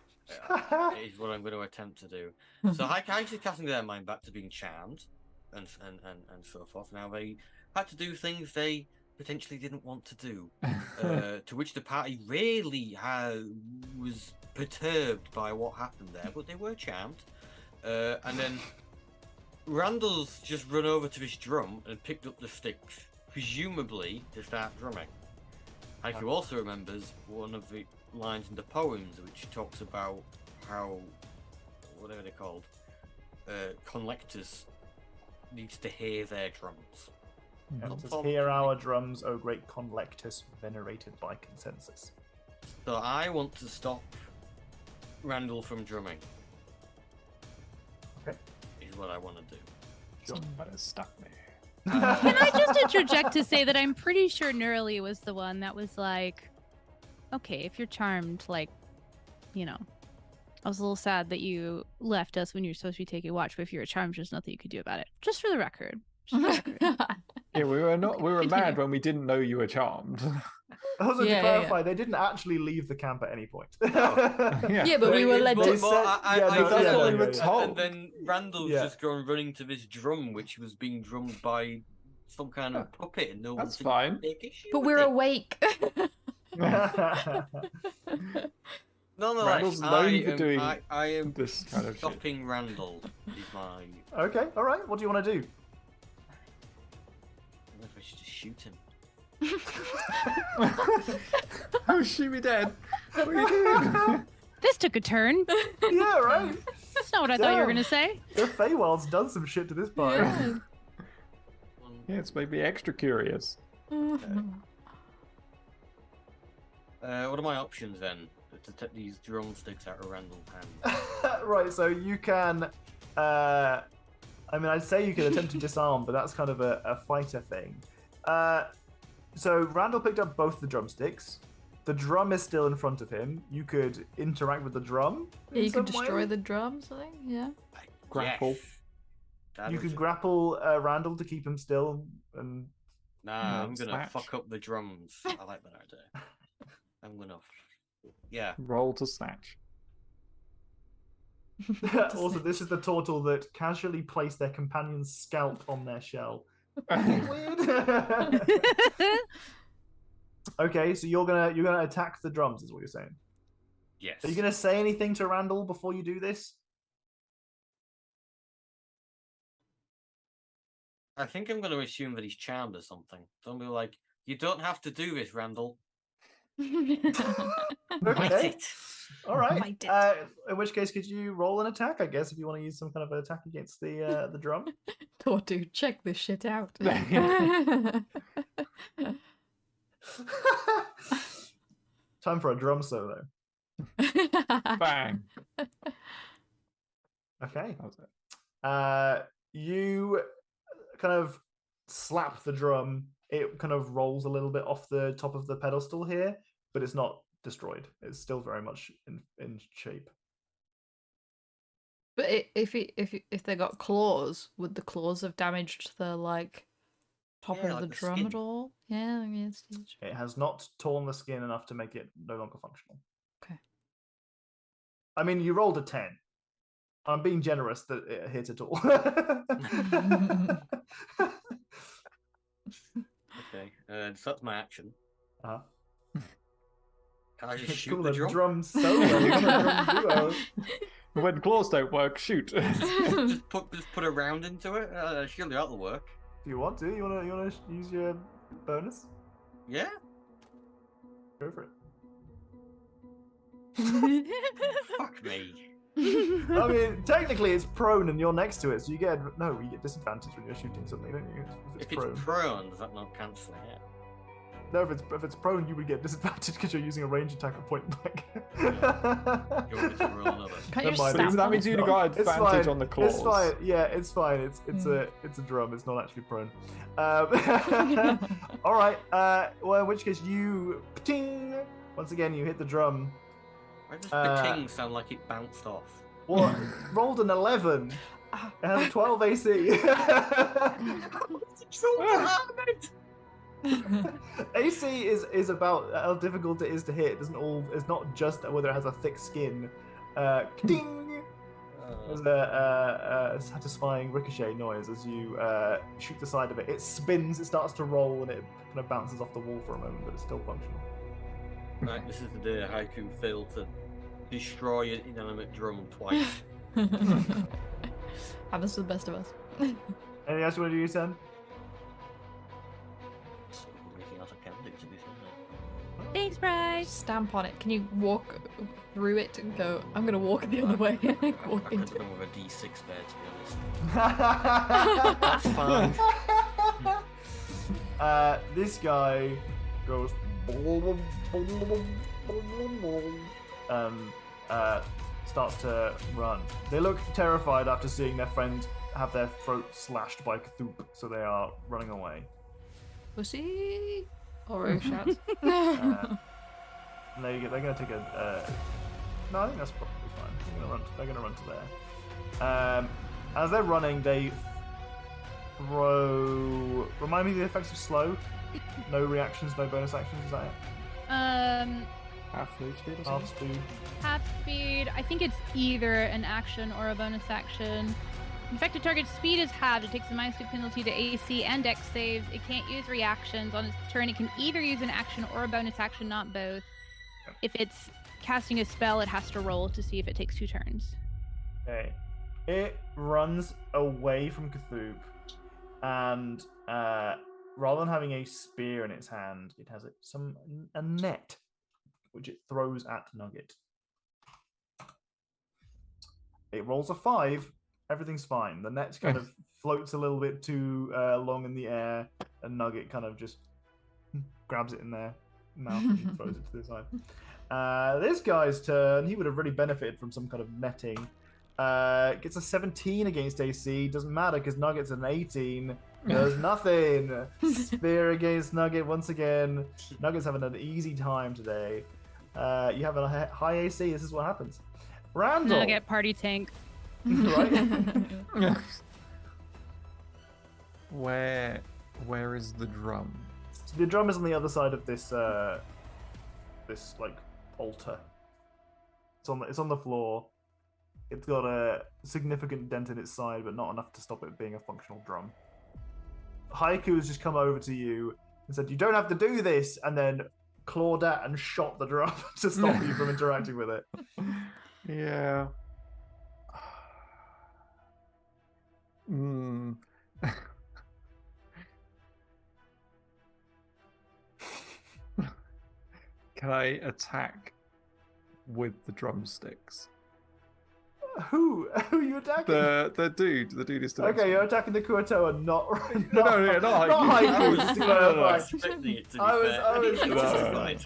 is what I'm going to attempt to do. So Haiku's casting their mind back to being charmed, and so forth. Now they had to do things they potentially didn't want to do, to which the party really was perturbed by what happened there, but they were charmed. And then Randall's just run over to this drum and picked up the sticks, presumably to start drumming. Haiku also remembers one of the lines in the poems which talks about how, whatever they're called, collectors needs to hear their drums. It says, hear our drums, O great collectus, venerated by consensus. So I want to stop Randall from drumming. Okay. Is what I want to do. Somebody stop me. Can I just interject to say that I'm pretty sure Neurally was the one that was like, okay, if you're charmed, like, you know, I was a little sad that you left us when you were supposed to be taking watch, but if you were charmed, there's nothing you could do about it. Just for the record. Yeah, we were not. We were Continue. mad when we didn't know you were charmed. Also, Yeah, to clarify, they didn't actually leave the camp at any point. Yeah, but we were led They to... said- that's what we were And told. then Randall's Yeah. just gone running to this drum, which was being drummed by some kind of puppet, and no one That's seemed to fine. take issue But with we're it. awake. Nonetheless, Randall's known for doing I am this kind of shit. stopping Randall. Is my. Okay, all right. What do you want to do? I don't know if I should just shoot him. Oh, shoot me dead. What are you doing? This took a turn. Yeah, right. That's not what I thought you were Damn. going to say. The Feywild's done some shit to this party. Yeah. Yeah, it's made me extra curious. What are my options then to take these drumsticks out of Randall's hand? Right, so you can. I mean, I'd say you could attempt to disarm, but that's kind of a fighter thing. So Randall picked up both the drumsticks. The drum is still in front of him. You could interact with the drum. Yeah, in you could some destroy way. the drums, I think. Yeah. Grapple. Yes. That You was could a- grapple Randall to keep him still, and Nah, I'm gonna Snatch. fuck up the drums. I like that idea. I'm gonna. Yeah. Roll to snatch. also this is the turtle that casually placed their companion's scalp on their shell. Weird. Okay, so you're gonna attack the drums, is what you're saying. Yes. Are you gonna say anything to Randall before you do this? I think I'm gonna assume that he's charmed or something. So I'm gonna be like, you don't have to do this, Randall. Bite Okay. it. All right. Bite it. In which case, could you roll an attack? I guess if you want to use some kind of an attack against the drum. Tortu, check this shit out. Time for a drum solo. Bang. Okay. That was it. You kind of slap the drum. It kind of rolls a little bit off the top of the pedestal here, but it's not destroyed. It's still very much in shape. But if they got claws, would the claws have damaged the top Yeah, of like the the drum skin. at all? Yeah, I mean it's It has not torn the skin enough to make it no longer functional. Okay. I mean, you rolled a 10. I'm being generous that it hit at all. Okay. So that's my action. Uh-huh. Can I just It's shoot called the a drum? drum solo, not a drum duo. When claws don't work, shoot. just put a round into it. Surely that'll work. If you want to, you want to use your bonus? Yeah. Go for it. Fuck me. I mean, technically it's prone and you're next to it, so you get disadvantage when you're shooting something, don't you? If it's prone, does that not cancel it? No, if it's prone, you would get disadvantage because you're using a range attack at point blank. You want me to roll another? Can't you Never just mind, stab that them? means you'd got It's advantage fine, on the claws. It's fine. Yeah, it's fine. It's a drum. It's not actually prone. All right. Well, in which case you, ting, once again you hit the drum. Why does the ting sound like it bounced off? What? Rolled an 11. It has a 12 AC. AC is about how difficult it is to hit. It's not just whether it has a thick skin. Ding! There's a satisfying ricochet noise as you shoot the side of it. It spins, it starts to roll, and it kind of bounces off the wall for a moment, but it's still functional. Right, this is the day Haiku failed to destroy an inanimate drum twice. Happens to the best of us. Anything else you want to do, Sen? Anything else I can do, to be fair. Thanks, Bryce. Stamp on it. Can you walk through it and go, I'm going to walk the other way? I Walk could into have it. done with a D6 there, to be honest. That's fine. This guy goes starts to run. They look terrified after seeing their friend have their throat slashed by Cthulhu, so they are running away. Pussy! Oro shouts. And they're going to take a. No, I think that's probably fine. They're going to run to there. As they're running, they throw. Remind me of the effects of slow. No reactions, no bonus actions. Is that it? Half move speed or Half something? speed. Half speed. I think it's either an action or a bonus action. Infected target's speed is halved. It takes a -2 penalty to AC and Dex saves. It can't use reactions on its turn. It can either use an action or a bonus action, not both. If it's casting a spell, it has to roll to see if it takes 2 turns. Okay. It runs away from Cthulhu, and rather than having a spear in its hand, it has a net, which it throws at Nugget. It rolls a 5. Everything's fine. The net kind of floats a little bit too long in the air, and Nugget kind of just grabs it in their mouth and throws it to the side. This guy's turn. He would have really benefited from some kind of netting. Gets a 17 against AC. Doesn't matter because Nugget's an 18. Does nothing. Spear against Nugget once again. Nugget's having an easy time today. You have a high AC. This is what happens. Randall. Nugget party tank. Right? Where is the drum? So the drum is on the other side of this this like altar. It's on the floor. It's got a significant dent in its side, but not enough to stop it being a functional drum. Haiku has just come over to you and said, "You don't have to do this," and then clawed at and shot the drum to stop you from interacting with it. Yeah. Can I attack with the drumsticks? Who are you attacking? The dude is still. Okay, you're attacking the Kuatoa, not No, not Haiku. just to No, no, no. clarify. Expecting it to be I was- fair. I was- It's No. justified.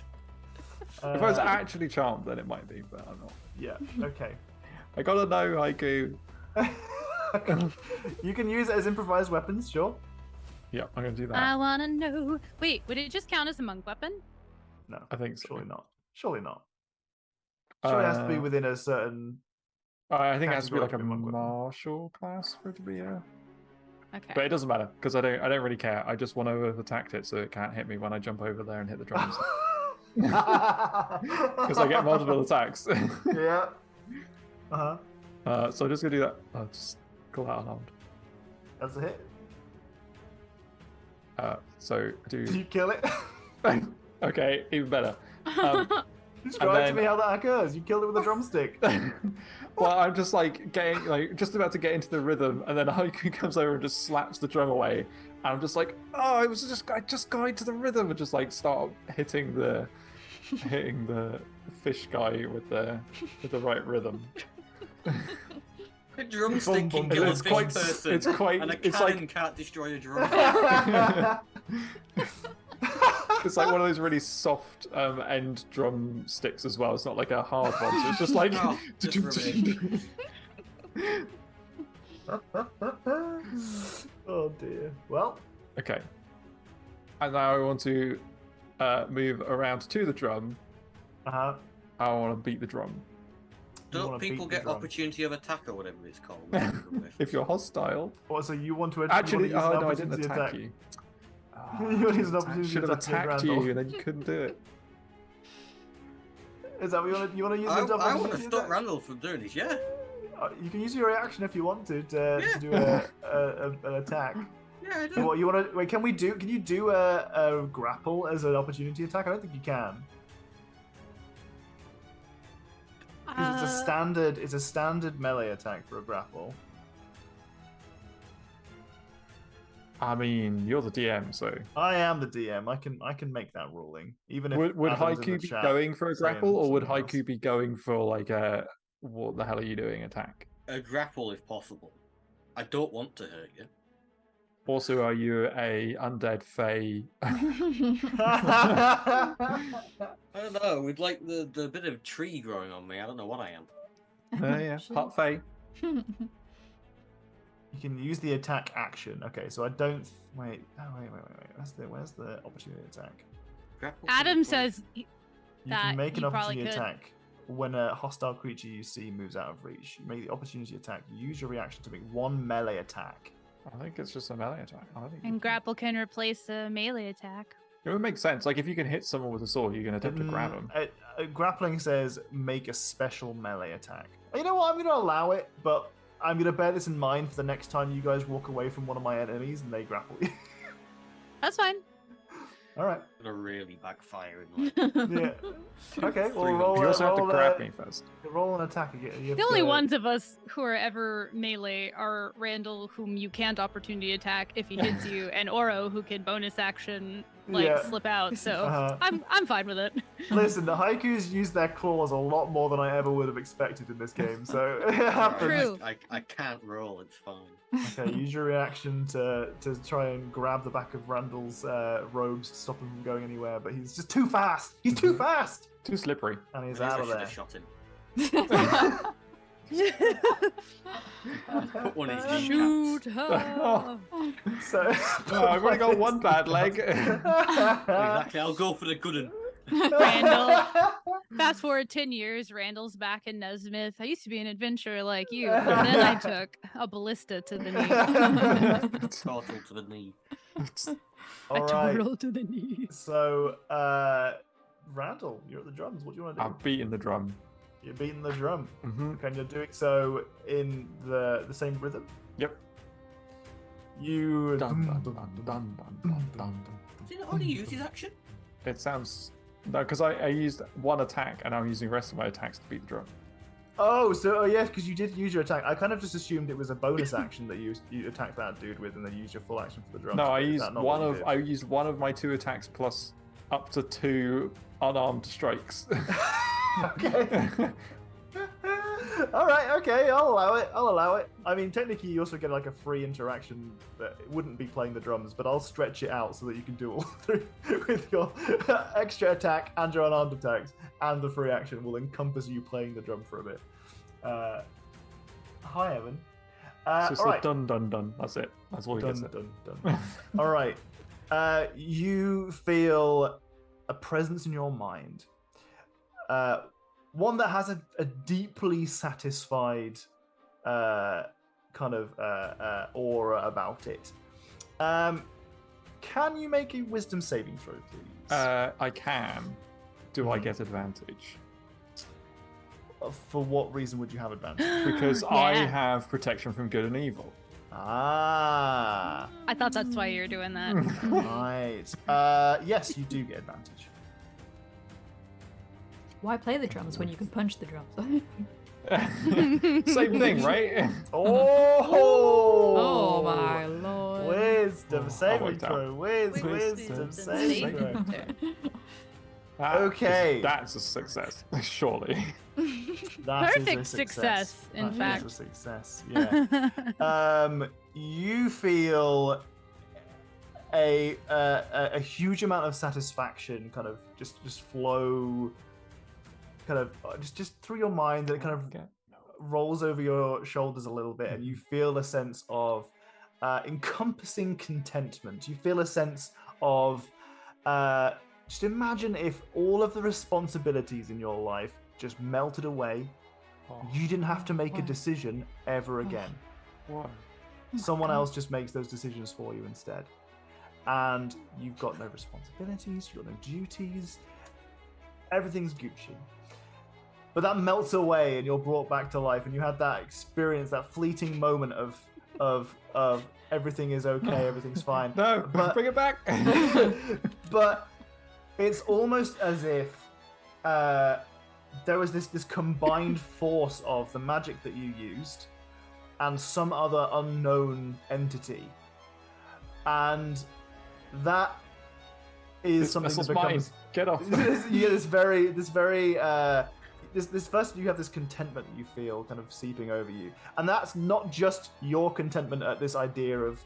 If I was actually charmed, then it might be, but I'm not. Yeah, okay. I gotta know, Haiku. You can use it as improvised weapons, sure. Yeah, I'm gonna do that. I wanna know. Wait, would it just count as a monk weapon? No, I think so. surely not. Surely not. Surely it has to be within a certain. I think it has to be like a category of monk weapon. martial class for it to be, yeah. Okay. But it doesn't matter because I don't really care. I just want to have attacked it so it can't hit me when I jump over there and hit the drums. Because I get multiple attacks. Yeah. Uh-huh. So I'm just gonna do that. I'll just call out unarmed. That's a hit. So do. Do you kill it? Okay, even better. Describe to then- me how that occurs. You killed it with a drumstick. Well, I'm just like just about to get into the rhythm, and then Haiku comes over and just slaps the drum away, and I'm just like, oh, I just got into the rhythm, and just like start hitting the fish guy with the right rhythm. A drumstick can kill a It's fish quite- person, it's quite- and a it's cannon like- can't destroy a drum. It's like one of those really soft end drumsticks as well. It's not like a hard one, so it's just like. Oh, just Oh dear. Well, Okay. And now I want to move around to the drum, uh-huh. I want to beat the drum. Don't wanna beat people the get drum. opportunity of attack or whatever it's called? If you're hostile. What, so you want to Actually, you want to use an oh no, I didn't opportunity attack you. You wanna use an opportunity Should have attack against attacked Randall. you, and then you couldn't do it. Is that what you want to use? I an want to opportunity stop attack? Randall from doing this, yeah. You can use your reaction if you want to Yeah. do an attack. Yeah, I do. What you want to wait? Can you do a grapple as an opportunity attack? I don't think you can. Because it's a standard melee attack for a grapple. I mean, you're the DM, so I am the DM. I can make that ruling. Even if would Adam's in Haiku the be chat going for a saying grapple, or would something Haiku else. be going for like a what the hell are you doing attack? A grapple if possible. I don't want to hurt you. Also, are you a undead fae? I don't know. With like the bit of tree growing on me, I don't know what I am. Yeah, hot fae. You can use the attack action. Okay, so I don't wait. Oh, wait. Where's the opportunity attack? Grapple Adam for- says You That can make an he probably opportunity could. attack when a hostile creature you see moves out of reach. You make the opportunity attack. You use your reaction to make one melee attack. I think it's just a melee attack. I don't think and grapple can replace a melee attack. it would make sense. Like if you can hit someone with a sword, you can attempt to grab them. Grappling says make a special melee attack. You know what? I'm going to allow it, but I'm going to bear this in mind for the next time you guys walk away from one of my enemies and they grapple you. That's fine. All right. It's gonna really backfire in like Yeah. Okay. Well, Three. roll. You also have to roll, grab me first. Roll an attack again. You have The only to- ones of us who are ever melee are Randall, whom you can't opportunity attack if he hits you, and Oro, who can bonus action Yeah. slip out. So Uh-huh. I'm fine with it. Listen, the Haiku's used their claws a lot more than I ever would have expected in this game, so it happens. True. I can't roll. It's fine. Okay, use your reaction to try and grab the back of Randall's robes to stop him from going anywhere, but he's just too fast. He's too fast, Too slippery. and he's Maybe out I of should there. have shot him. Put one in his kneecap. Shoot her. Oh. So Oh, I've only got one bad leg. Exactly. I'll go for the good one. Randall. Fast forward 10 years, Randall's back in Nesmith. I used to be an adventurer like you, but then I took a ballista to the knee. Tortle to the knee. All a right. turtle to the knee. So, Randall, you're at the drums. What do you want to do? I'm beating the drum. You're beating the drum. Mm-hmm. Okay, and you're doing so in the same rhythm. Yep. You. Dun, dun, dun, dun, dun, dun, dun. Does he not only use his action? It sounds no, because I used one attack and I'm using the rest of my attacks to beat the drum. Yes, because you did use your attack. I kind of just assumed it was a bonus action that you attacked that dude with, and then used your full action for the drum. No, I Is used that not one what you of did? I used one of my 2 attacks plus up to 2 unarmed strikes. Okay. All right. Okay. I'll allow it. I mean, technically, you also get like a free interaction that it wouldn't be playing the drums, but I'll stretch it out so that you can do all three with your extra attack and your unarmed attacks, and the free action will encompass you playing the drum for a bit. Hi, Evan. It's just all a right. dun dun dun. That's it. That's all he Dun, gets. dun, dun. All right. You feel a presence in your mind. One that has a deeply satisfied kind of aura about it. Can you make a wisdom saving throw, please? I can. Do I get advantage? For what reason would you have advantage? Because I Yeah. have protection from good and evil. Ah, I thought that's why you were doing that. right. Yes, you do get advantage. Why play the drums when you can punch the drums? Same thing, right? Oh! Oh my lord. Wisdom Oh, saving worked out. throw. Wisdom saving saving throw. That is- Okay. That's a success, surely. That is a Perfect success, in That is fact. a success. Yeah. You feel a huge amount of satisfaction kind of just flow kind of just through your mind, that kind of Okay. rolls over your shoulders a little bit, and you feel a sense of encompassing contentment. You feel a sense of Just imagine if all of the responsibilities in your life just melted away. You didn't have to make a decision ever again. What? Someone else just makes those decisions for you instead. And you've got no responsibilities, you've got no duties. Everything's Gucci. But that melts away and you're brought back to life and you had that experience, that fleeting moment of everything is okay, everything's fine. No, but, bring it back. But it's almost as if there was this combined force of the magic that you used and some other unknown entity. And that is something that becomes... Mine. Get off. You get this first you have this contentment that you feel kind of seeping over you. And that's not just your contentment at this idea of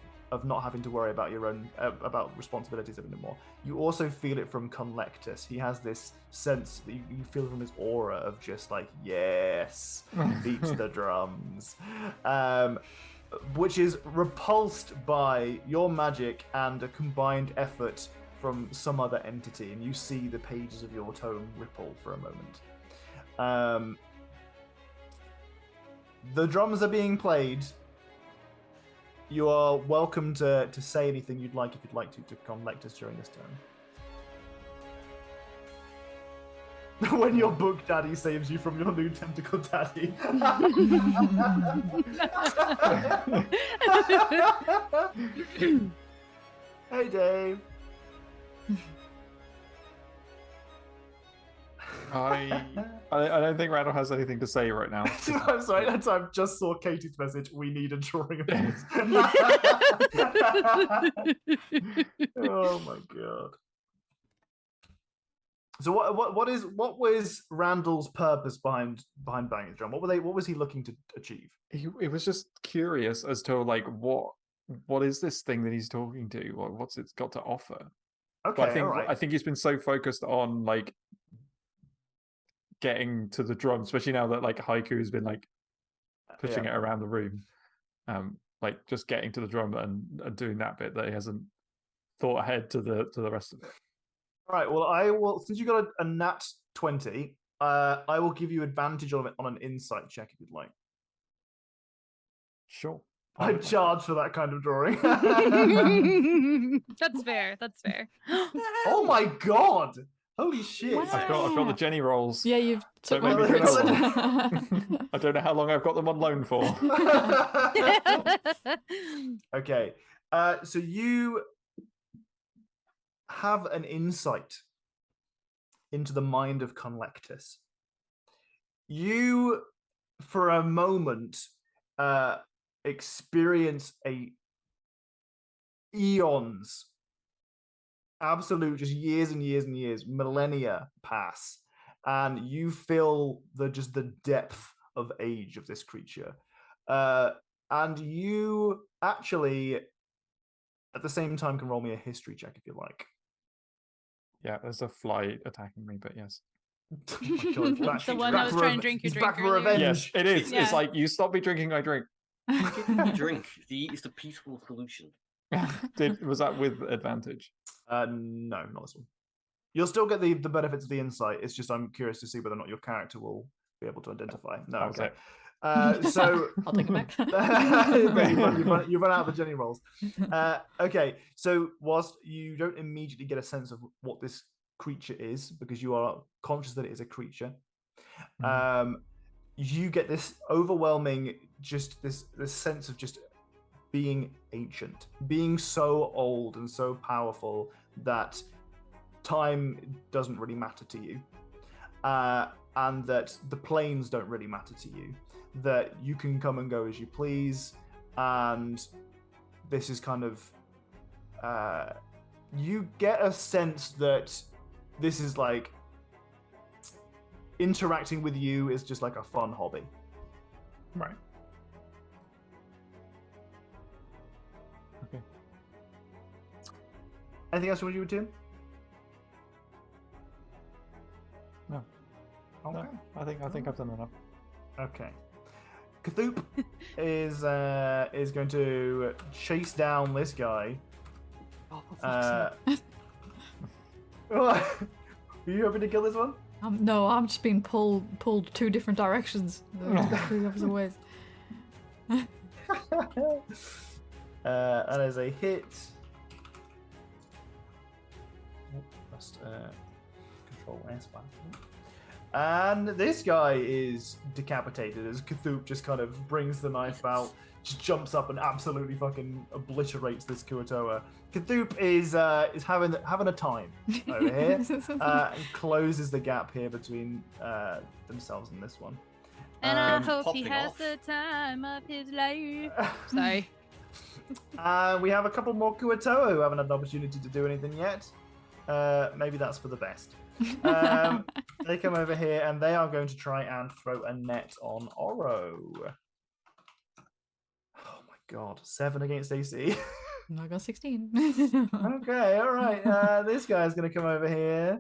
not having to worry about your own about responsibilities anymore. You also feel it from Conlectus. He has this sense that you feel from his aura of just like, yes, beat the drums, which is repulsed by your magic and a combined effort from some other entity, and you see the pages of your tome ripple for a moment. The drums are being played. You are welcome to say anything you'd like, if you'd like to Conlectus during this turn. When your book daddy saves you from your new tentacle daddy. Hey, Dave. I don't think Randall has anything to say right now. I'm sorry, that time just saw Katie's message. We need a drawing of this. Oh my god. So what was Randall's purpose behind banging the drum? What was he looking to achieve? He was just curious as to like what is this thing that he's talking to? What's it's got to offer? Okay, But all right. I think he's been so focused on like getting to the drum, especially now that like Haiku has been like pushing it around the room, like just getting to the drum and doing that bit, that he hasn't thought ahead to the rest of it. All right. Well, I will. Since you got a nat 20, I will give you advantage on an insight check if you'd like. Sure. I charge for that kind of drawing. That's fair. That's fair. Oh my god! Holy shit! Wow. I've got the Jenny rolls. Yeah, you've took Don't one make me of feel those. I don't know how long I've got them on loan for. Okay. So you have an insight into the mind of Conlectus. You, for a moment, experience eons, absolute, just years and years and years, millennia pass, and you feel the depth of age of this creature. And you actually, at the same time, can roll me a history check if you like. Yeah, there's a fly attacking me, but yes. Oh my God, The one that was trying to drink your he's drink back for earlier? revenge. Yes, it is. Yeah. It's like, you stop me drinking my drink. Drink. It's the peaceful solution. Was that with advantage? No, not this one. You'll still get the benefits of the insight. It's just I'm curious to see whether or not your character will be able to identify. No, That was okay. it. So I'll take it back. you've run out of the Jenny rolls. Okay, so whilst you don't immediately get a sense of what this creature is, because you are conscious that it is a creature, you get this overwhelming, just this sense of just being ancient, being so old and so powerful that time doesn't really matter to you, and that the planes don't really matter to you, that you can come and go as you please, and this is kind of you get a sense that this is like interacting with you is just like a fun hobby. Right. Okay. Anything else you want to do with Tim? No. Okay. No, I think I've done enough. Okay. Cthulhu is going to chase down this guy. Oh, for fuck's sake. Are you hoping to kill this one? No, I'm just being pulled two different directions. Two opposite ways. And as a hit. Must control S button. And this guy is decapitated as Cthulhu just kind of brings the knife out, just jumps up and absolutely fucking obliterates this Kuatoa. Cthulhu is having a time over here and closes the gap here between themselves and this one. And I hope he popping has off. the time of his life. Sorry. We have a couple more Kuatoa who haven't had an opportunity to do anything yet. Maybe that's for the best. They come over here and they are going to try and throw a net on Oro. Oh my god, 7 against AC. I got 16. Okay, all right. This guy's going to come over here.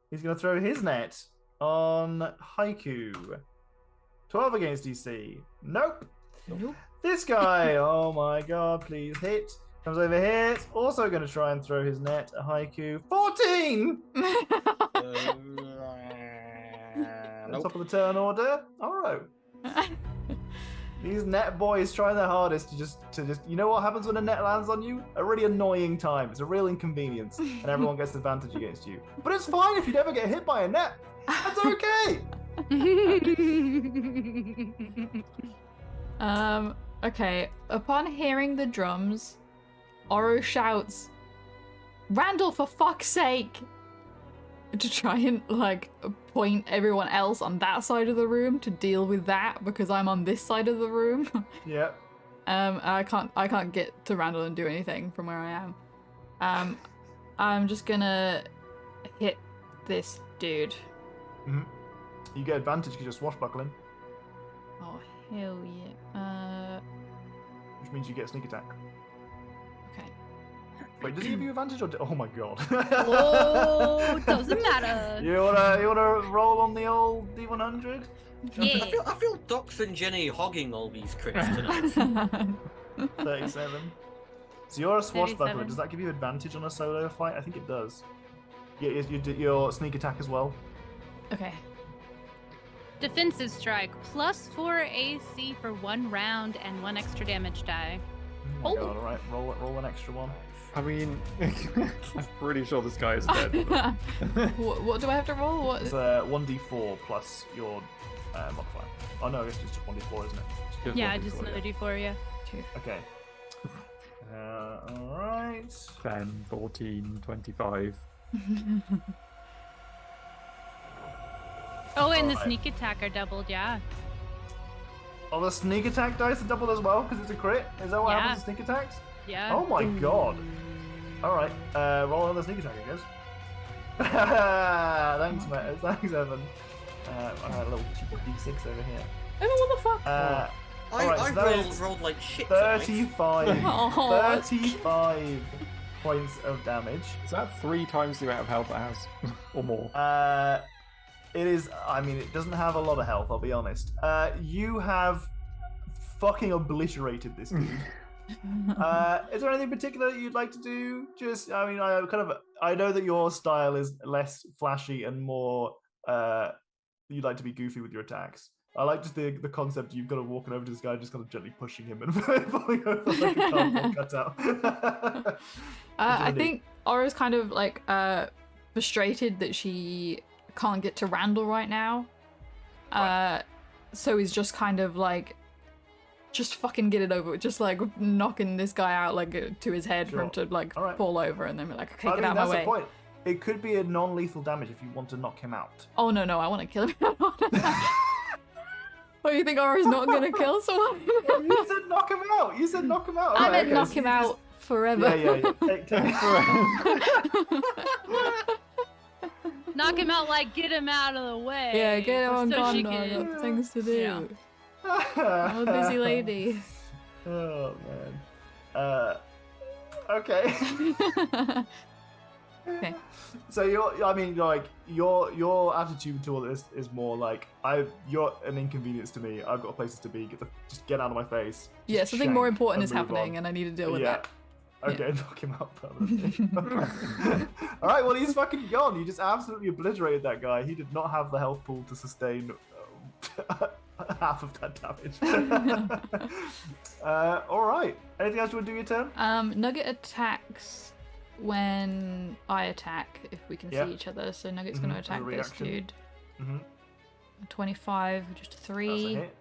He's going to throw his net on Haiku. 12 against DC. Nope. Nope. This guy, oh my god, please hit. Comes over here. It's also going to try and throw his net at Haiku. 14! Nope. Top of the turn order. Oro. These net boys try their hardest to just you know what happens when a net lands on you? A really annoying time. It's a real inconvenience, and everyone gets advantage against you. But it's fine if you never get hit by a net. That's okay. Okay. Upon hearing the drums, Oro shouts, "Randall, for fuck's sake!" to try and like point everyone else on that side of the room to deal with that because I'm on this side of the room. Yeah. I can't get to Randall and do anything from where I am. I'm just gonna hit this dude. Mm-hmm. You get advantage because you're swashbuckling, Oh hell yeah. which means you get sneak attack. Okay. Wait, does he give you advantage or? Oh my god. Oh, doesn't matter. You wanna roll on the old D100? Yeah. I feel Dox and Jenny hogging all these crits tonight. 37. So you're a swashbuckler. 37. Does that give you advantage on a solo fight? I think it does. Your sneak attack as well. Okay. Defensive strike, +4 AC for 1 round and 1 extra damage die. Oh my god! All right, roll an extra one. I mean, I'm pretty sure this guy is dead. But... what do I have to roll? What? It's 1d4 plus your modifier. Oh no, I guess it's just 1d4, isn't it? Just Yeah, 1d4, just another D4, yeah. Okay. All right. 10, 14, 25. Oh, and the Alright. sneak attack are doubled, yeah. Oh, the sneak attack dice are doubled as well because it's a crit. Is that what Yeah. happens to sneak attacks? Yeah. Oh my god. All right. Roll on the sneak attack, I guess. Thanks, mate. Thanks, Evan. I had a little cheeky d6 over here. Oh, what the fuck? Alright, so that is rolled like shit tonight. 35. Oh, 35 points of damage. Is that 3 times the amount of health it has? Or more? It is. I mean, it doesn't have a lot of health. I'll be honest. You have fucking obliterated this dude. Is there anything particular that you'd like to do? Just, I mean, I know that your style is less flashy and more. You like to be goofy with your attacks. I like just the concept you've got to walking over to this guy, just kind of gently pushing him and falling over like a cardboard cutout. I think Aura's kind of like frustrated that she can't get to Randall right now. So he's just kind of like, just fucking get it over with, just like knocking this guy out like to his head for him to like fall over, and then we're like, okay, get out of my way. That's the point. It could be a non-lethal damage if you want to knock him out. Oh no, I want to kill him. What, you think Aura's not gonna kill someone? You said knock him out. You said knock him out. I Alright, meant okay, knock so him you out forever. Yeah. Take it forever. Knock him out, like get him out of the way. Yeah, get him on so she Gondor. I can- got things to do. Yeah. I'm a busy lady. Oh man. Okay. Okay. So your attitude to all this is more like you're an inconvenience to me. I've got places to be. Just get out of my face. Yeah, Just something shank more important and is move happening, on. and I need to deal with Yeah. that. Okay, knock him out permanently. All right, well, he's fucking gone. You just absolutely obliterated that guy. He did not have the health pool to sustain half of that damage. All right. Anything else you want to do your turn? Nugget attacks when I attack, if we can Yep. see each other. So Nugget's going to As a attack this reaction. dude. Mm-hmm. 25, just a That's a 3. hit.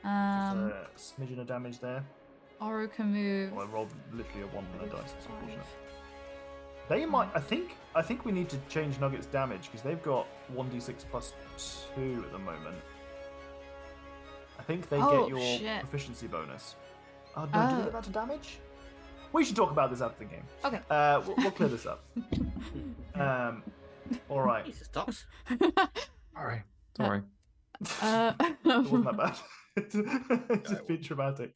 Just a smidgen of damage there. Oro can move. Well, I rolled literally a 1 on a dice. It's 5. unfortunate. They might. I think we need to change Nugget's damage because they've got 1d6 plus 2 at the moment. I think they Oh, get your shit. proficiency bonus. Oh no! Do we get that to damage? We should talk about this after the game. Okay. We'll clear this up. All right. Jesus, Docs. Sorry. Sorry. It wasn't that bad. It's just been traumatic.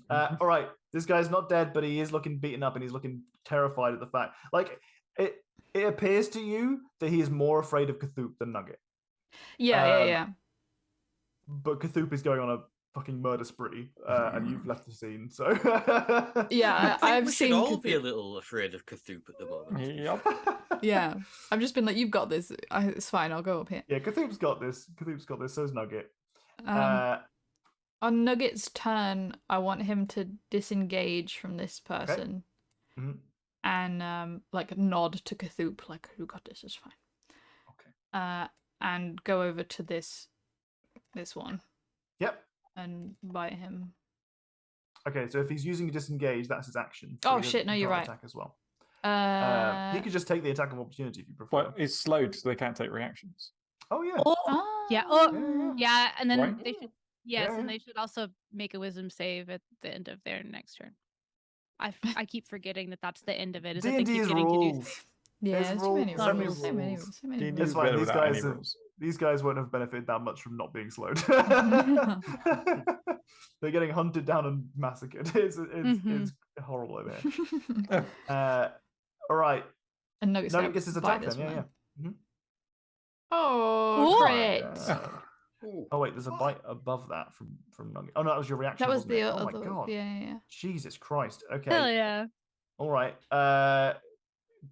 All right, this guy's not dead, but he is looking beaten up, and he's looking terrified at the fact. Like it appears to you that he is more afraid of Cthulhu than Nugget. Yeah. But Cthulhu is going on a fucking murder spree, and you've left the scene. So Yeah, I think I've we seen should all be a Cthulhu. little afraid of Cthulhu at the moment. Yep. Yeah, I've just been like, you've got this. It's fine. I'll go up here. Yeah, Cthulhu's got this. Cthulhu's got this. So's Nugget. On Nugget's turn, I want him to disengage from this person Mhm. and like nod to Cthulhu, like, "Who got this? It's fine." Okay. And go over to this one Yep. and bite him. Okay, so if he's using disengage, that's his action. Oh, he shit, no, can't you're right. Attack as well. Uh, He could just take the attack of opportunity if you prefer. But it's slowed, so they can't take reactions. Oh yeah. Oh, yeah. Oh, Yeah. yeah. And then Right. they should. Yes, Yeah, and yeah. they should also make a wisdom save at the end of their next turn. I keep forgetting that that's the end of it. Is that they D&D keep is getting to do. rules. yeah, There's too many rules, so many rules. So many rules. rules. So many D&D rules. It's is fine. better These without guys any have- rules. These guys won't have benefited that much from not being slowed. They're getting hunted down and massacred. It's horrible over here. All right. And Nugget's Nugget gonna gets his bite attack this then. Yeah, one. yeah. Oh, Ooh. crit! Ooh. Oh wait, there's a bite above that from Nugget. Oh no, that was your reaction. That was wasn't the it? other. Oh my god. Yeah. Jesus Christ. Okay. Hell yeah. All right.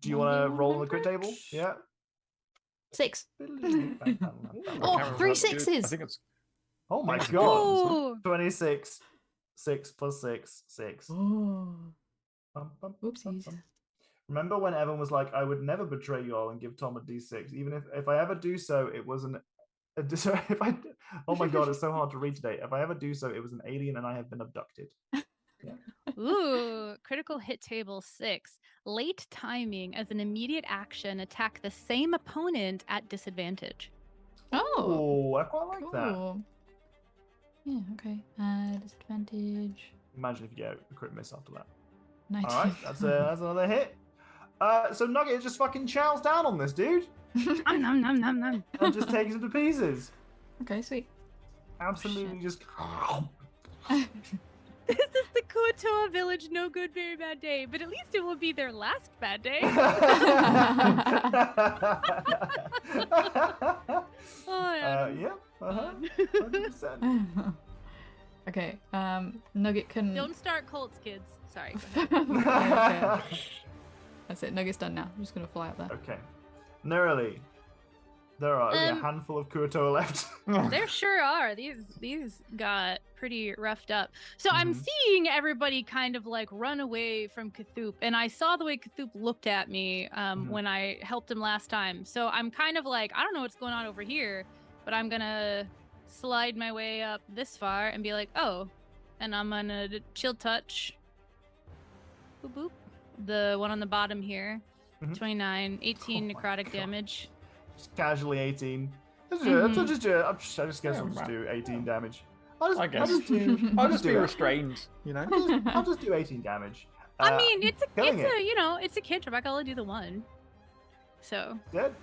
Do you want to roll on the crit table? Yeah. 6. I Oh, can't remember 3 how to do it. sixes. I think it's Oh my Thanks for god. Oh, 26. 6 plus 6. 6. Oh, Bum, bum, whoopsies. bum. Remember when Evan was like, I would never betray you all and give Tom a d6, even if I ever do so, it was oh my god, it's so hard to read today. If I ever do so, it was an alien and I have been abducted. ooh, critical hit table 6. Late timing as an immediate action, attack the same opponent at disadvantage. Oh, I quite like that. cool. Yeah, okay. Disadvantage. Imagine if you get a crit miss after that. 19. All right, that's another hit. So Nugget just fucking chows down on this dude Nom, nom, nom, nom. and just takes him to pieces. Okay, sweet. Absolutely, just. This is the Kuatoa village no good, very bad day, but at least it will be their last bad day. Oh, yeah. Yeah. 100%. Okay, Nugget can. Don't start cults, kids. Sorry. Okay. That's it. Nugget's done now. I'm just gonna fly up there. Okay. Nerily. There are only a Um, handful of Kuatoa left. There sure are. These got pretty roughed up. So I'm Mhm. seeing everybody kind of like run away from Cthulhu, and I saw the way Cthulhu looked at me when I helped him last time. So I'm kind of like, I don't know what's going on over here, but I'm gonna slide my way up this far and be like, oh, and I'm gonna chill touch. Boop boop. The one on the bottom here. Mhm. 29, 18 Oh my necrotic God. damage. Just casually 18. I guess Yeah, I'll just right. do 18 damage. I I'll guess. just do. I'll just be do it. restrained, you know? I'll just do 18 damage. I mean, it's killing a you know, it's a cantrip. I can only do the one. So Dead.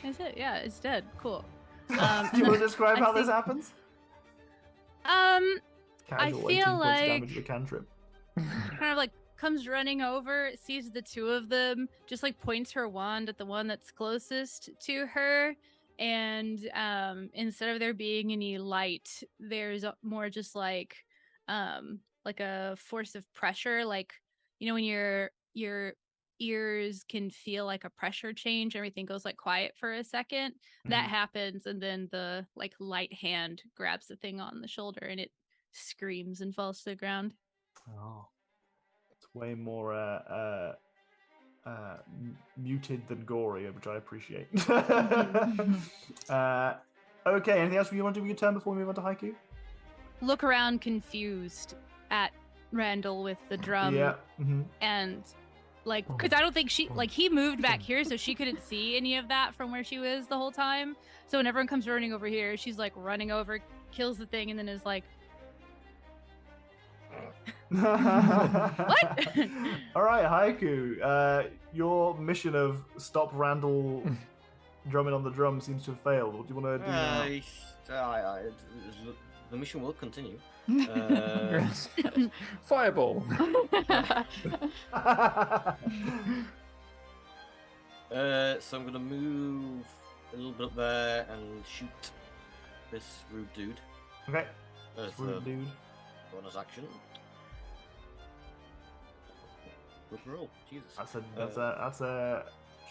that's it. Yeah, it's dead. Cool. Do you want to describe I how this think- happens? Casual 18 feel points of like- damage with a cantrip. kind of like comes running over, sees the two of them, just like points her wand at the one that's closest to her, and instead of there being any light, there's more just like a force of pressure, like you know, when your ears can feel like a pressure change, everything goes like quiet for a second. That happens, and then the like light hand grabs the thing on the shoulder, and it screams and falls to the ground. Oh, it's way more muted than gory, which I appreciate. Okay, anything else you want to do with your turn before we move on to Haiku? Look around confused at Randall with the drum. Yeah. And like, because I don't think he moved back here, so she couldn't see any of that from where she was the whole time. So when everyone comes running over here, she's like running over, kills the thing, and then is like, what? All right, Haiku. Your mission of stop Randall drumming on the drum seems to have failed. What do you want to do now? The mission will continue. Fireball. So I'm gonna move a little bit up there and shoot this rude dude. Okay. As Rude a dude. bonus action. Good roll. Jesus. That's a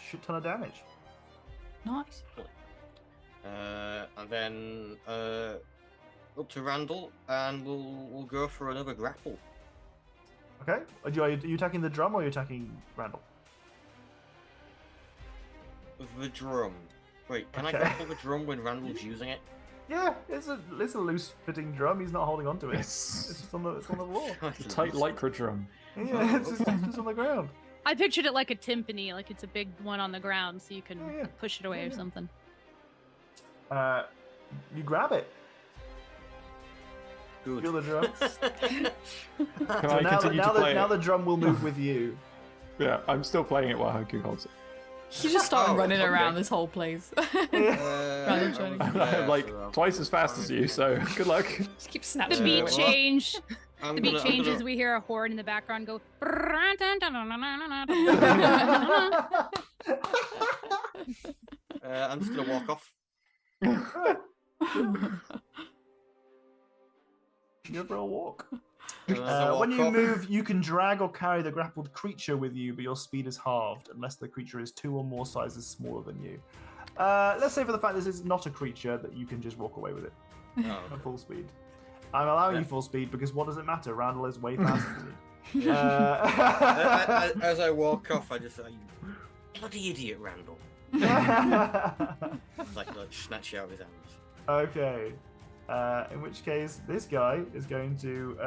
shit ton of damage. Nice. And then up to Randall, and we'll go for another grapple. Okay. Are you attacking the drum or are you attacking Randall? The drum. Wait, can Okay. I grapple the drum when Randall's using it? Yeah, it's a loose fitting drum. He's not holding onto it. Yes. It's just on the floor. Tight lycra drum. Yeah, it's just on the ground. I pictured it like a timpani, like it's a big one on the ground, so you can Oh, yeah. push it away Yeah, or yeah. something. You grab it. Good. Feel the drum. Can So I continue to play now it? the drum will move with you. Yeah, I'm still playing it while Haiku holds it. You just started Oh, running okay. around this whole place. Yeah. Johnny. I'm like twice as fast as you, so good luck. Just keep The snatching beat it. change. I'm The beat gonna- I'm changes. gonna- We hear a horn in the background go. I'm just gonna walk off. You go for a walk. As I When walk you off- move, you can drag or carry the grappled creature with you, but your speed is halved unless the creature is 2 or more sizes smaller than you. Let's say for the fact this is not a creature that you can just walk away with it Oh, at full speed. I'm allowing Yeah. you full speed because what does it matter? Randall is way faster than you. As I walk off, I just say, "You bloody idiot, Randall!" Like snatch you out of his hands. Okay. In which case, this guy is going to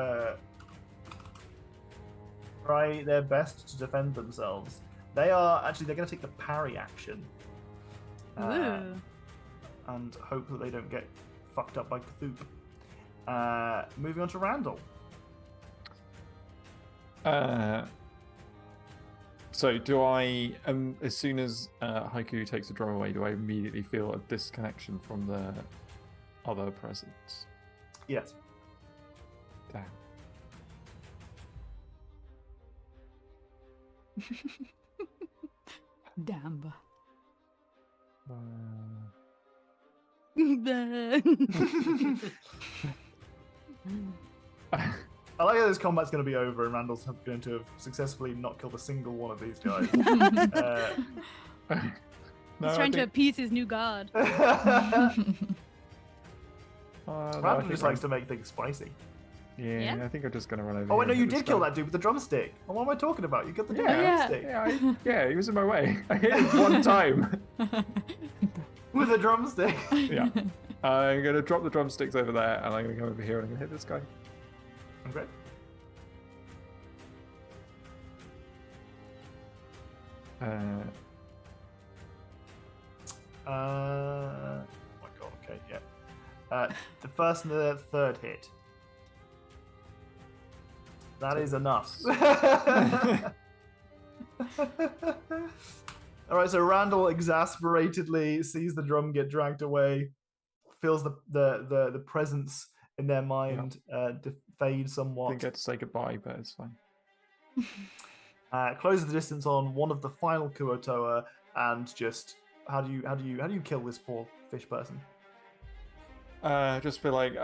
try their best to defend themselves. They're going to take the parry action Ooh. and hope that they don't get fucked up by Cthulhu. Moving on to Randall. So do I, as soon as Haiku takes the drum away, do I immediately feel a disconnection from the other presence? Yes. Damn. Damn. I like how this combat's going to be over and Randall's going to have successfully not killed a single one of these guys. No, He's trying to appease his new god. Randall just likes to make things spicy. Yeah, Yeah? I think I'm just gonna run over. Oh, here wait, no, and you hit this did kill guy. that dude with the drumstick. Oh, what am I talking about? You got the dude with the Yeah, drumstick. Yeah, he was in my way. I hit him one time. With a drumstick. Yeah. I'm gonna drop the drumsticks over there, and I'm gonna come over here and I'm gonna hit this guy. Okay. Oh my god, okay, yeah. The first and the third hit. That is enough. Alright, so Randall exasperatedly sees the drum get dragged away, feels the presence in their mind fade somewhat. Didn't get to say goodbye, but it's fine. Closes the distance on one of the final Kuotoa, and just how do you kill this poor fish person? Just be like,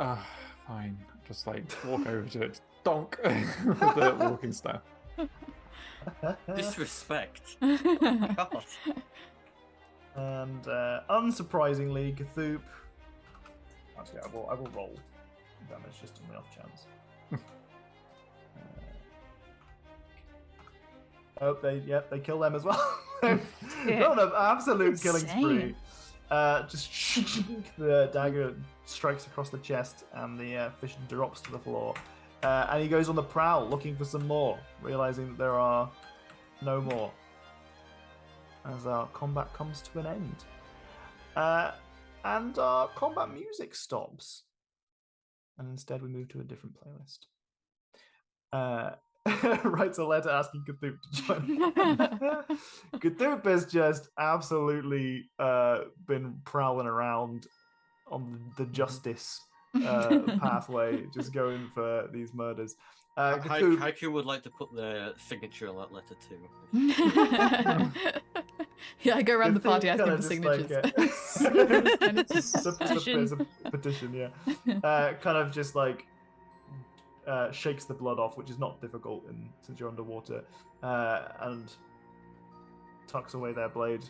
fine. Just like walk over to it, donk with the walking staff. Disrespect. God. And unsurprisingly, Cthulhu. Actually, I will roll damage just on the off chance. They kill them as well. Not an absolute killing spree. Just the dagger strikes across the chest, and the fish drops to the floor. And he goes on the prowl, looking for some more, realizing that there are no more. As our combat comes to an end. And our combat music stops. And instead we move to a different playlist. Writes a letter asking Cthulhu to join. Cthulhu has just absolutely been prowling around on the justice pathway, just going for these murders. Haiku would like to put their signature on that letter too. Yeah, I go around the party asking for signatures. It's a petition, yeah. Kind of just like shakes the blood off, which is not difficult since you're underwater, and tucks away their blade.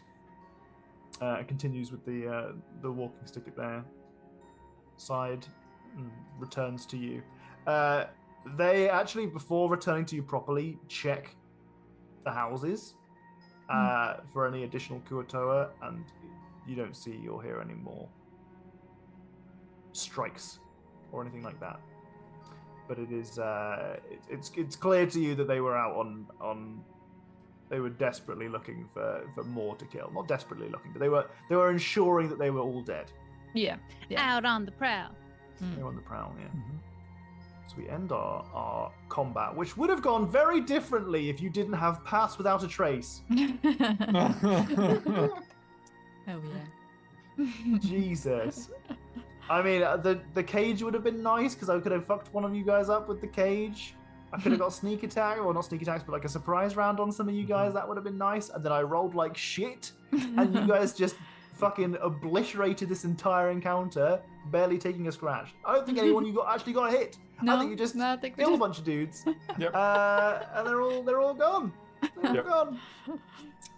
And continues with the walking stick at their side and returns to you. They actually, before returning to you properly, check the houses for any additional Kuatoa, and you don't see or hear any more strikes or anything like that. But it is it's clear to you that they were out on they were desperately looking for more to kill. Not desperately looking, but they were ensuring that they were all dead. Yeah. Out on the prowl. They were on the prowl, yeah. Mm-hmm. So we end our combat, which would have gone very differently if you didn't have Pass Without a Trace. Oh yeah. Jesus. I mean, the cage would have been nice because I could have fucked one of you guys up with the cage. I could have got sneak attack, or not sneak attacks, but like a surprise round on some of you guys. That would have been nice. And then I rolled like shit, and you guys just fucking obliterated this entire encounter, barely taking a scratch. I don't think anyone actually got a hit. No, I think you just no, I think we killed a did. bunch of dudes. Yep. And they're all gone. They're all gone.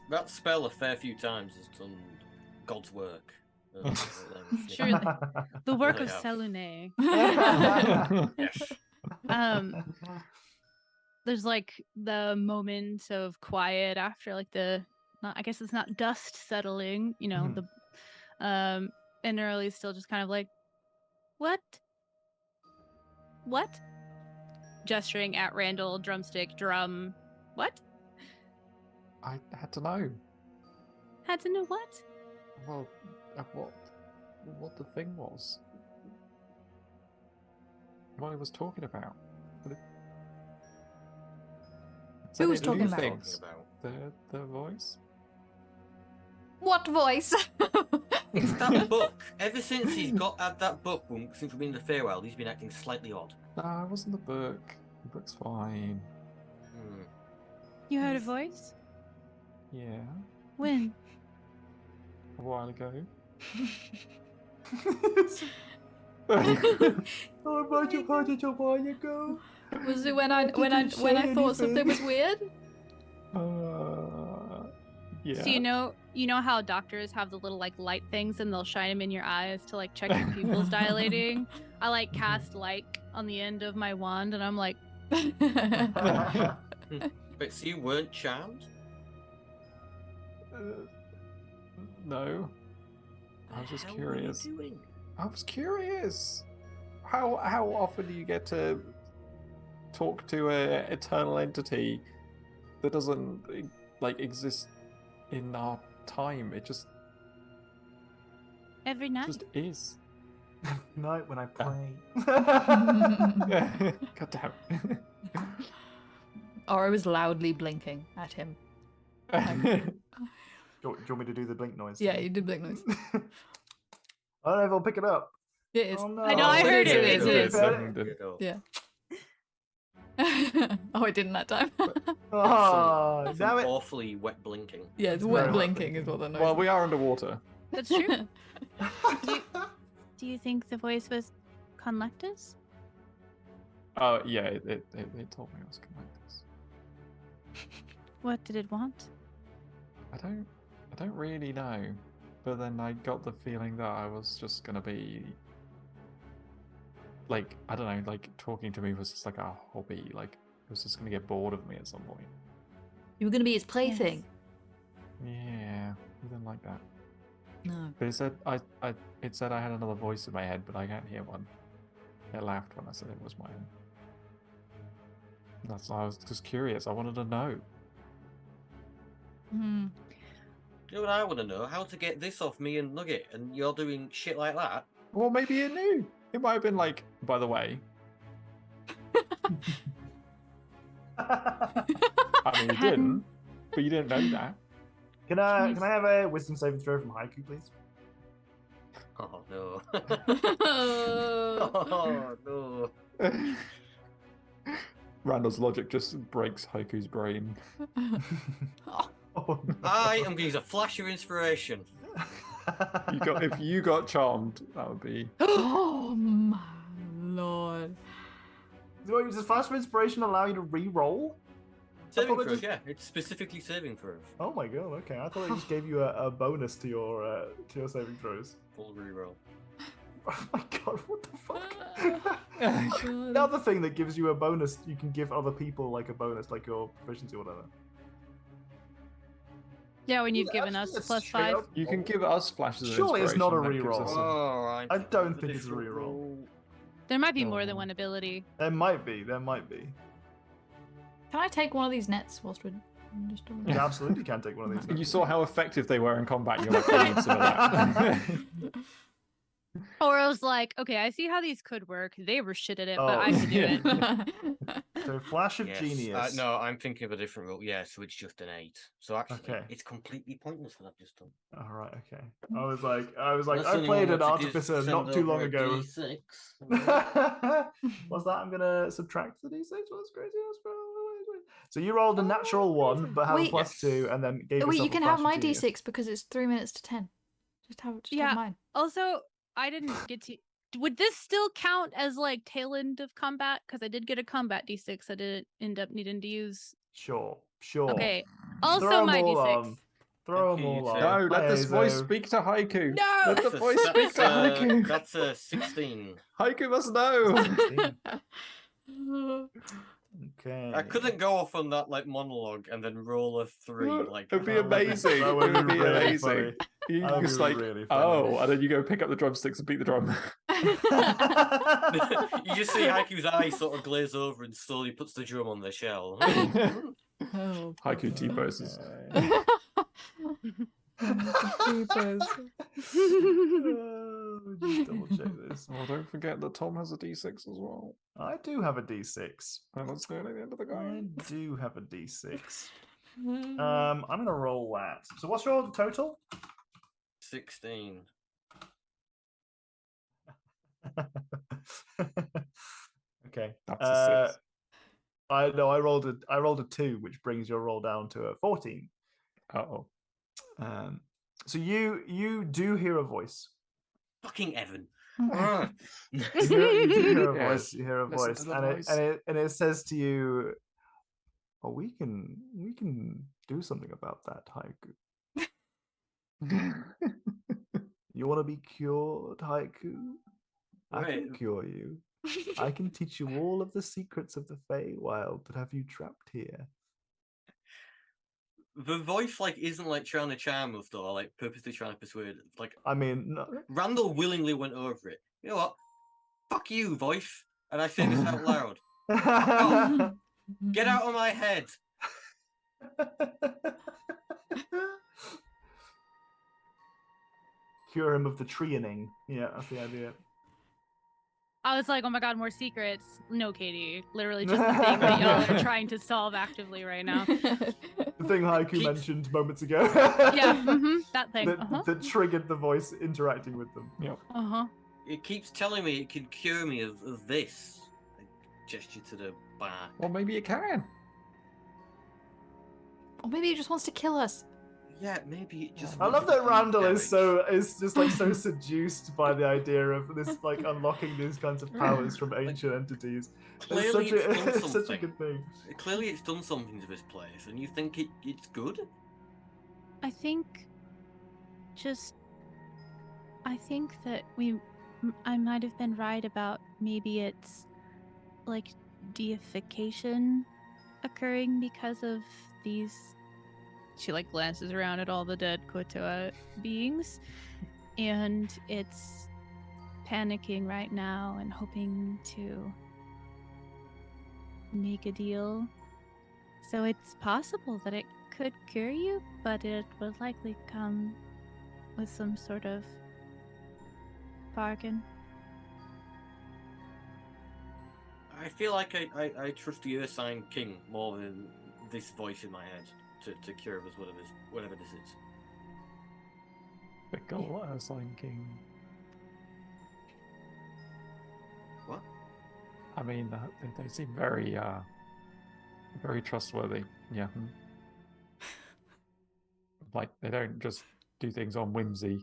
That spell a fair few times has done God's work. Surely. The work of Yeah. Selune. Yes. There's like the moment of quiet after like I guess it's not dust settling, you know, and Early's still just kind of like, what? Gesturing at Randall, drumstick, drum. What? I had to know. Had to know what? Well, what the thing was. What I was talking about. Who was talking about? Things. The voice. What voice? It's that book. Ever since he's had that book, since we've been in the Feywild, he's been acting slightly odd. No, it wasn't the book. The book's fine. You heard a voice? Yeah. When? A while ago. Oh, beg your pardon, a while ago. Was it when I thought something was weird? Yeah. So you know how doctors have the little like light things and they'll shine them in your eyes to like check your pupils dilating? I like cast light on the end of my wand and I'm like, But so you weren't charmed? No. I was just How curious. What are you doing? I was curious. How often do you get to talk to an eternal entity that doesn't like exist in our time? It just every night. just is. Night when I play. God damn. Oro was loudly blinking at him. Do you want me to do the blink noise? Yeah, you did blink noise. I don't know if I'll pick it up. It is. Oh, no. I know, I heard it. It is. Yeah. Yeah. Oh, I didn't that time. Oh, Some damn it. awfully wet blinking. Yeah, it's Very wet wet blinking is what that noise. Well, we are underwater. That's true. Do you think the voice was Conlectus? Oh yeah, it told me I was going like this. What did it want? I don't really know. But then I got the feeling that I was just gonna be like, I don't know, like talking to me was just like a hobby. Like it was just gonna get bored of me at some point. You were going to be its plaything. Yeah, I didn't like that. No. But it said it said I had another voice in my head, but I can't hear one. It laughed when I said it was my own. That's why I was just curious. I wanted to know. Hmm. You know what I want to know? How to get this off me and Nugget, and you're doing shit like that? Well, maybe it knew. It might have been like, by the way. I mean, it didn't, but you didn't know that. Can I have a wisdom saving throw from Haiku, please? Oh no. Oh. Oh no. Randall's logic just breaks Haiku's brain. Oh, I am going to use a flash of inspiration. If you got charmed, that would be. Oh my lord. Wait, does Flash of Inspiration allow you to re-roll? Saving thought it throws, just- yeah. It's specifically saving throws. Oh my god, okay. I thought it just gave you a bonus to your saving throws. Full reroll. Oh my god, what the fuck? God. The other thing that gives you a bonus, you can give other people like a bonus, like your proficiency or whatever. Yeah, when you've Yeah, given us that's plus straight 5. up- You can give us flashes of Surely it's not a inspiration, that gives reroll. us a- Oh, I don't think it's a reroll. There might be more Oh. than one ability. There might be. Can I take one of these nets whilst we're just doing You this? absolutely can take one of these. You saw how effective they were in combat, and you're like, I need some of that. Or I was like, okay, I see how these could work. They were shit at it, but Oh, I could do yeah. it. So Flash of Yes. Genius. No, I'm thinking of a different rule. Yeah, so it's just an 8. So actually, Okay. it's completely pointless what I've just done. All right. Okay. I was like, Unless I anyone played an wants to artificer send not too over long a ago. D6. What's that? I'm gonna subtract the d6. What's crazy? So you rolled a natural 1, but have a Wait. +2, and then gave Wait, yourself you can a have Flash my of Genius. d6 because it's 3 minutes to 10. Just have Yeah. mine. Also, I didn't get to. Would this still count as like tail end of combat? Because I did get a combat d6. I didn't end up needing to use. Sure. Okay. Throw Also, 'em my all d6. on. Throw them Okay, all you on. two. No, let Hi, this voice Azo. speak to Haiku. No! Let the voice speak to Haiku. That's a 16. Haiku must know. Okay. I couldn't go off on that like monologue and then roll a 3. Like It'd be That would be- amazing. that It would would be be really amazing. funny. You That would just be like, really funny. oh, and then you go pick up the drumsticks and beat the drum. you just see Haiku's eyes sort of glaze over and slowly puts the drum on the shell. Oh, Haiku T-poses. Jeepers. Just double check this. Oh, don't forget that Tom has a D6 as well. I do have a d6. And that's nearly the end of the I game. do have a d6. I'm gonna roll that. So what's your total? 16. Okay. That's a 6. I rolled a 2, which brings your roll down to a 14. Uh-oh. So you do hear a voice. Fucking Evan. You do hear a Yes. voice. You hear a Listen voice, to the and voice. it says to you, "Oh, we can do something about that, Haiku. You want to be cured, Haiku? I can Wait. cure you. I can teach you all of the secrets of the Feywild that have you trapped here." The voice like isn't like trying to charm us though, or like purposely trying to persuade. Like I mean, no, Randall willingly went over it. You know what? Fuck you, voice. And I say this out loud. Get out of my head. Cure him of the treening. Yeah, that's the idea. I was like, oh my god, more secrets. No, Katie. Literally just the thing that y'all are trying to solve actively right now. The thing Haiku Keep- mentioned moments ago. Yeah, that thing. that triggered the voice interacting with them. Yep. It keeps telling me it can cure me of this. I gesture to the back. Well, maybe it can. Or maybe he just wants to kill us. Yeah, maybe it just. I love wasn't that Randall damage. is just like so seduced by the idea of this, like unlocking these kinds of powers from ancient entities. Clearly, it's done It's such a something. good thing. Clearly, it's done something to this place, and you think it's good? I think that I might have been right about maybe it's like deification occurring because of these. She like glances around at all the dead Kotoa beings, and it's panicking right now and hoping to make a deal. So it's possible that it could cure you, but it would likely come with some sort of bargain. I feel like I trust the Earth Sign King more than this voice in my head to cure us whatever this is. The goal Sign King. What? I mean, they seem very, very trustworthy. Yeah. Like, they don't just do things on whimsy.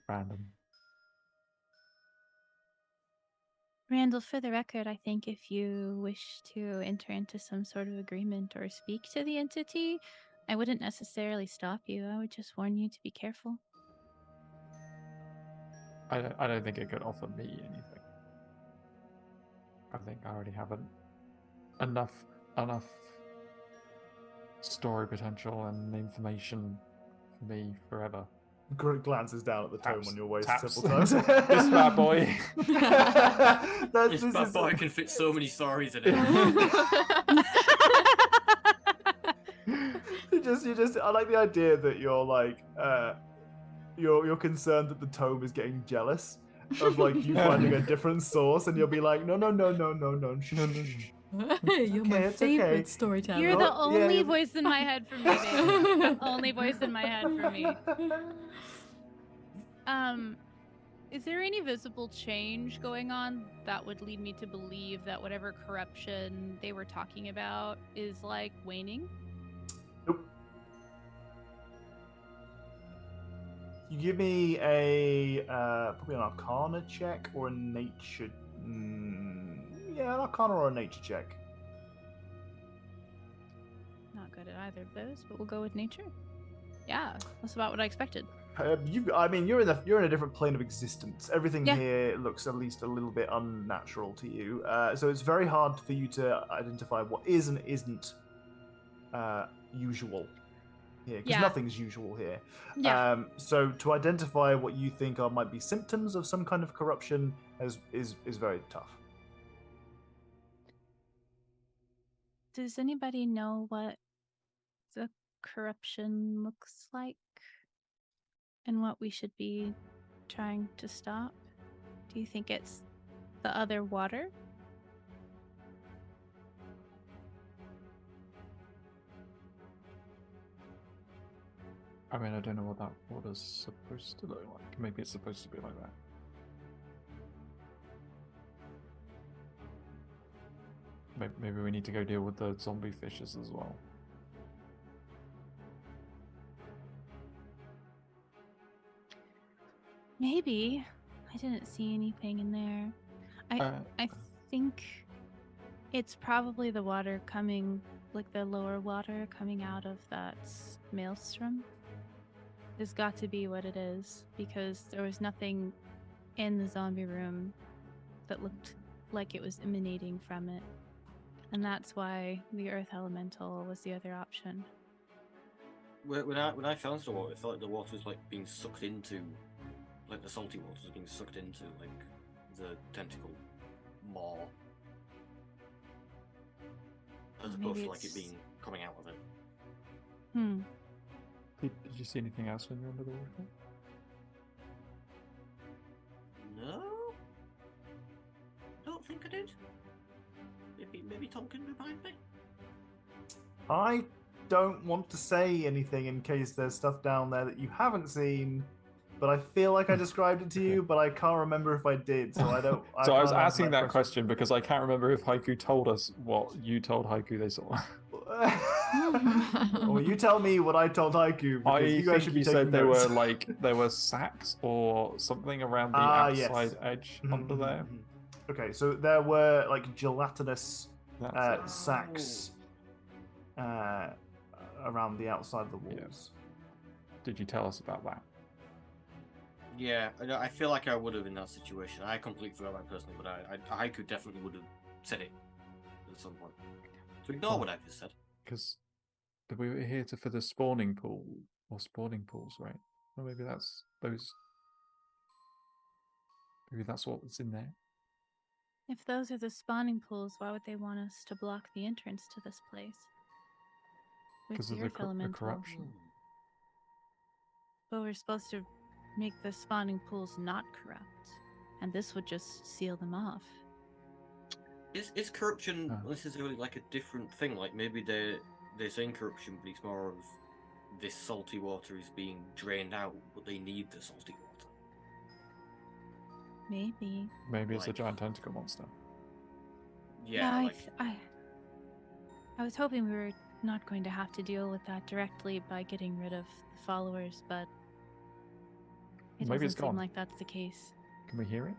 Random. Randall, for the record, I think if you wish to enter into some sort of agreement or speak to the entity, I wouldn't necessarily stop you. I would just warn you to be careful. I don't think it could offer me anything. I think I already have enough story potential and information for me forever. Glances down at the tome Taps. on your waist Taps. several times. This bad boy. This bad boy can fit so many stories in it. you just I like the idea that you're like you're concerned that the tome is getting jealous of like you finding a different source, and you'll be like, no, shh. You're my it's favorite okay. storyteller. You're the Oh, yeah, only yeah. voice in my head for me, baby. The only voice in my head for me. Is there any visible change going on that would lead me to believe that whatever corruption they were talking about is like waning? Nope. You give me a probably an Arcana check or a nature. Yeah, an Arcana or a nature check. Not good at either of those, but we'll go with nature. Yeah, that's about what I expected. I mean, you're in a different plane of existence. Everything Yeah. here looks at least a little bit unnatural to you. So it's very hard for you to identify what is and isn't usual here, because Yeah. nothing's usual here. Yeah. So to identify what you think might be symptoms of some kind of corruption is very tough. Does anybody know what the corruption looks like and what we should be trying to stop? Do you think it's the other water? I mean, I don't know what that water's supposed to look like. Maybe it's supposed to be like that. Maybe we need to go deal with the zombie fishes as well. Maybe. I didn't see anything in there. I think it's probably the water coming, like the lower water coming out of that maelstrom. It's got to be what it is, because there was nothing in the zombie room that looked like it was emanating from it. And that's why the earth elemental was the other option. When I fell into the water, I felt like the water was like being sucked into, like the salty water was being sucked into like the tentacle maw, as Maybe opposed to like it it's- being coming out of it. Did you see anything else when you were under the water? No, don't think I did. Maybe Tom can remind me. I don't want to say anything in case there's stuff down there that you haven't seen, but I feel like I described it to you, but I can't remember if I did, so I don't. So I was can't answer asking that question because I can't remember if Haiku told us what you told Haiku they saw. Or you tell me what I told Haiku, because I you guys think should be you taking said there notes. were like sacks or something around the Yes. outside edge Mhm, under mhm, there. mhm. Okay, so there were like gelatinous That's it. sacks around the outside of the Yeah. walls. Did you tell us about that? Yeah, I feel like I would have in that situation. I completely forgot about it personally, but I could definitely would have said it at some point. To ignore what I just said. Because we were here for the spawning pool or spawning pools, right? Or maybe that's those. Maybe that's what's in there. If those are the spawning pools, why would they want us to block the entrance to this place? With Because of the the earth elemental. corruption. But we're supposed to make the spawning pools not corrupt, and this would just seal them off. Is corruption Oh. necessarily like a different thing? Like maybe they're saying corruption, but it's more of this salty water is being drained out, but they need the salty water. Maybe. Maybe it's a Like- giant tentacle monster. Yeah, like I was hoping we were not going to have to deal with that directly by getting rid of the followers, but it Maybe it's doesn't seem gone. like that's the case. Can we hear it?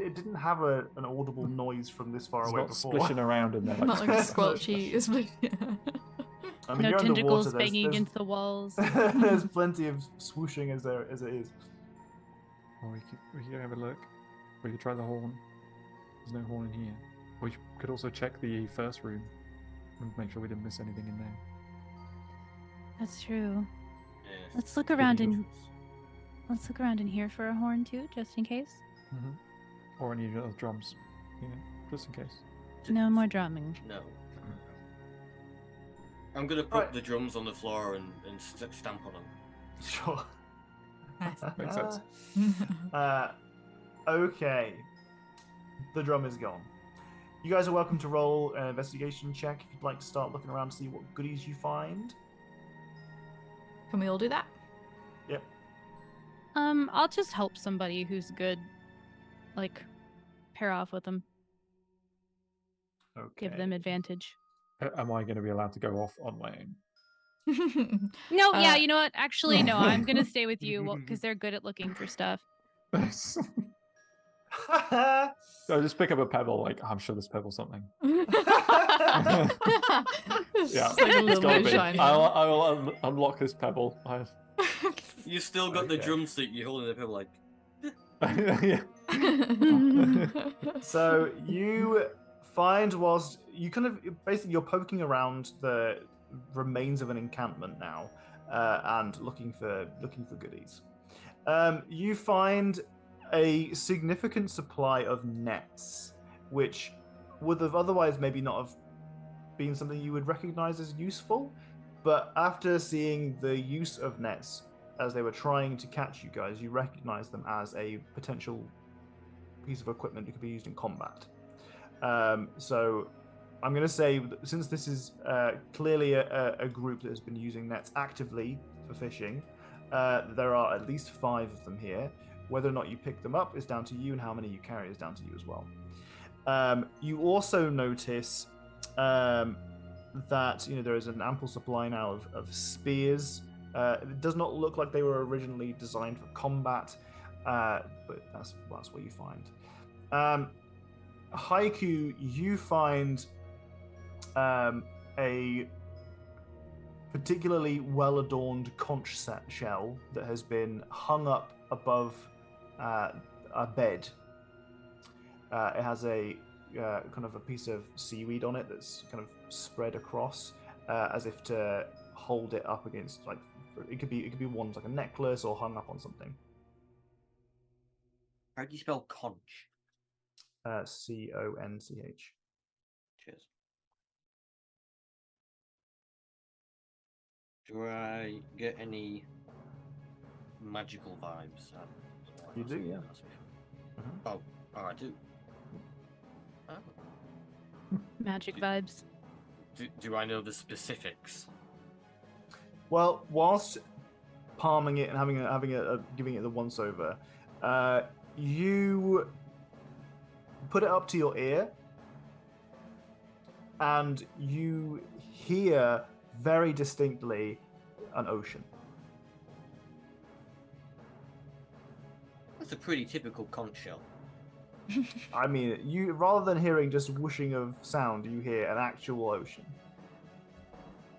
It didn't have an audible noise from this far It's away not before. splishing around in there. Not like a squelchy. It's I mean, No you're tentacles underwater. banging against the walls. There's plenty of swooshing as it is. Or we could have a look. We could try the horn. There's no horn in here. We could also check the first room and make sure we didn't miss anything in there. That's true. yeah. Let's look around in here for a horn too, just in case. Or any other drums, just in case. No more drumming. No. I'm gonna put the drums on the floor and stamp on them. Sure. Makes sense. Okay. The drum is gone. You guys are welcome to roll an investigation check if you'd like to start looking around to see what goodies you find. Can we all do that? Yep. I'll just help somebody who's good, like, pair off with them, Okay. give them advantage. Am I going to be allowed to go off on my own? No, yeah, Uh, you know what? Actually, no, I'm gonna stay with you because they're good at looking for stuff. So just pick up a pebble. Like I'm sure there's pebble something. Yeah, Yeah, like a it's little gotta bit be. shiny. I will unlock this pebble. You still got the Okay. drumstick. You're holding the pebble like. Yeah. So you find, whilst you kind of basically you're poking around the remains of an encampment now, and looking for goodies. You find a significant supply of nets, which would have otherwise maybe not have been something you would recognize as useful, but after seeing the use of nets as they were trying to catch you guys, you recognize them as a potential piece of equipment that could be used in combat. So I'm going to say, since this is clearly a group that has been using nets actively for fishing, there are at least 5 of them here. Whether or not you pick them up is down to you, and how many you carry is down to you as well. You also notice that there is an ample supply now of spears. It does not look like they were originally designed for combat, but that's what you find. Haiku, you find a particularly well-adorned conch shell that has been hung up above a bed. It has a kind of a piece of seaweed on it that's kind of spread across, as if to hold it up against, like, it could be worn like a necklace or hung up on something. How do you spell conch? Conch. Cheers. Do I get any magical vibes? You do, yeah. Oh, I do. Oh. Magic vibes. Do I know the specifics? Well, whilst palming it and giving it the once over, you put it up to your ear, and you hear very distinctly an ocean. That's a pretty typical conch shell. I mean, you rather than hearing just whooshing of sound, you hear an actual ocean.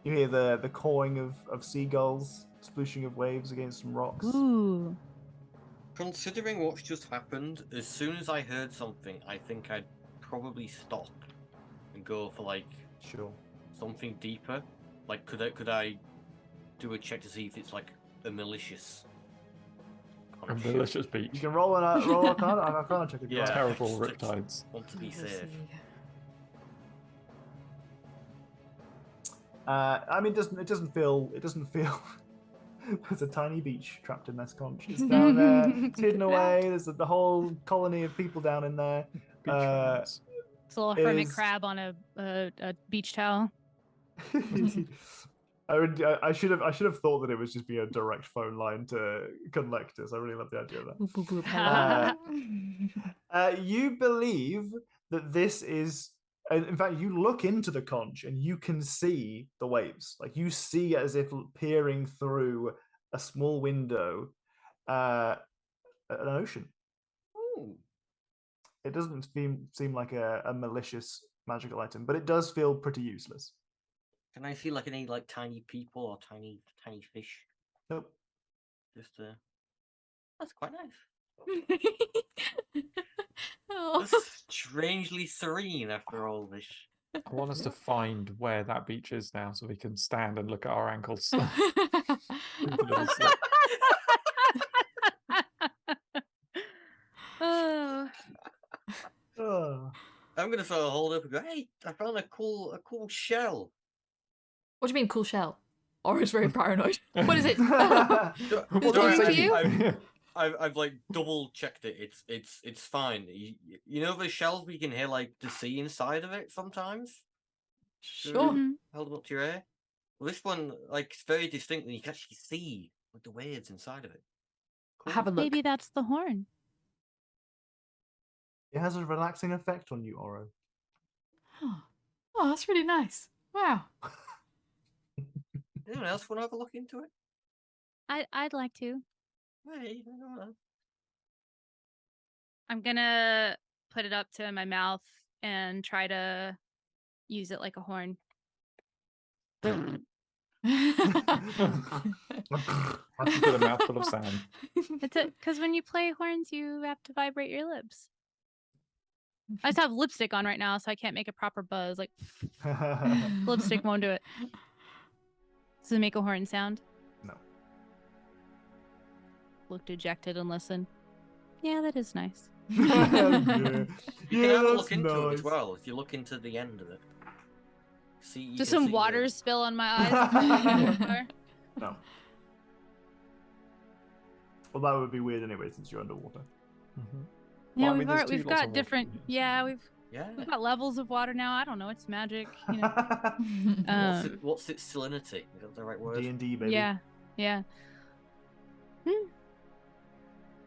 You hear the cawing of seagulls, splooshing of waves against some rocks. Ooh. Considering what's just happened, as soon as I heard something, I think I'd probably stop and go for like Sure. something deeper. Like, could I do a check to see if it's like a malicious? A conch shell? malicious You beach. can roll a card. I can't check it. Yeah. Terrible just riptides. Want to be Let's safe. see. I mean, it doesn't feel. There's a tiny beach trapped in this conch. It's down there. It's hidden away. There's the whole colony of people down in there. Beach friends. It's a little It hermit is- crab on a beach towel. I should have thought that it was just be a direct phone line to collectors. I really love the idea of that. Boop, boop, boop. Uh, Hello. You believe that this is. In fact, you look into the conch and you can see the waves. Like you see as if peering through a small window, an ocean. Ooh. It doesn't seem like a malicious magical item, but it does feel pretty useless. Can I see like any like tiny people or tiny fish? Nope. Just that's quite nice. Oh. That's strangely serene after all this. I want us to find where that beach is now so we can stand and look at our ankles. Little slip. Oh. Oh. I'm gonna sort of hold up and go, "Hey, I found a cool shell." What do you mean, cool shell? Or is very paranoid. What is it? Do- What do do I talking say to you? I've like double checked it. It's fine. You know the shells we can hear like the sea inside of it sometimes. Sure. Mhm. Hold them up to your ear. Well, this one like it's very distinctly. You can actually see like the waves inside of it. Have a look. Maybe that's the horn. It has a relaxing effect on you, Oro. Oh, that's really nice. Wow. Anyone else want to have a look into it? I'd like to. Hey, I don't know. I'm gonna put it up to my mouth and try to use it like a horn. With a mouthful of sand. It's because when you play horns, you have to vibrate your lips. I just have lipstick on right now, so I can't make a proper buzz. Like lipstick won't do it. Does it make a horn sound? No. Look dejected and listen. Yeah, that is nice. Yeah. You can have a that's look into it as nice. well if you look into the end of it. See, you Does can some see water the- spill on my eyes? No. Well, that would be weird anyway, since you're underwater. Mhm. Yeah, Well, I mean, there's two we've lots got of different. water. Yeah, we've Yeah. got levels of water now. I don't know. It's magic. You know. What's its salinity? Is that the right word? D&D, baby. Yeah, yeah.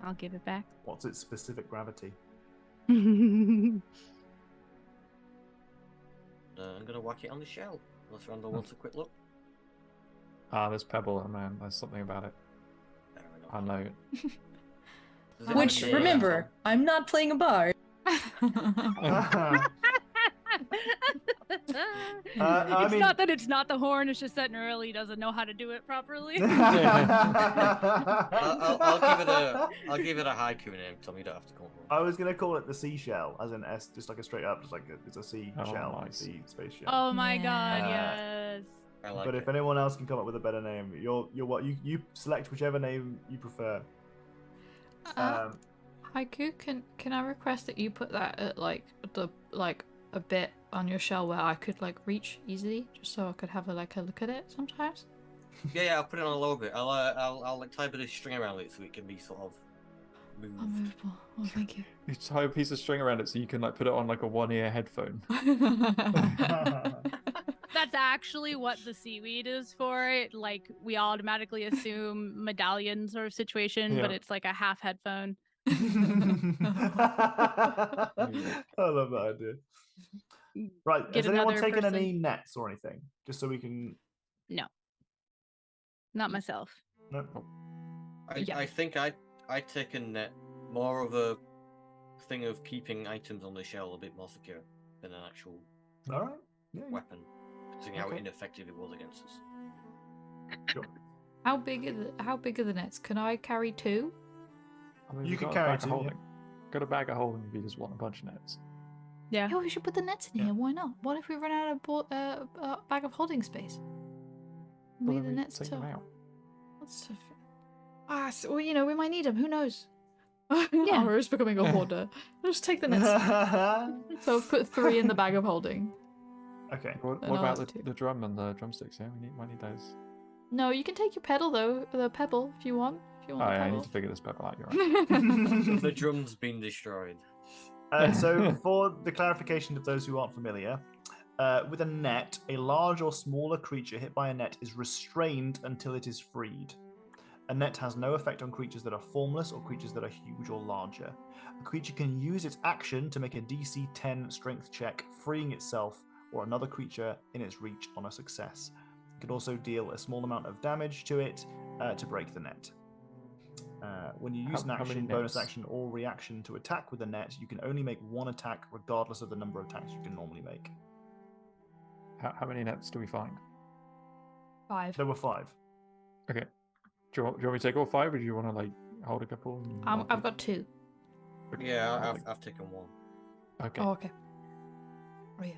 I'll give it back. What's its specific gravity? I'm gonna whack it on the shell. Unless Randall wants a quick look. Ah, there's pebble, oh man, there's something about it. Fair enough. I know. Does it Which, have any, remember, I'm not playing a bard. I It's mean- not that it's not the horn. It's just that Nerly doesn't know how to do it properly. I'll give it a haiku name. Tell me you don't have to come up with I was gonna call it the seashell, as in S, just like a straight up, just like it's a sea Oh, shell, nice. sea space shell. Oh my god, Yeah. yes. I like But it. if anyone else can come up with a better name, you're what you select whichever name you prefer. Haiku, can I request that you put that at like a bit on your shell where I could like reach easily, just so I could have a look at it sometimes? Yeah, I'll put it on a lower bit. I'll like tie a bit of string around it so it can be sort of moved. Oh, movable. Oh, thank you. You tie a piece of string around it so you can like put it on like a one-ear headphone. That's actually what the seaweed is for. Like, we automatically assume medallion sort of situation, but Yeah. it's like a half headphone. I love that idea. Right. get Has anyone another taken person. any nets or anything? Just so we can. No, not myself. No. I think I'd take a net, more of a thing of keeping items on the shell a bit more secure than an actual All right. Yeah. weapon, considering how Okay. ineffective it was against us. Sure. How big are the nets? Can I carry 2? I mean, You we've could got carry a bag two, of yeah. holding. Got a bag of holding if you just want a bunch of nets. Yeah. Yeah, we should put the nets in Yeah. here. Why not? What if we run out of bag of holding space? We Well, need then the we nets take too. them out. So, well, we might need them. Who knows? Yeah. Ara's becoming a hoarder. Just take the nets. So I've put 3 in the bag of holding. Okay. What And I'll about have 2. the drum and the drumsticks? Yeah, might need those. No, you can take your pedal though, the pebble if you want. If you Oh, want the yeah, I pebble. need to figure this pebble out. You're right. The drum's been destroyed. So, for the clarification of those who aren't familiar, with a net, a large or smaller creature hit by a net is restrained until it is freed. A net has no effect on creatures that are formless or creatures that are huge or larger. A creature can use its action to make a DC 10 strength check, freeing itself or another creature in its reach on a success. It can also deal a small amount of damage to it to break the net. When you use an How many action, bonus nets? action, or reaction to attack with a net, you can only make 1 attack regardless of the number of attacks you can normally make. How many nets do we find? 5. There were 5. Okay. Do you want me to take all 5, or do you want to like hold a couple? And I'll I've take- got 2. Okay, Yeah, I'll I've, take- I've taken 1. Okay. Oh, okay. Oh yeah.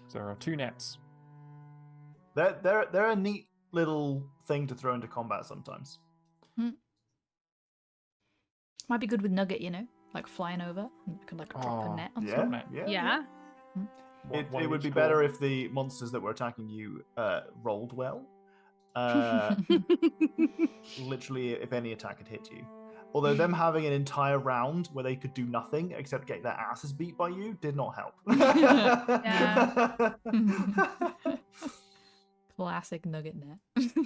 So there are 2 nets. They're a neat little thing to throw into combat sometimes. Might be good with Nugget, like flying over. And I can like drop a Oh, net on Yeah, someone. yeah. Yeah. One It of would be each better claw. if the monsters that were attacking you rolled well. Literally, if any attack had hit you. Although them having an entire round where they could do nothing except get their asses beat by you did not help. Classic Nugget net.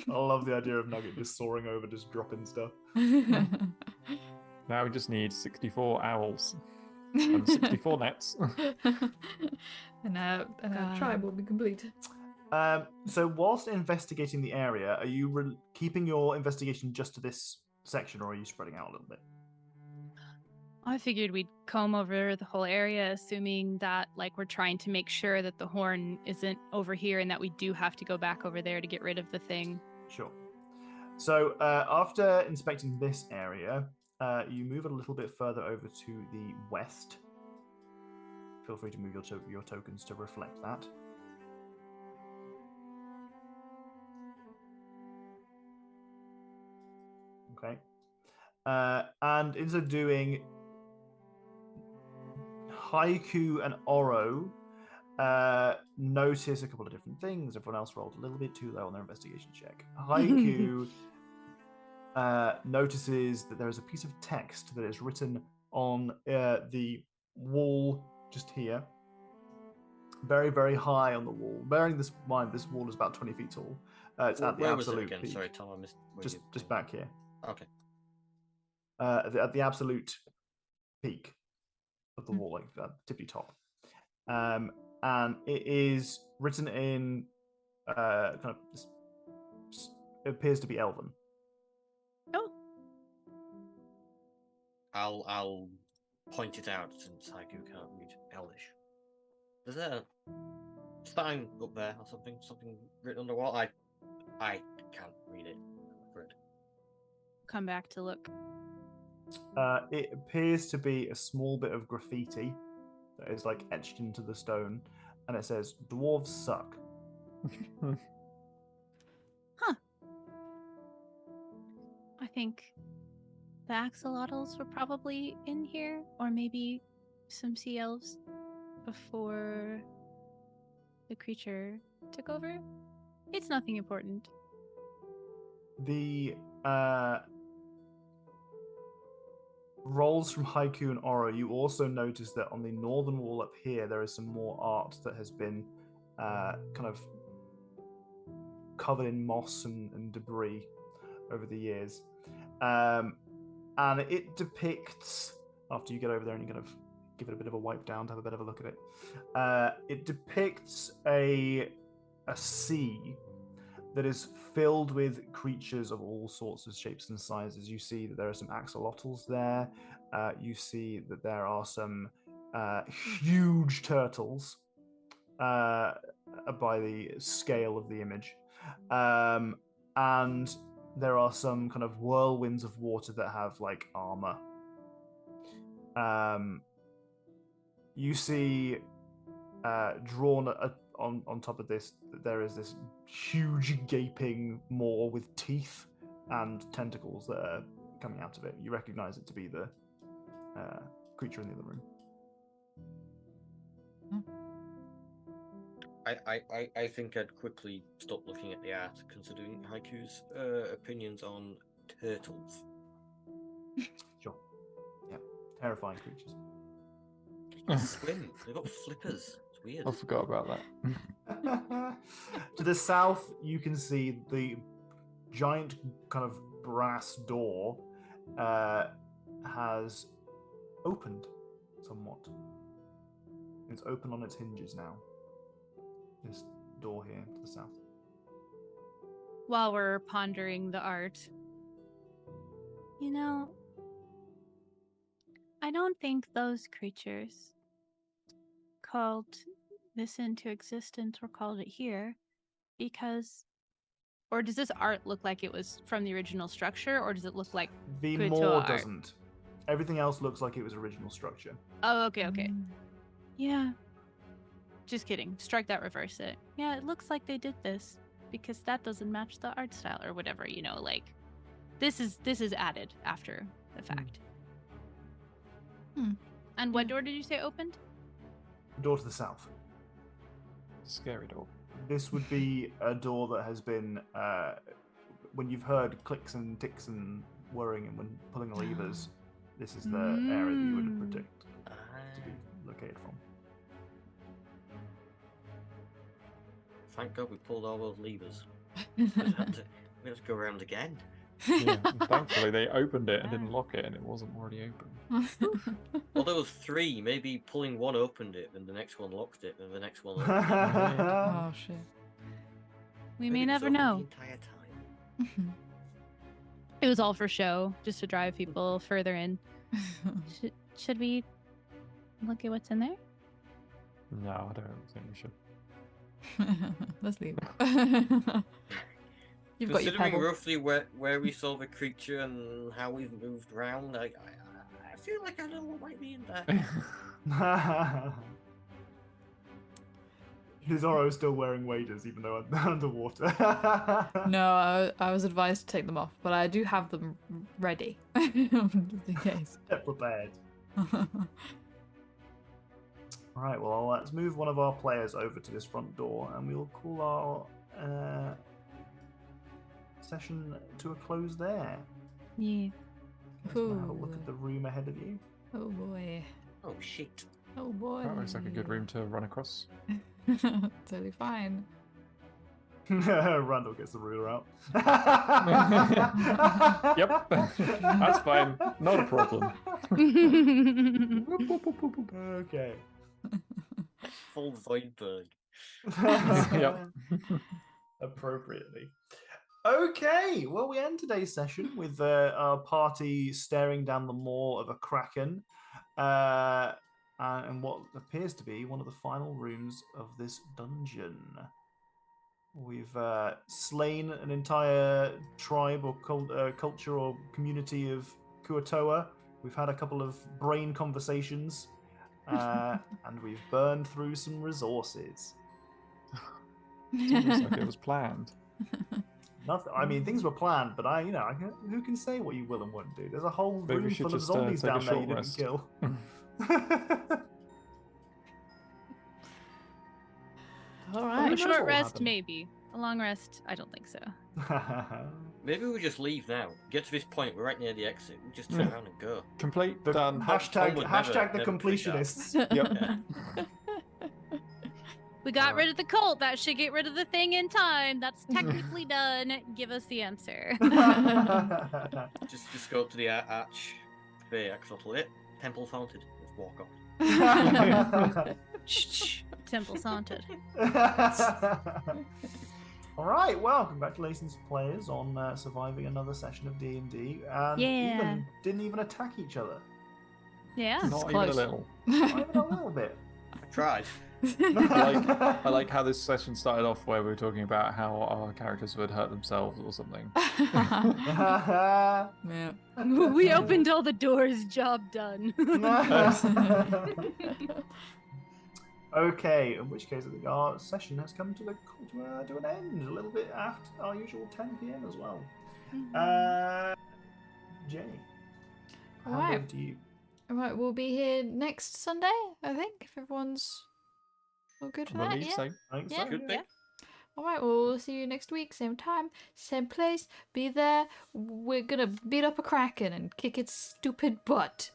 I love the idea of Nugget just soaring over, just dropping stuff. Now we just need 64 owls and 64 nets. and our tribe will be complete. So whilst investigating the area, are you keeping your investigation just to this section, or are you spreading out a little bit? I figured we'd comb over the whole area, assuming that we're trying to make sure that the horn isn't over here and that we do have to go back over there to get rid of the thing. Sure. So after inspecting this area, you move a little bit further over to the west. Feel free to move your tokens to reflect that. Okay. And instead of doing Haiku and Oro, notice a couple of different things. Everyone else rolled a little bit too low on their investigation check. Haiku notices that there is a piece of text that is written on the wall just here. Very, very high on the wall. Bearing this in mind, this wall is about 20 feet tall. It's at the Where was it absolute again? peak. Sorry, Tom, I missed. where Just you- back here. Okay. At the absolute peak of the wall, like tippy top. And it is written in kind of it appears to be Elven. Oh, I'll point it out since Haiku can't read Elvish. Is there a sign up there or something? Something written on the wall? I can't read it, I'm afraid. come back to look. It appears to be a small bit of graffiti that is like etched into the stone, and it says "Dwarves suck." I think the axolotls were probably in here, or maybe some sea elves before the creature took over. It's nothing important. The rolls from Haiku and Oro, you also notice that on the northern wall up here, there is some more art that has been kind of covered in moss and debris over the years. And it depicts, after you get over there and you kind of give it a bit of a wipe down to have a bit of a look at it. It depicts a sea that is filled with creatures of all sorts of shapes and sizes. You see that there are some axolotls there. You see that there are some huge turtles by the scale of the image. And there are some kind of whirlwinds of water that have like armor. You see drawn on top of this, there is this huge gaping maw with teeth and tentacles that are coming out of it. You recognize it to be the creature in the other room. I think I'd quickly stop looking at the art, considering Haiku's opinions on turtles. Sure. Yeah. Terrifying creatures. They can swim. They've got flippers. It's weird. I forgot about that. To the south, you can see the giant kind of brass door has opened somewhat. It's open on its hinges now. This door here to the south. While we're pondering the art, you know, I don't think those creatures called this into existence or called it here because, or does this art look like it was from the original structure, or does it look like The Kutoa more art? doesn't. Everything else looks like it was original structure. Oh, okay. Yeah. Just kidding. Strike that, reverse it. Yeah, it looks like they did this because that doesn't match the art style or whatever, you know, like this is added after the fact. And what door did you say opened? The door to the south. Scary door. This would be a door that has been, when you've heard clicks and ticks and whirring and when pulling levers, this is the area that you would predict to be located from. Thank God we pulled all those levers. We have to go around again. Yeah, and thankfully they opened it and didn't lock it, and it wasn't already open. Well, there was 3. Maybe pulling one opened it, then the next one locked it, then the next one opened it. Oh shit. We Maybe may it was never open know. the entire time. It was all for show, just to drive people further in. Should we look at what's in there? No, I don't think we should. Let's leave. You've got your Considering pebble. roughly where we saw the creature and how we've moved around, I feel like I know what might be in there. Zoro is still wearing waders even though I'm underwater. No, I was advised to take them off, but I do have them ready just in case. They're prepared. Right, well, let's move one of our players over to this front door and we'll call our session to a close there. Yeah. Let's have a look at the room ahead of you. Oh boy. Oh shit. Oh boy. That looks like a good room to run across. Totally fine. Randall gets the ruler out. Yep, that's fine. Not a problem. Okay. Full Voidberg. Yep. Appropriately. Okay, well, we end today's session with our party staring down the maw of a kraken and what appears to be one of the final rooms of this dungeon. We've slain an entire tribe or culture or community of Kuatoa. We've had a couple of brain conversations, and we've burned through some resources. It looks like it was planned. Nothing. I mean, things were planned, but who can say what you will and won't do? There's a whole Maybe we room should full of just, zombies take a down there you short didn't rest. kill. All Who right. knows A short what will rest, happen? maybe. A long rest, I don't think so. Maybe we just leave now. Get to this point, we're right near the exit. We just turn around and go. Complete, The done. hashtag would hashtag the never tweet that. completionists. Yep. We got Alright. rid of the cult. That should get rid of the thing in time. That's technically done. Give us the answer. Just go up to the arch. The axolotl it. Temple founted. Just walk off. Shh. Temple's haunted. All right, well, congratulations, players, on surviving another session of D&D, and Yeah. didn't even attack each other. Yeah. Not even a close. little. Not even a little bit. I tried. I like how this session started off where we were talking about how our characters would hurt themselves or something. Yeah. We opened all the doors. Job done. Okay, in which case I think our session has come to an end, a little bit after our usual 10 p.m. as well. Jenny, hand Alright. over to you. Alright, we'll be here next Sunday, I think, if everyone's all good for I that. believe Yeah. so. I think Yeah. so. Good thing. Alright, well, we'll see you next week, same time, same place. Be there. We're gonna beat up a kraken and kick its stupid butt.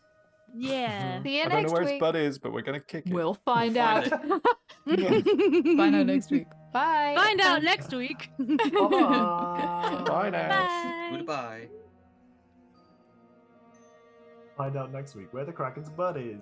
Yeah. See you I don't know next where week. its butt is, but we're gonna kick it. We'll find out. Find Find out next week. Bye. Find out next week. Bye-bye. Bye now. Bye. Goodbye. Find out next week where the Kraken's butt is.